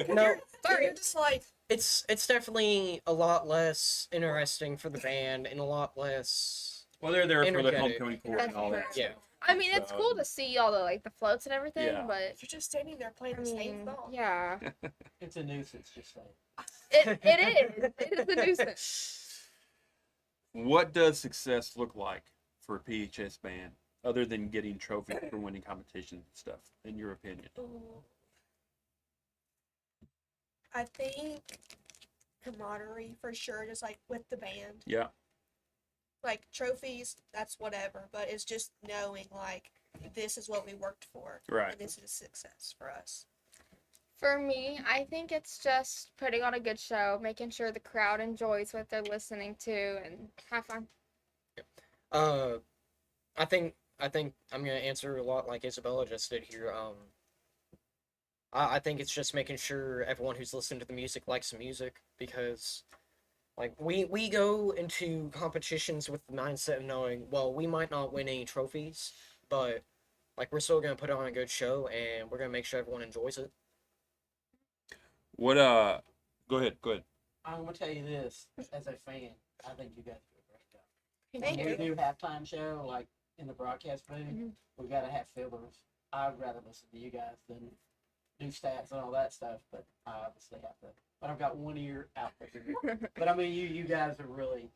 no, Sorry, you're just like it's definitely a lot less interesting for the band and a lot less. Well, they're there for the energetic. homecoming court and all that. Yeah. I mean, it's cool to see all the the floats and everything, Yeah. but you're just standing there playing the same song. yeah, it's a nuisance, just saying. it is. It is a nuisance. What does success look like for a PHS band, other than getting trophies for winning competitions and stuff? In your opinion? Ooh. I think camaraderie for sure, just like with the band. Yeah. Like trophies, that's whatever, but it's just knowing like this is what we worked for. Right. And this is success for us. For me, I think it's just putting on a good show, making sure the crowd enjoys what they're listening to, and have fun. I think I'm gonna answer a lot like Isabella just did here. I think it's just making sure everyone who's listening to the music likes the music because, like, we go into competitions with the mindset of knowing, well, we might not win any trophies, but like we're still gonna put on a good show and we're gonna make sure everyone enjoys it. What Go ahead. I'm gonna tell you this, as a fan, I think you guys do a great job. Thank When you. we do halftime show, like in the broadcast booth, we gotta have fillers. I'd rather listen to you guys than do stats and all that stuff, but I obviously have to. But I've got one ear out there. But I mean, you guys are really,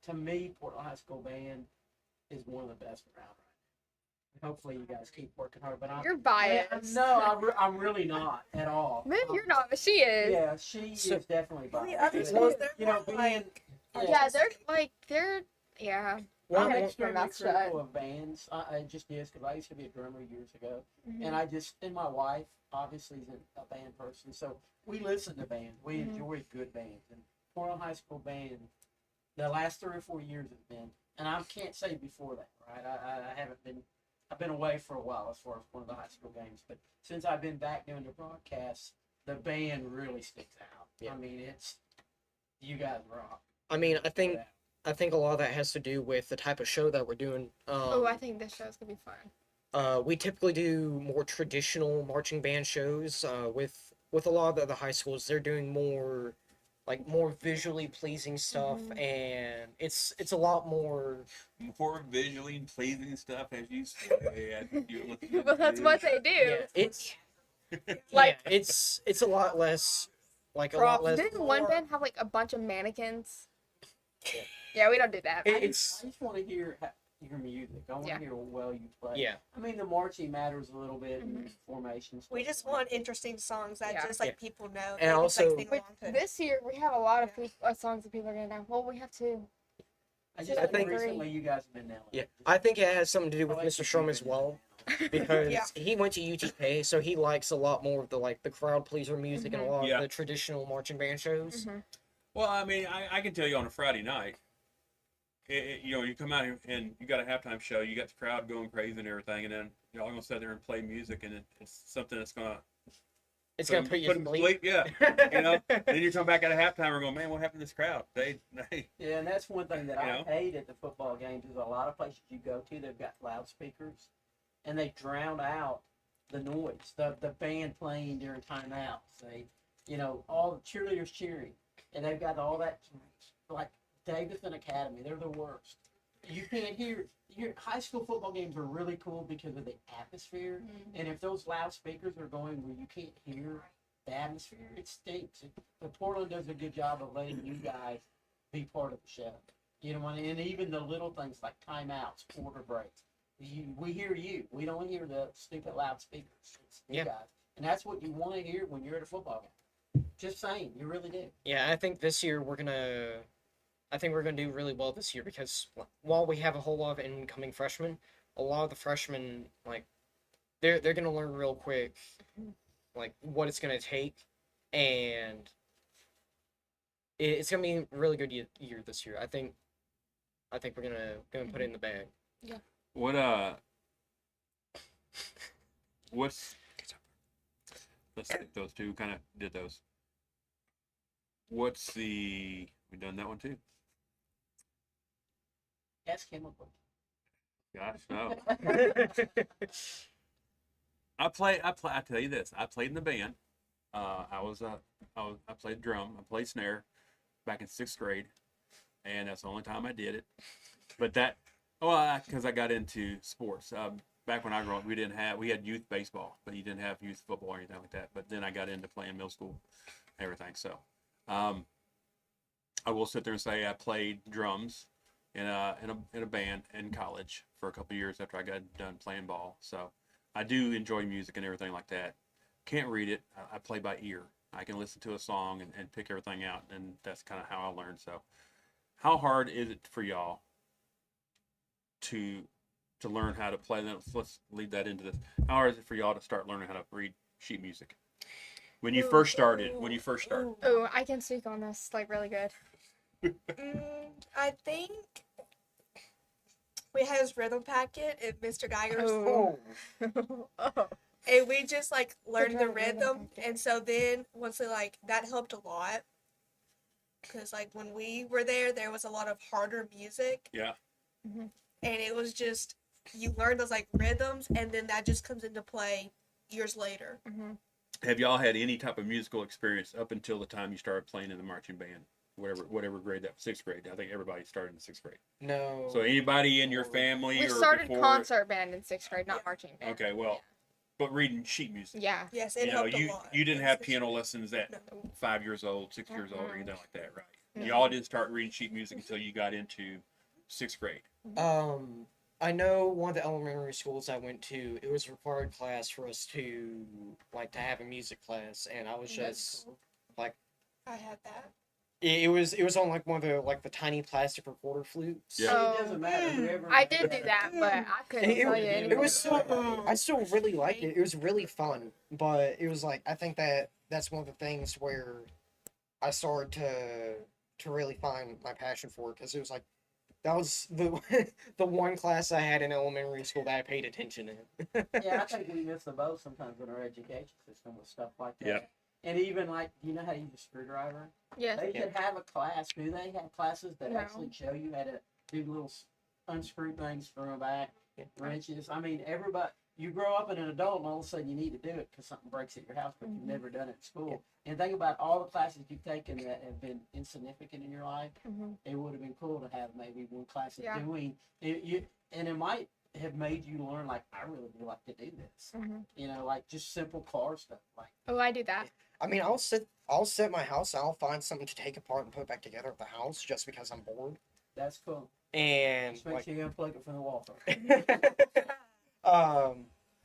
to me, Portland High School Band is one of the best around right now. hopefully you guys keep working hard. But You're biased. I'm really not at all. Maybe you're not, but she is. Yeah, she is definitely The biased. other schools, they're you know, more being Yeah, yeah. I'm I'm extremely mouth shut. critical of bands. I just is because I used to be a drummer years ago, Mhm. and my wife obviously is a band person, so we listen to bands. We enjoy good bands, and Portland High School band, the last 3 or 4 years has been, and I can't say before that, right? I haven't been. I've been away for a while as far as one of the high school games, but since I've been back doing the broadcasts, the band really sticks out. I mean, it's you guys rock. I mean, I think a lot of that has to do with the type of show that we're doing. I think this show's gonna be fun. We typically do more traditional marching band shows. With a lot of the high schools, they're doing more visually pleasing stuff, and it's a lot more visually pleasing stuff, as you say. Well, that's what they do. Yeah, it's it's a lot less a lot less. Didn't one band have like a bunch of mannequins? Yeah, we don't do that. I just want to hear your music. I want to hear how well you play. Yeah. I mean, the marching matters a little bit, and formations. We just want interesting songs that just people know. And they also- can, like, sing along to. This year we have a lot of songs that people are gonna know. Well, we have two. I just think recently you guys have been nailing it. Yeah, I think it has something to do with Mr. Strum as well, because Yeah. he went to UTK, so he likes a lot more of the crowd pleaser music and a lot Yeah. of the traditional marching band shows. Well, I mean, I can tell you on a Friday night, you come out here and you got a halftime show, you got the crowd going crazy and everything, and then you're all gonna sit there and play music, and it's something that's gonna put you to them sleep. Yeah, and then you come back at a halftime and go, man, what happened to this crowd? They Yeah, and that's one thing that I know? hate at the football games is a lot of places you go to, they've got loudspeakers, and they drown out the noise, the band playing during timeouts. All the cheerleaders cheering, and they've got all that, like Davidson Academy, they're the worst. You can't hear. Your high school football games are really cool because of the atmosphere, and if those loudspeakers are going where you can't hear the atmosphere, it stinks. But Portland does a good job of letting you guys be part of the show. You know, and even the little things like timeouts, quarter breaks. We hear you. We don't hear the stupid loudspeakers. It's you guys, and that's what you want to hear when you're at a football game. Just saying, you really do. Yeah, I think this year we're gonna do really well this year because while we have a whole lot of incoming freshmen, a lot of the freshmen they're gonna learn real quick what it's gonna take, and it's gonna be a really good year this year. I think we're gonna put it in the bag. Yeah. What's let's take those two, kind of did those. We done that one too? Ask him a question. Gosh, no. I tell you this. I played in the band. I played drum. I played snare back in 6th grade, and that's the only time I did it. But because I got into sports. Back when I grew up, we had youth baseball, but you didn't have youth football or anything like that. But then I got into playing middle school, and everything. So, I will sit there and say I played drums in a band in college for a couple of years after I got done playing ball. So I do enjoy music and everything like that. Can't read it. I play by ear. I can listen to a song and pick everything out, and that's kind of how I learned. So how hard is it for y'all to learn how to play? Let's lead that into this. How hard is it for y'all to start learning how to read sheet music? When you first started. Oh, I can speak on this really good. I think we had his rhythm packet at Mr. Geiger's. And we just learned the rhythm, and so then once that helped a lot. Because when we were there was a lot of harder music. Yeah. And it was just you learn those rhythms, and then that just comes into play years later. Have y'all had any type of musical experience up until the time you started playing in the marching band? Whatever grade that 6th grade. I think everybody started in 6th grade. No. So anybody in your family We or started before, concert band in 6th grade, not marching band. Okay, well, but reading sheet music. Yeah. Yes, it helped a lot. You didn't have piano lessons at 5 years old, 6 years old, or anything like that, right? Y'all didn't start reading sheet music until you got into 6th grade. I know one of the elementary schools I went to, it was a required class for us to to have a music class, and I was just like, I had that. it was on like one of the tiny plastic recorder flutes. Yeah. It doesn't matter. Whoever I did do that, but I couldn't It, tell you it anything. was so, I still really liked it. It was really fun, but it was like I think that's one of the things where I started to really find my passion for it, because it was like that was the the one class I had in elementary school that I paid attention in. Yeah, I think we miss the boat sometimes in our education system with stuff like that. Yeah. And even like, do you know how to use a screwdriver? Yes. They could have a class. Do they have classes that No. actually show you how to do little unscrew things from the back, wrenches? I mean, everybody. You grow up in an adult, and all of a sudden you need to do it because something breaks at your house, but you've never done it in school. And think about all the classes you've taken that have been insignificant in your life. It would have been cool to have maybe one class of Yeah. doing it. And it might have made you learn, like, I really would like to do this. You know, like just simple car stuff. Like, Oh, I do that. I mean, I'll set my house. I'll find something to take apart and put back together at the house just because I'm bored. that's cool. And Just make sure you unplug it from the wall first.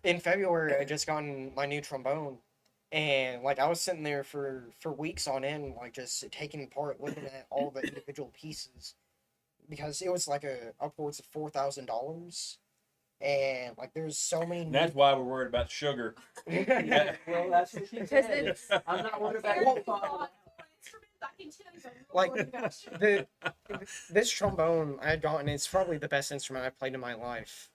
in February, I just gotten my new trombone, and like I was sitting there for weeks on end, like just taking apart, looking at all the individual pieces, because it was like upwards of $4,000, and like there's so many. And that's why we're worried about sugar. Well, that's what she said. I'm not worried about your father. Like this trombone I had gotten, it's probably the best instrument I've played in my life.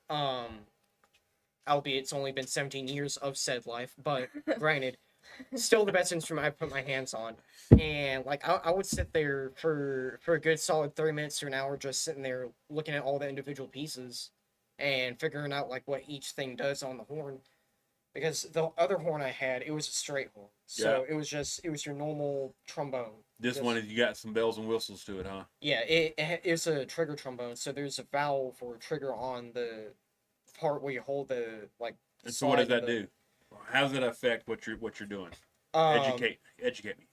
Albeit it's only been 17 years of said life, but granted, still the best instrument I've put my hands on. And like I would sit there for a good solid 30 minutes to an hour, just sitting there looking at all the individual pieces and figuring out like what each thing does on the horn. Because the other horn I had, it was a straight horn, so it was your normal trombone. This one is, you got some bells and whistles to it, huh? Yeah, it's a trigger trombone, so there's a valve or a trigger on the part where you hold the like. And so what does that do? How does it affect what you're doing? Educate me.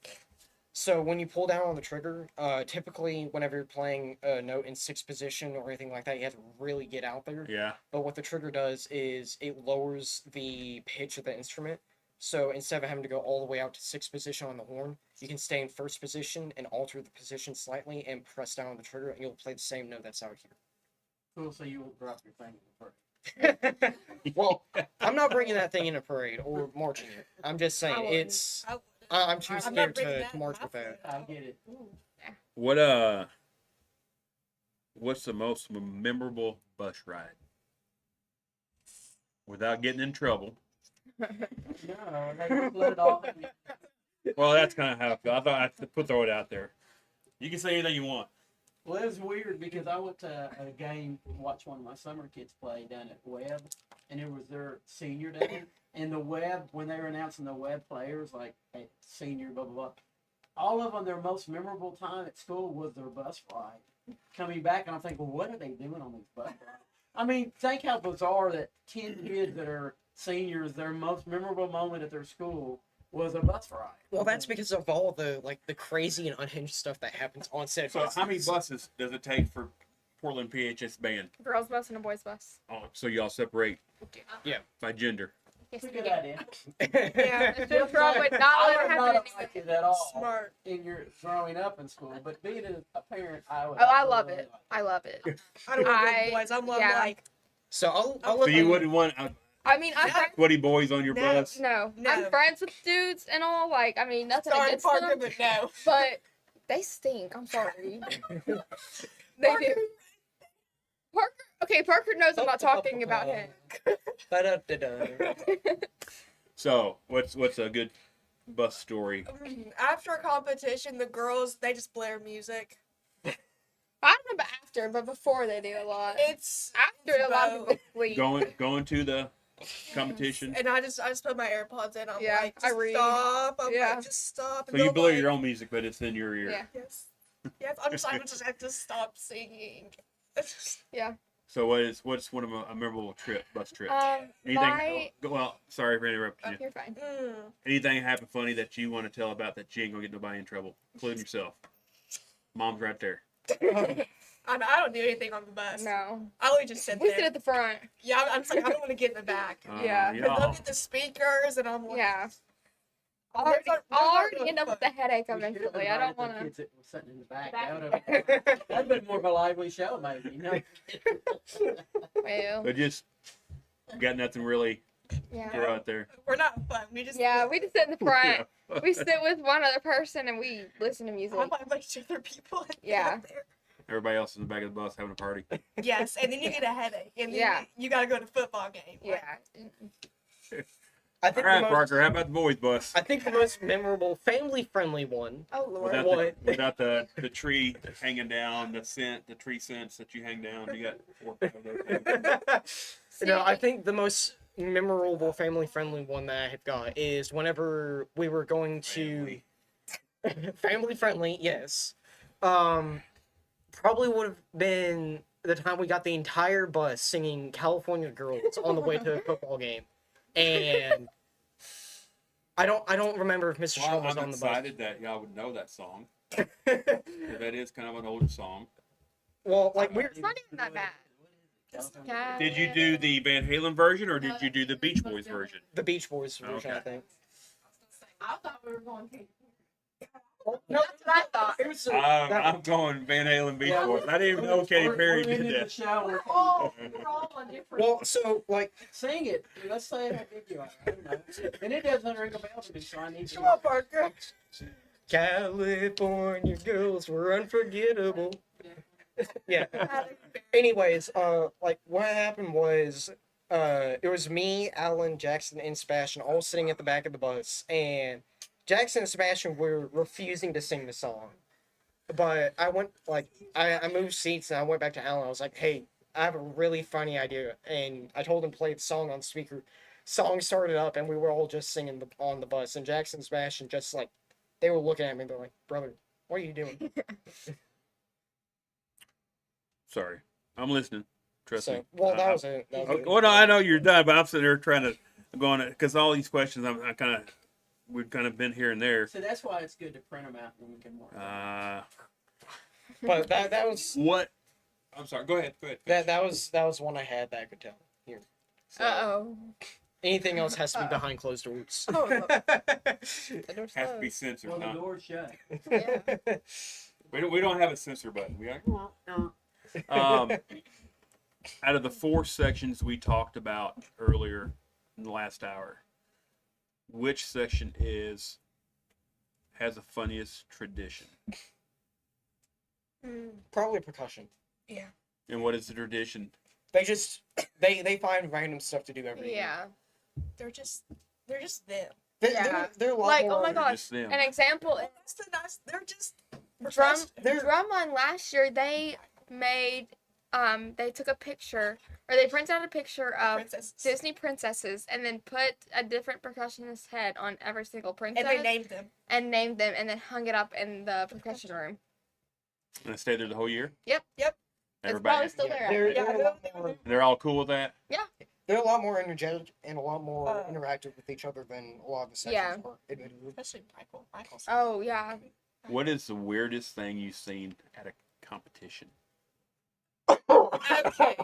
So when you pull down on the trigger, typically whenever you're playing a note in sixth position or anything like that, you have to really get out there. Yeah. But what the trigger does is it lowers the pitch of the instrument. So instead of having to go all the way out to sixth position on the horn, you can stay in first position and alter the position slightly and press down on the trigger, and you'll play the same note that's out here. Cool, so you won't drop your thing in the parade. Well, I'm not bringing that thing in a parade or marching it. I'm just saying I'm too scared to march with that. I get it. What's the most memorable bus ride? Without getting in trouble. No, they just let it all. Well, that's kind of how I feel. I thought I'd throw it out there. You can say anything you want. Well, it was weird because I went to a game to watch one of my summer kids play down at Webb, and it was their senior day. And the Webb, when they were announcing the Webb players, like hey, senior, blah, blah, blah, all of them, their most memorable time at school was their bus ride. Coming back, and I'm thinking, well, what are they doing on these bus rides? I mean, think how bizarre that 10 kids that are seniors, their most memorable moment at their school was a bus ride. Well, that's because of all the crazy and unhinged stuff that happens on set. So how many buses does it take for Portland PHS band? Girls bus and a boys bus. Oh, so y'all separate? Yeah. By gender. Yes, Good idea. Yeah, it's just wrong with not I let her would have not it have liked it at all Smart. in your growing up in school, but being a parent, I would. Oh, I love it. I love it. I don't want big boys. I'm like, So I'll So let you them- wouldn't want I mean, I'm friends. sweaty boys on your bus? No, No. I'm friends with dudes and all. Like, I mean, nothing sorry, against Parker, them, but no. but they stink. I'm sorry. They do. Parker. Okay, Parker knows I'm not talking about him. Ba-da-da-da. So what's a good bus story? After a competition, the girls, they just blare music. I don't know about after, but before they do a lot. It's After a lot of both. people sleep. Going to the competition. And I just put my AirPods in. I'm Yeah, like, I just read. stop. I'm Yeah. like, just stop. So And you they'll blow like, your own music, but it's in your ear. Yeah. Yes. Yes. I just have to stop singing. Yeah. So what's one of a memorable bus trip? Anything? My. Well, sorry for interrupting you. You're fine. Anything happen funny that you want to tell about that you ain't gonna get nobody in trouble, including yourself? Mom's right there. I don't do anything on the bus. No. I only just sit We there. sit at the front. Yeah, I'm just like, I don't want to get in the back. Yeah. And they'll get the speakers, and I'm like, Yeah. I'll I'll already end up with a headache eventually. I don't want to. Kids that were sitting in the back. That'd been more of a lively show, maybe. You know? Well. But just got nothing really throw out there. We're not fun. We just we just sit in the front. We sit with one other person and we listen to music. I might like other people. Yeah. Everybody else in the back of the bus having a party. Yes, and then you get a headache, and then Yeah. you got to go to football game. Yeah. I think All right, the most, Parker. How about the boys' bus? I think the most memorable, family-friendly one. Oh Lord. Without the tree hanging down, the tree scents that you hang down. You got 4 of those. I think the most memorable, family-friendly one that I have got is whenever we were going to family-friendly. Yes. Probably would have been the time we got the entire bus singing California Girls on the way to a football game. And I don't remember if Mr. Shaw was I'm on the bus. excited that y'all would know that song. That is kind of an older song. Well, like It's not even that bad. Did you do the Van Halen version or did you do the Beach Boys version? The Beach Boys version, Okay. I think. I thought we were going to. No, that's what I thought. It was, I'm going Van Halen Beach Boys. I didn't even know Katy Perry did that. We're all on different. well, so like, Sing it. Let's say how big you are. I don't know. And it doesn't ring a bell to me, so I need to. come on, Parker. California girls were unforgettable. Yeah. Anyways, like what happened was, it was me, Alan, Jackson, and Sebastian all sitting at the back of the bus, and Jackson and Sebastian were refusing to sing the song. But I went, like, I moved seats and I went back to Alan. I was like, hey, I have a really funny idea. And I told him to play the song on speaker. Song started up and we were all just singing on the bus. And Jackson and Sebastian just, like, they were looking at me and they're like, brother, what are you doing? Sorry. I'm listening. Trust me. Well, that was it. That was it. Well, no, I know you're done, but I'm sitting there trying to go on it because all these questions we've kind of been here and there. So that's why it's good to print them out and we can work. But that was what? I'm sorry. Go ahead. that was one I had that I could tell. Here. So, Uh-oh. anything else has to be behind closed doors. Oh, Has to be censored. Well, the Huh? door's shut. Yeah. We don't have a censor button. We are. Out of the 4 sections we talked about earlier in the last hour, which section has the funniest tradition? Probably percussion. Yeah. And what is the tradition? They just they find random stuff to do every year. Yeah. They're just them. They're a lot Like, more. oh my gosh. just them. An example is That's the nice. They're just Drumline last year they made they took a picture or they printed out a picture of princesses. Disney princesses and then put a different percussionist's head on every single princess And they named them. and then hung it up in the percussion room. And I stay there the whole year? Yep. Everybody? It's probably still there. They're a lot more. They're all cool with that? Yeah. They're a lot more energetic and a lot more interactive with each other than a lot of the sections Yeah. are. Admittedly. Especially Michael. Michael's. Oh yeah. What is the weirdest thing you've seen at a competition? Okay.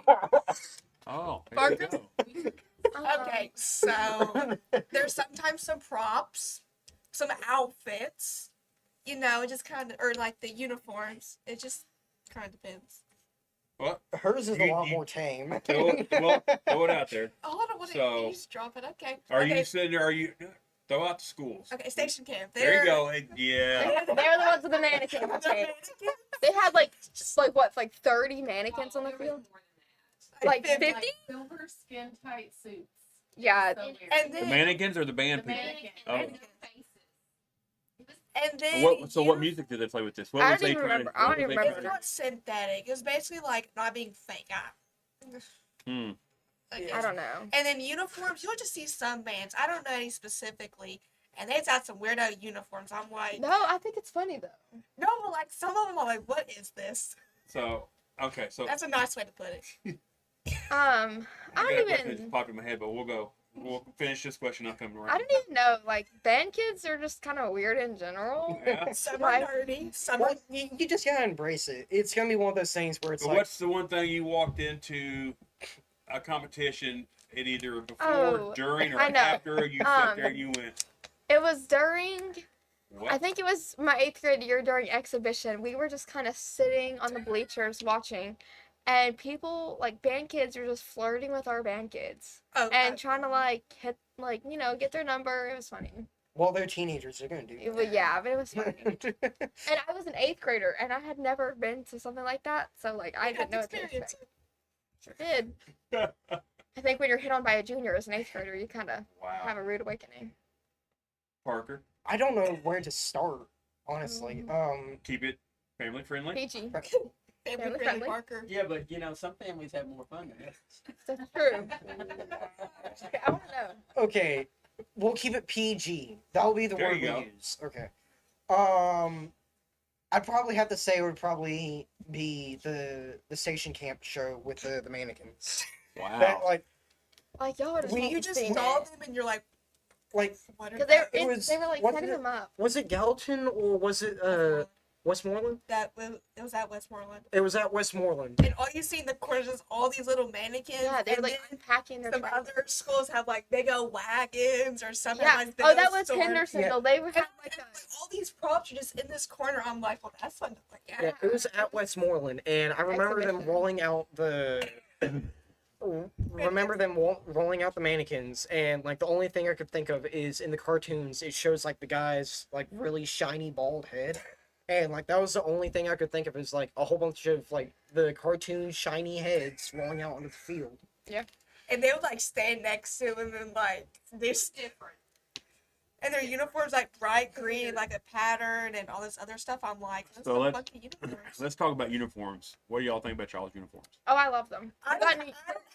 Oh, there Parker? you go. Okay. So there's sometimes some props, some outfits. You know, it just kind of, or like the uniforms. It just kind of depends. What? Hers is a lot more tame. Throw it out there. Oh, I don't want to. So- You just drop it. Okay. Are okay. you sitting there? Are you throw out the schools? Okay, station camp. There you go. Yeah. They were the ones with the mannequins. They had like 30 mannequins on the field. Like 50? Silver skin tight suits. Yeah. So weird. And The then, mannequins or the band The people? mannequin- Oh. mannequin faces. and then. So what music did they play with this? What I was don't they even trying remember. to? I don't what was even they remember. It's trying not synthetic. It was basically like not being fake. to- I don't know. And then uniforms, you'll just see some bands. I don't know any specifically. And they've got some weirdo uniforms. I'm like, No, I think it's funny though. no, but like some of them are like, what is this? So okay, so That's a nice way to put it. I I got a don't question that even. just popped in my head, but we'll go. We'll finish this question. I'll come around. I don't even know. Like, band kids are just kind of weird in general. Yeah. Some are Like, nerdy. Some Well, are. you just gotta embrace it. It's gonna be one of those things where it's But like, what's the one thing you walked into a competition at either before, Oh, during, or I know. after you sat there Um, and you went, it was during. what? I think it was my 8th grade year during exhibition. We were just kind of sitting on the bleachers watching, and people, like band kids, were just flirting with our band kids Oh, and trying to like hit, like, you know, get their number. It was funny. well, they're teenagers. They're gonna do Yeah, but it was funny. And I was an 8th grader, and I had never been to something like that, so like I didn't know what to expect. Sure did. I think when you're hit on by a junior as an 8th grader, you kind of Wow. have a rude awakening. Parker, I don't know where to start, honestly. keep it family friendly. PG. Family friendly. Parker. Yeah, but you know, some families have more fun than others. That's true. Okay, I want to know. Okay, we'll keep it PG. That'll be the There word you we go. use. Okay. I'd probably have to say it would probably be the station camp show with the mannequins. Wow. That, Like, y'all would have You just saw them and you're like, like what are Because that? they were like wasn't setting it- them up. Was it Gallatin or was it Westmoreland? It was at Westmoreland. It was at Westmoreland. And all you see in the corners is all these little mannequins. Yeah, they were and like then unpacking their some trailers. other schools have like big old wagons or something Yeah. like Oh, that was Henderson. Yeah. though. They were And having like, like all these props are just in this corner. I'm like, well, that's fun to look at. Yeah, it was at Westmoreland, and I remember them Exhibition. rolling out the. Remember them rolling out the mannequins, and like the only thing I could think of is in the cartoons it shows like the guy's like really shiny bald head, and like that was the only thing I could think of is like a whole bunch of like the cartoon shiny heads rolling out onto the field. Yeah. And they would like stand next to him and like this different. And their uniforms like bright green and like a pattern and all this other stuff. I'm like, those So are let's funky uniforms. let's talk about uniforms. What do y'all think about y'all's uniforms? Oh, I love them. I We got don't new-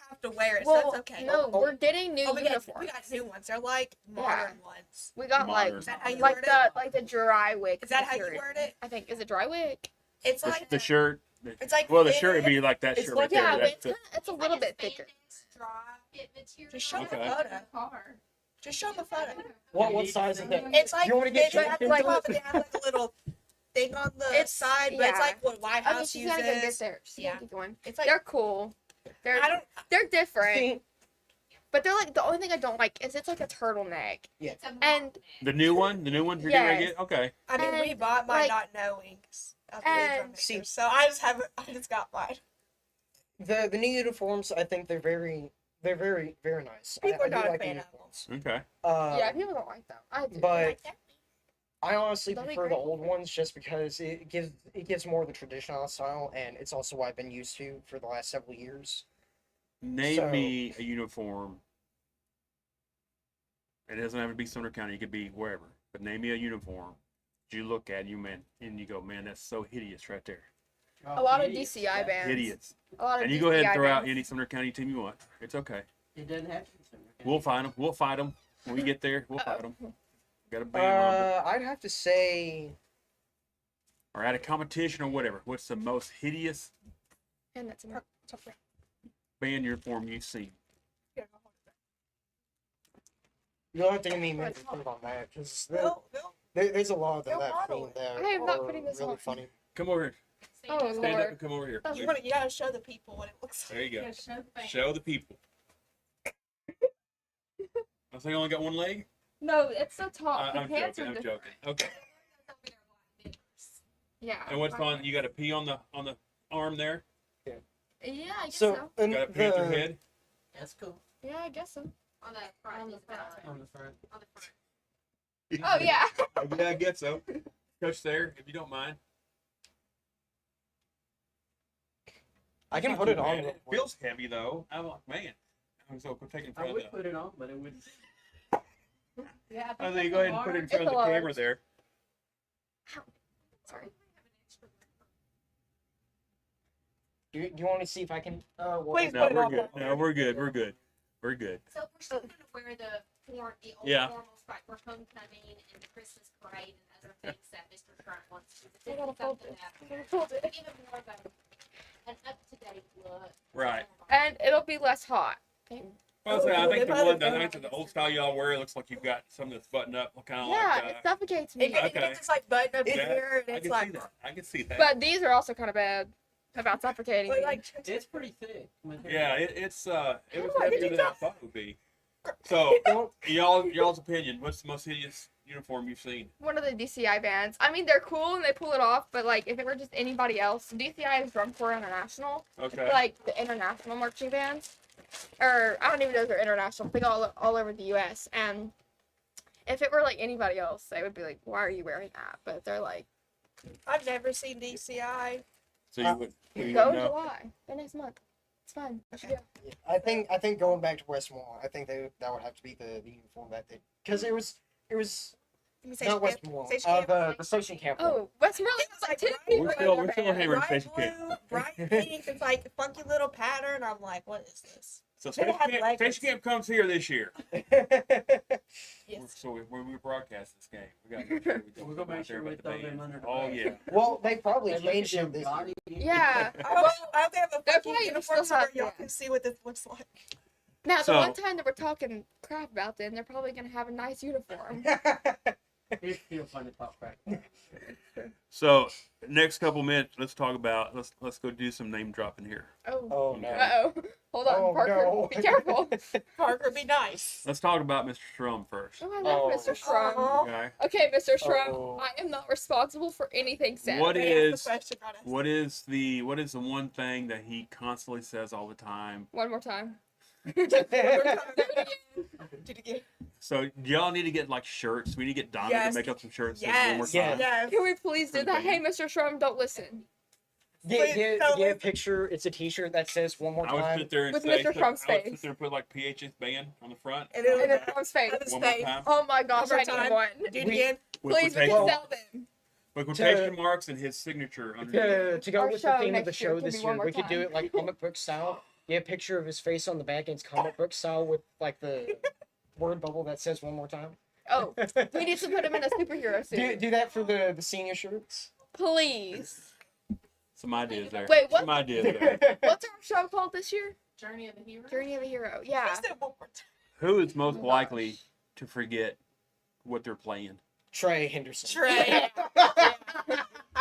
have to wear it, well, so that's okay. no, we're getting new Oh, we uniforms. got new ones. They're like modern ones. We got Modern. like Is that how you like word the it? like the dry wick. Is that how you material. word it? I think is it dry wick? It's The, like the shirt. It's like well, the shirt would be like that it's shirt like- right Yeah, there. but it's That's kinda, it's a little bit thicker. just show Okay. the photo. Just show the photo. What size is that? It's like You wanna get they have jacked like, into it? they have like a little thing on the It's- side, but it's yeah. like what White I mean, House she's gotta get uses. there. She's Yeah. gotta get going. It's like They're cool. They're I don't. they're different, See, but they're like the only thing I don't like is it's like a turtleneck. Yeah. And the new one. The new one you're getting ready to Yes. get. Okay. I mean, we And, bought mine like- not knowing. and- See- So I just have. I just got mine. the new uniforms, I think they're very very nice. People I are do not a like the fan of uniforms. Okay. yeah, people don't like them. I do. But I honestly They'll be prefer the great. old ones just because it gives more of the traditional style, and it's also what I've been used to for the last several years. Name So- me a uniform. It doesn't have to be Sumner County. It could be wherever. But name me a uniform that you look at and you go, man, that's so hideous right there. a lot of DCI bands. Hideous. A lot of And you go ahead and DCI throw out bands. any Sumner County team you want. It's okay. It doesn't have to be Sumner County. We'll find them. We'll fight them when we get there. We'll fight them. Got a band I'd have to say or at a competition or whatever. What's the most hideous And that's enough. It's okay. band uniform you've seen? you'll have to give me a minute to put on that because there's a lot of them that I've seen that I am not are putting this really on. funny. Come over here. Oh Stand up lord. and come over here. You gotta show the people what it looks like. There you go. Yeah, show the face. Show the people. I think I only got one leg. No, it's so tall. The I'm pants joking. are I'm different. joking. Okay. Yeah. And what's fun? You got a P on the arm there. Yeah, I guess So so. and Got a panther the head. That's cool. Yeah, I guess so. On the front. On the front. On the front. On the front. Oh yeah. Yeah, I guess so. Coach there, if you don't mind. I can Not put too it on. bad. It feels heavy though. I'm like, man. I'm so taking in I front of would the. put it on, but it wouldn't. Yeah, I think you go ahead and put it in front It's of a the camera large. there. Sorry. Do you want to see if I can? Please No, put it we're on good. there. No, we're good. We're good. We're good. So we're still gonna wear the old Yeah. formals back for homecoming and the Christmas parade and other things that Mr. Trump wants to do. This I is gotta fold something this. that I gotta fold it. even more of an up to date look. Right. And it'll be less hot. Well, I think If the I one, had I been- think the old style y'all wear, it looks like you've got something that's buttoned up, kind of Yeah, like. it suffocates me. It gets this like button up Yeah, here, and I it's can like, see that. I can see that. But these are also kind of bad about suffocating but me. like It's pretty thick. Yeah, it was Oh, heavier did you than I thought it would be. So, y'all's opinion, what's the most hideous uniform you've seen? One of the DCI bands. I mean, they're cool and they pull it off, but like if it were just anybody else, DCI is Drum Corps International. Okay. Like the international marching bands, or I don't even know if they're international. They go all over the U.S. And if it were like anybody else, they would be like, "Why are you wearing that?" But they're like, I've never seen DCI. So you would "Go know? July, go next month. It's fun." Yeah. I think going back to Westmore, I think that would have to be the uniform that they, because it was not Westmore the station camp. one. Oh, Westmoreland was like 10 people. We're still hammering Station Camp. Bright pink, it's like a funky little pattern. I'm like, what is this? So They had leggings. Station Camp comes here this year. Yes. So when we broadcast this game, we got to make sure we We're gonna make sure we throw them under the Oh bus. yeah. Well, they probably They look at changed their them this body. year. Yeah. I hope they have a They're fucking probably uniform still so where have- y'all yeah. can see what this looks like. Now, the So- one time that we're talking crap about them, they're probably gonna have a nice uniform. It's still fun to talk crap. So next couple minutes, let's talk about let's go do some name dropping here. Oh. Oh no. Uh-oh. Hold on, Oh, Parker. no. Be careful. Parker, be nice. Let's talk about Mr. Strum first. Oh, I love Oh. Mr. Shrum. Aw. Okay. Okay, Mr. Shrum, Oh. I am not responsible for anything said. What They asked is the question, not asked. what is the one thing that he constantly says all the time? One more time. Do it again. So y'all need to get like shirts. We need to get Donna Yes. to make up some shirts one more Yes. time. Yes. Can we please do For the that? Hey, band. Mr. Shrum, don't listen. Please tell me. a picture. It's a T-shirt that says one more I would time. sit there and With say, Mr. Trump's I would face. sit there and put like PHS band on the front. And then And then Shrum's face. Have his One more face. time. Oh my gosh, One I more need time. one. Do it We- again. With Please, we can quotation- sell them. with quotation marks and his signature underneath. To go Our with show the theme of the next year show can this be one year, more we could do time. it like comic book style. Get a picture of his face on the back, and it's comic book style with like the word bubble that says one more time. Oh, we need to put him in a superhero suit. Do that for the senior shirts. Please. Some ideas there. Wait, what? Some ideas there. What's our show called this year? Journey of the Hero. Journey of a Hero. Yeah. Just do it one more time. Who is most likely to forget what they're playing? Trey Henderson. Trey.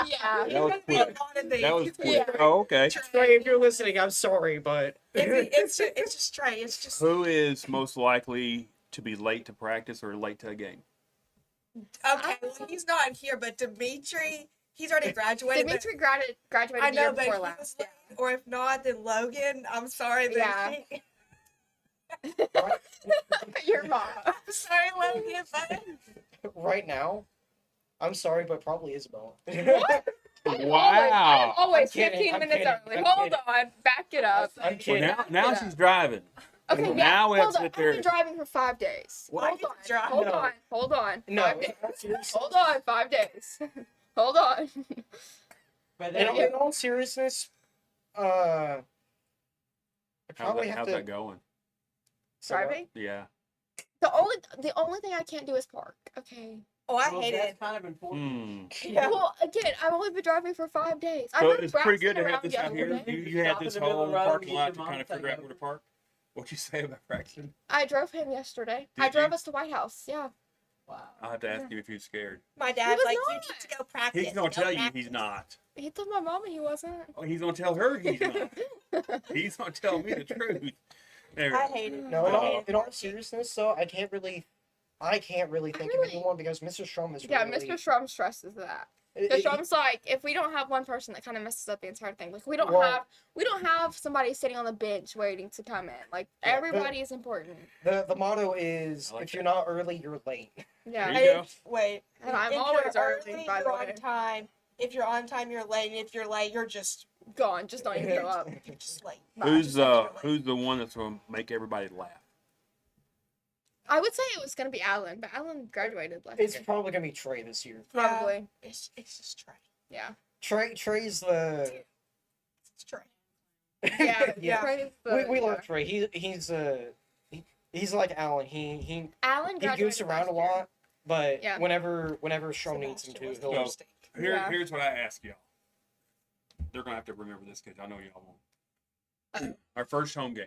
Yeah. That was He's gonna quick. be on the That was beat. quick. Yeah. Oh, okay. Trey, if you're listening, I'm sorry, but It's just Trey. It's just Who is most likely to be late to practice or late to a game? okay. Well, he's not here, but Dimitri, he's already graduated. but- Dimitri graduated I the year know, but before he last. was late, or if not, then Logan. I'm sorry, but Yeah. Your mom. I'm sorry, Logan, but right now, I'm sorry, but probably Isabel. Wow. Always I'm kidding, 15 I'm minutes kidding, early. I'm Hold kidding. on. Back it up. I'm Well, kidding. now she's driving. Okay, yeah. Now we have Hold to on. sit there. I've been driving for 5 days. What? Hold on. drive. Hold No. on. Hold on. No, 5 days. Hold on. 5 days. Hold on. But In, then in all seriousness, I probably have How's to. that going? Driving? Yeah. The only thing I can't do is park. Okay. oh, I well, hate that's it. kind of important. Yeah. Well, again, I've only been driving for 5 days. I So rode it's pretty good to Braxton have this around out here. yesterday. You had Stop in this the middle of whole the road and parking get lot your to mom kind of to figure take out where to over. park. What'd you say about Braxton? I drove him yesterday. Did I drove you? us to White House. Yeah. Wow. I'll have to ask you if you're scared. My dad's was like, not. you need to go practice. He's gonna go tell you practice." he's not. He told my mama he wasn't. Oh, he's gonna tell her he's not. He's gonna tell me the truth. Anyway. I hate it. No, I hate it. in all seriousness, though, I can't really think of anyone because Mr. Strum is Yeah, really, Mr. Shrum stresses that. it- Because it- Shrum's like, if we don't have one person that kind of messes up the entire thing, like we don't Well- have somebody sitting on the bench waiting to come in. Like Yeah, everybody is important. the motto is I like if that. you're not early, you're late. Yeah. There you go. Wait. And I'm if always you're early, by the you're way. on time. If you're on time, you're late. And if you're late, you're just Gone. Just don't even show up. you're just late. Who's the one that's gonna make everybody laugh? I would say it was gonna be Alan, but Alan graduated last It's year. probably gonna be Trey this year. Probably. It's just Trey. Yeah. Trey's the It's Trey. Yeah. Yeah. Trey's we yeah. love Trey. He's like Alan. He Alan he graduated goofs around a last year. lot, but Yeah. whenever Strum needs him to, he'll. So Yeah. here's what I ask y'all. They're gonna have to remember this because I know y'all won't. Our first home game.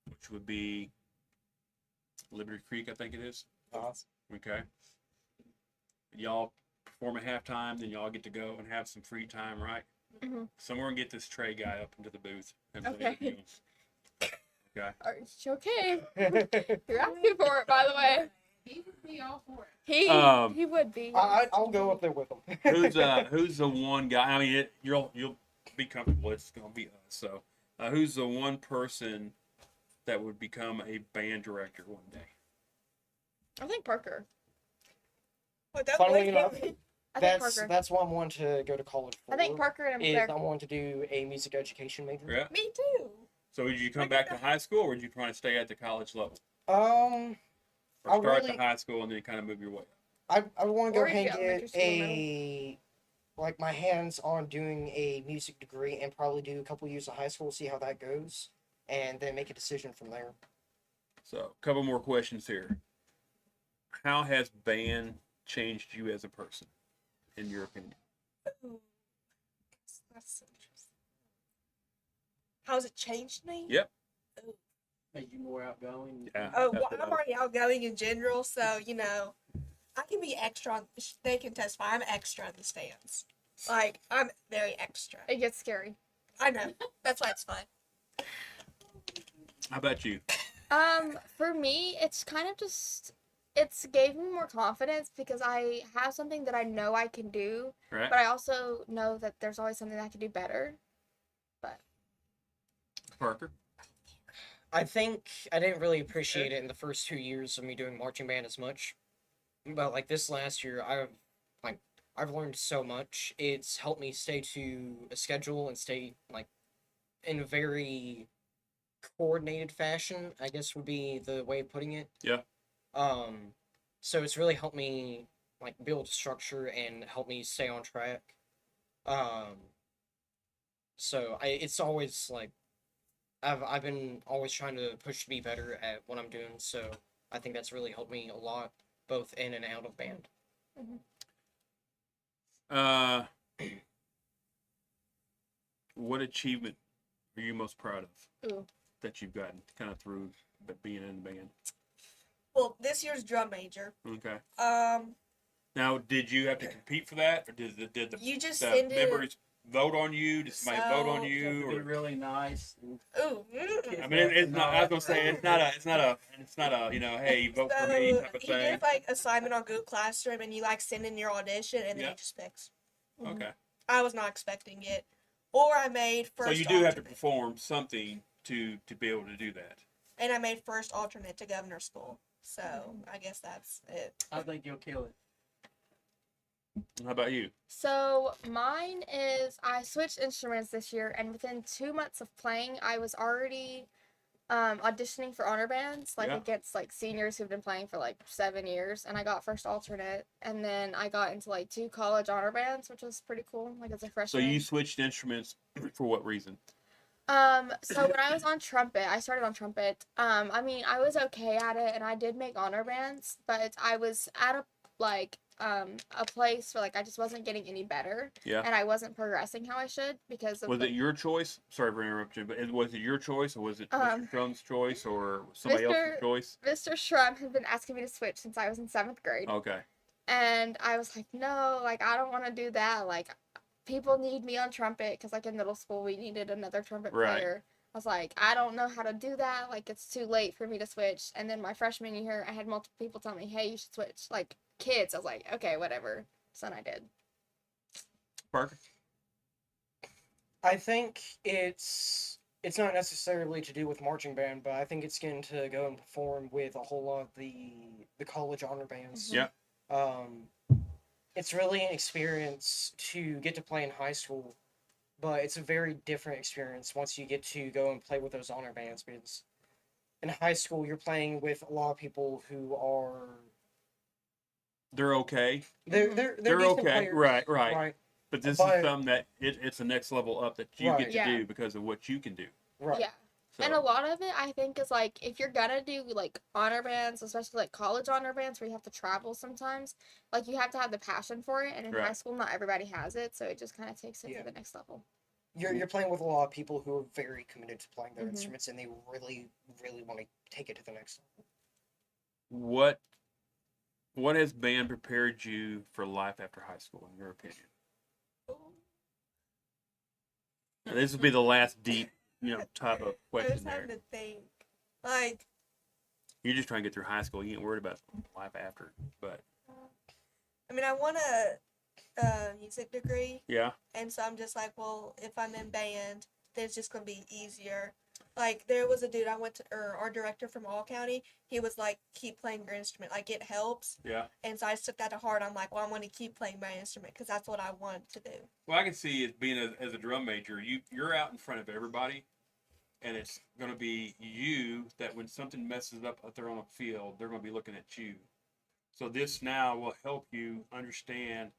which would be Liberty Creek, I think it is. Okay. Y'all perform at halftime, then y'all get to go and have some free time, right? Mm-hmm. So we're gonna get this Trey guy up into the booth. And Okay. Okay. Are you okay? You're asking for it, by the way. He would be all for it. He would be. I'll go up there with him. Who's the one guy? I mean, you'll be comfortable. It's gonna be us. So, who's the one person that would become a band director one day? I think Parker. Funnily enough, I think Parker. that's what I'm wanting to go to college for. I think Parker and is Blair. I want to do a music education major. Yeah. Me too. So, would you come back to high school, or would you try to stay at the college level? I Or start really- at the high school and then kind of move your way up? I want to go Or ahead elementary and get school like my hands on doing a music degree and probably do a couple years of high school, see how that goes, and then make a decision from there. So, a couple more questions here. How has band changed you as a person, in your opinion? Ooh, that's interesting. How's it changed me? Yep. Made you more outgoing. Yeah. Oh, well, I'm already outgoing in general, so I can be extra. They can testify. I'm extra in the stands. Like I'm very extra. It gets scary. I know. That's why it's fun. How about you? For me, it's kind of just it's gave me more confidence because I have something that I know I can do, Right. but I also know that there's always something that I can do better. But Parker? I think I didn't really appreciate it in the first 2 years of me doing marching band as much, but like this last year, I've learned so much. It's helped me stay to a schedule and stay like in a very coordinated fashion, I guess would be the way of putting it. Yeah. So it's really helped me like build structure and help me stay on track. So it's always like I've been always trying to push to be better at what I'm doing, so I think that's really helped me a lot, both in and out of band. What achievement are you most proud of Ooh. that you've gotten kind of through being in the band? Well, this year's drum major. Okay. Now, did you have to compete for that, or did the You just the send it- members vote on you? Did somebody vote on So- you? To be Or, really nice. ooh. I mean, it's not. I was gonna say it's not a hey, vote for me So type of he thing. gives like assignment on Google Classroom, and you like send in your audition, and then Yeah. he just picks. Okay. I was not expecting it, or I made first. So you do have to alternate, perform something to be able to do that. and I made first alternate to governor's school. So I guess that's it. I think you'll kill it. How about you? So mine is I switched instruments this year, and within 2 months of playing, I was already auditioning for honor bands, like Yeah. against like seniors who've been playing for like 7 years, and I got first alternate, and then I got into like 2 college honor bands, which was pretty cool, like as a So freshman. you switched instruments for what reason? So when I was on trumpet, I started on trumpet. I mean, I was okay at it, and I did make honor bands, but I was at a place where like I just wasn't getting any better, Yeah. and I wasn't progressing how I should because of Was the- it your choice? Sorry for interrupting, but was it your choice, or was it Um, Mr. Trump's choice, or somebody else's choice? Mr. Shrum had been asking me to switch since I was in 7th grade. Okay. And I was like, no, like, I don't want to do that. Like, people need me on trumpet because, like, in middle school, we needed another trumpet Right. player. I was like, I don't know how to do that. Like, it's too late for me to switch. And then my freshman year, I had multiple people tell me, hey, you should switch. Like, kids. I was like, okay, whatever. So then I did. Parker? I think it's not necessarily to do with marching band, but I think it's getting to go and perform with a whole lot of the college honor bands. Yeah. It's really an experience to get to play in high school, but it's a very different experience once you get to go and play with those honor bands, because in high school you're playing with a lot of people who are They're okay. they're decent okay. players, Right. But this But- is something that it's the next level up that you Right. get to Yeah. do because of what you can do. Right. Yeah. And a lot of it, I think, is like if you're gonna do like honor bands, especially like college honor bands where you have to travel sometimes, like you have to have the passion for it. And in high Right. school, not everybody has it, so it just kind of takes it Yeah. to the next level. you're playing with a lot of people who are very committed to playing their Mhm. instruments, and they really want to take it to the next level. What has band prepared you for life after high school, in your opinion? Now, this would be the last deep, type of I question was having there. to think. Like, You're just trying to get through high school. You ain't worried about life after. But I mean, I want a music degree, yeah, and so I'm just like, well, if I'm in band, then it's just gonna be easier. Like, there was a dude I went to, or our director from All County, he was like, keep playing your instrument, like it helps. yeah. And so I took that to heart. I'm like, well, I want to keep playing my instrument because that's what I want to do. Well, I can see it being as a drum major, you're out in front of everybody, and it's going to be you that when something messes up there on a field, they're going to be looking at you. So this now will help you understand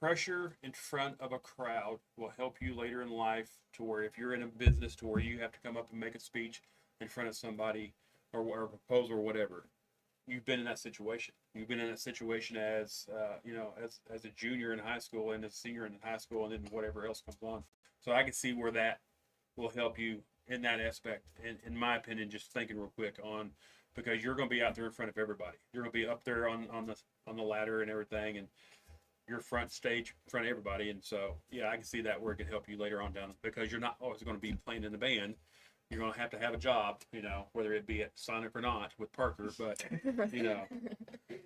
pressure in front of a crowd will help you later in life to where if you're in a business to where you have to come up and make a speech in front of somebody or a proposal or whatever. You've been in that situation. You've been in that situation as as a junior in high school and a senior in high school and then whatever else comes on. So I can see where that will help you in that aspect. In my opinion, just thinking real quick because you're going to be out there in front of everybody. You're going to be up there on the ladder and everything, and you're front stage in front of everybody. And so yeah, I can see that where it could help you later on down because you're not always going to be playing in the band. You're going to have a job, whether it be at Sonic or not with Parker, but,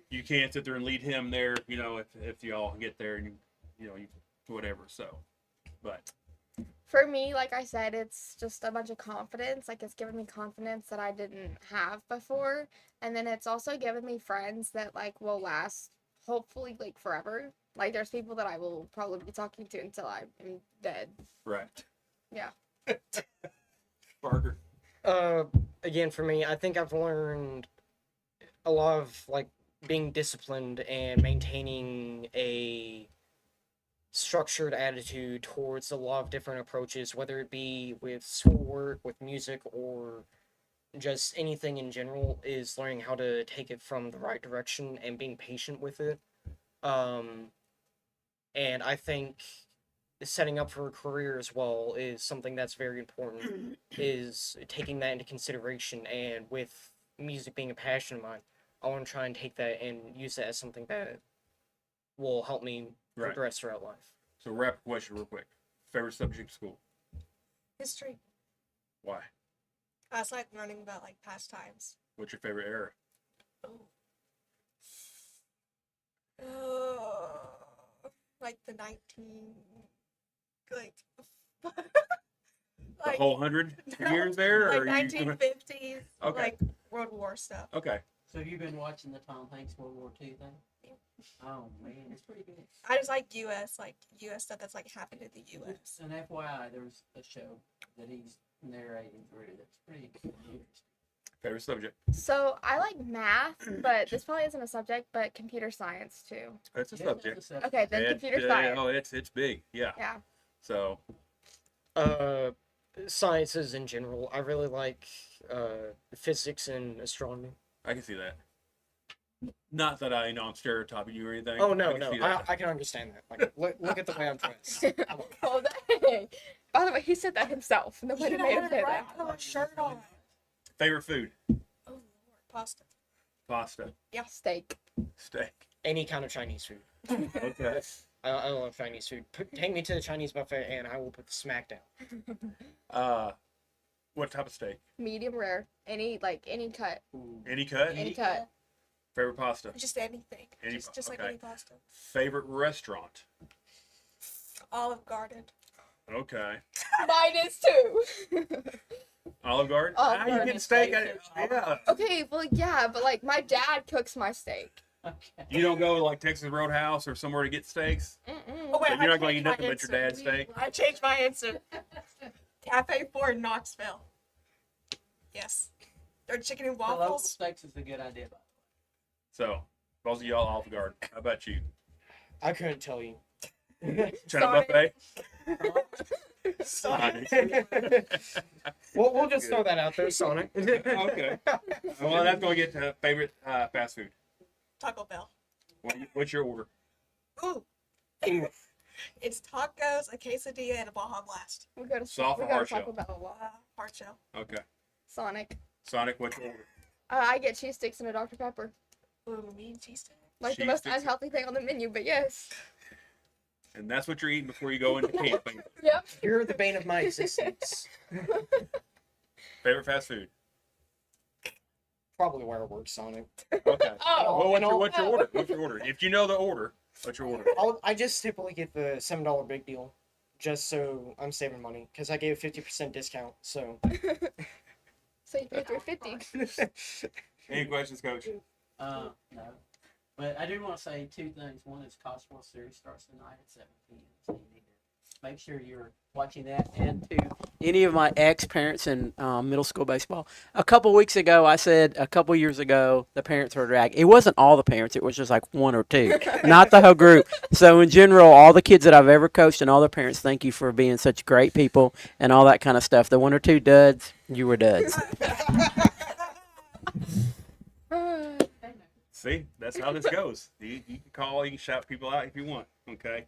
you can't sit there and lead him there, if y'all get there and, you whatever. So, but. For me, like I said, it's just a bunch of confidence. Like, it's given me confidence that I didn't have before. And then it's also given me friends that, like, will last, hopefully, like, forever. Like, there's people that I will probably be talking to until I'm dead. Right. Yeah. Parker. Again, for me, I think I've learned a lot of like being disciplined and maintaining a structured attitude towards a lot of different approaches, whether it be with schoolwork, with music, or just anything in general, is learning how to take it from the right direction and being patient with it. And I think setting up for a career as well is something that's very important, is taking that into consideration. And with music being a passion of mine, I want to try and take that and use that as something that will help me progress throughout life. So wrap the question real quick. Favorite subject in school? History. Why? I just like learning about like past times. What's your favorite era? Like the 19, like The whole 100 years there? like or are you gonna- 1950s, Okay. like World War stuff. Okay. So you've been watching the Tom Hanks World War II thing? Oh man, it's pretty good. I just like U.S. stuff that's like happened in the U.S. And FYI, there's a show that he's narrating through that's pretty interesting. Favorite subject? So I like math, but this probably isn't a subject, but computer science too. It's a subject. Okay, then computer science. Oh, it's big. Yeah. Yeah. So. Sciences in general. I really like physics and astronomy. I can see that. Not that I'm stereotyping you or anything. Oh no, can no, see that. I can understand that. Like, look at the way I'm dressed. Oh, dang. By the way, he said that himself. Nobody You made him had say the right that. color shirt on. Favorite food? Oh Lord, pasta. Pasta. Yeah. Steak. Steak. Any kind of Chinese food. Okay. I love Chinese food. Take me to the Chinese buffet and I will put the smack down. What type of steak? Medium rare. Any cut. Any cut? Any cut. Favorite pasta? Just anything. Any just like okay. any pasta. Favorite restaurant? Olive Garden. Okay. Mine is too. Olive Garden? Olive You Garden get is steak? great, Yeah. Okay, well, yeah, but like my dad cooks my steak. You don't go to like Texas Roadhouse or somewhere to get steaks? Oh wait, So I you're not going to changed eat my nothing but your answer. dad's steak? I changed my answer. Cafe 4 in Knoxville. Yes. Their chicken and The local waffles. steaks is a good idea. So, both of y'all Olive Garden. How about you? I couldn't tell you. China buffet? Sonic. we'll just throw that out there, Sonic. Okay. Well, that's going to get to favorite fast food. Taco Bell. What's your order? Ooh. It's tacos, a quesadilla, and a Baja Blast. We go to Soft we or go hard to Taco shell? Bell. Hard shell. Okay. Sonic. Sonic, what's your order? I get cheese sticks and a Dr Pepper. Ooh, me and cheese sticks. Like the Cheese most sticks. unhealthy thing on the menu, but yes. And that's what you're eating before you go into camp. Yep. You're the bane of my existence. Favorite fast food? Probably where I work, Sonic. Okay. Oh. Well, what's your order? What's your order? If you know the order, what's your order? I just typically get the $7 big deal, just so I'm saving money, because I gave a 50% discount. So. So you pay $3.50. Any questions, Coach? No. But I do want to say two things. One is College World Series starts tonight at 7 p.m. So you need to make sure you're watching that. And to any of my ex-parents in middle school baseball, a couple weeks ago, I said a couple years ago, the parents were drag. It wasn't all the parents. It was just like one or two, not the whole group. So in general, all the kids that I've ever coached and all their parents, thank you for being such great people and all that kind of stuff. The one or two duds, you were duds. See, that's how this goes. You can call, you can shout people out if you want. Okay,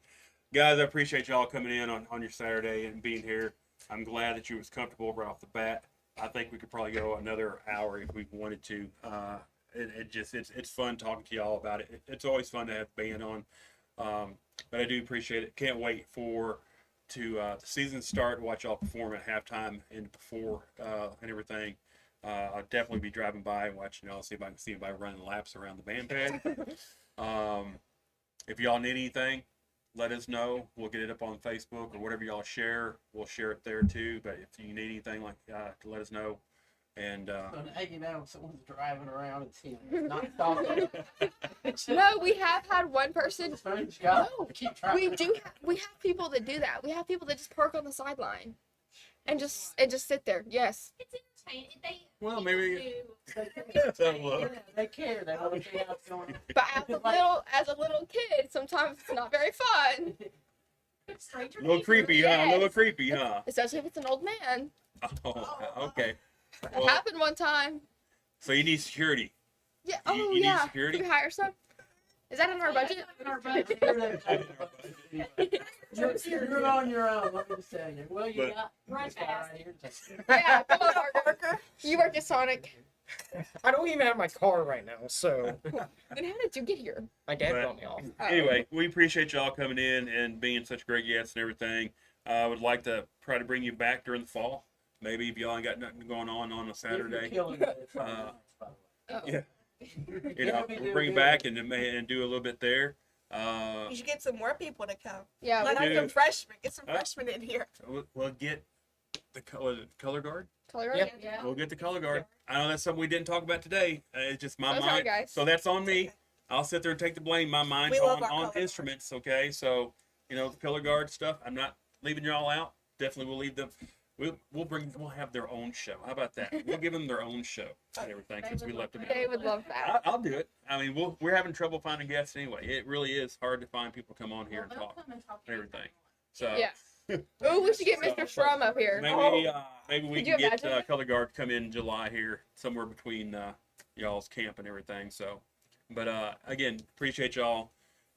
guys, I appreciate y'all coming in on your Saturday and being here. I'm glad that you was comfortable right off the bat. I think we could probably go another hour if we wanted to. It's fun talking to y'all about it. It's always fun to have the band on, but I do appreciate it. Can't wait the season start. Watch y'all perform at halftime and before and everything. I'll definitely be driving by and watching y'all, see if I can see anybody running laps around the band pad. If y'all need anything, let us know. We'll get it up on Facebook or whatever y'all share. We'll share it there too. But if you need anything let us know. And someone's driving around and seeing not talking. No, we have had one person. No, We have people that do that. We have people that just park on the sideline, and just sit there. Yes. It's entertaining. Well, maybe. They care. They want to see how it's going. But as a little kid, sometimes it's not very fun. A little creepy, huh? A little creepy, huh? Especially if it's an old man. Oh, okay. That Well, happened one time. so you need security. Yeah. You Oh need yeah. security? Can we hire some? Is that in our budget? In our budget. You're on your own, let me just tell you. Well, you But- got Run this guy fast. right here. Yeah. Come on, Parker. You work at Sonic. I don't even have my car right now, so Then how did you get here? my dad But- dropped me off. Anyway, we appreciate y'all coming in and being such great guests and everything. I would like to try to bring you back during the fall. Maybe if y'all ain't got nothing going on a Saturday. Killing it. Yeah. You know, we we'll do bring good. back and do a little bit there. You should get some more people to come. Yeah. Let we out do. some freshmen. Get some Huh? freshmen in here. We'll get the color guard. Color Yep. Yeah. We'll get the color guard. I know that's something we didn't talk about today. It's just my That's all right, mind. guys. So that's on me. I'll sit there and take the blame. My mind's We love on our color guard. instruments. Okay, so the color guard stuff. I'm not leaving y'all out. Definitely, we'll leave them. We'll have their own show. How about that? We'll give them their own show and everything since we left them out. They would love that. I'll do it. I mean, we're having trouble finding guests anyway. It really is hard to find people to come on here and talk and everything. So Yeah. Oh, we should get Mr. Shrum up here. maybe we Could can you get imagine? color guard to come in July here, somewhere between y'all's camp and everything. So, but again, appreciate y'all,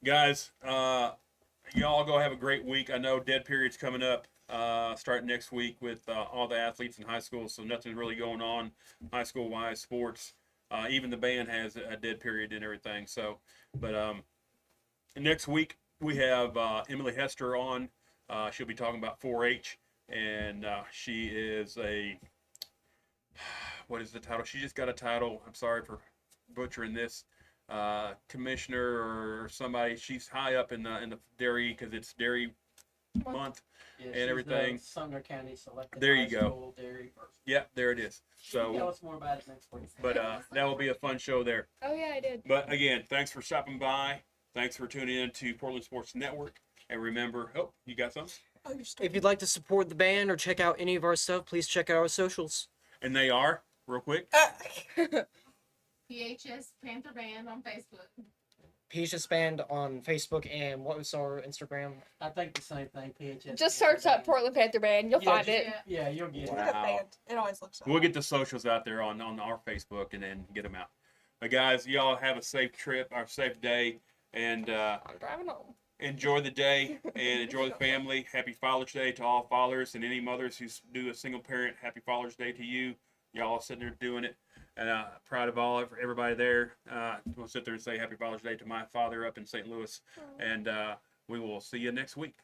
guys. Y'all go have a great week. I know dead period's coming up. Starting next week with all the athletes in high school, so nothing's really going on high school wise sports. Even the band has a dead period and everything. So, but next week we have Emily Hester on. She'll be talking about 4-H, and she is what is the title? She just got a title. I'm sorry for butchering this. Commissioner or somebody. She's high up in the dairy because it's dairy month. Yeah, And she's the everything. Sumner County selected. There you high go. school dairy person. Yeah, there it is. Tell So, us more about it next week. but that will be a fun show there. Oh yeah, I did. But again, thanks for stopping by. Thanks for tuning in to Portland Sports Network. And remember, you got something? If you'd like to support the band or check out any of our stuff, please check out our socials. And they are, real quick. PHS Panther Band on Facebook. PHS Band on Facebook, and what was our Instagram? I think the same thing. PHS. Just search up Portland Panther Band. You'll find it. Yeah, you'll get it. Wow. It always looks. We'll get the socials out there on our Facebook and then get them out. But guys, y'all have a safe trip, or safe day, and I'm driving home. enjoy the day and enjoy the family. Happy Father's Day to all fathers and any mothers who do a single parent. Happy Father's Day to you. Y'all sitting there doing it. And proud of everybody there. We'll sit there and say Happy Father's Day to my father up in St. Louis. And we will see you next week.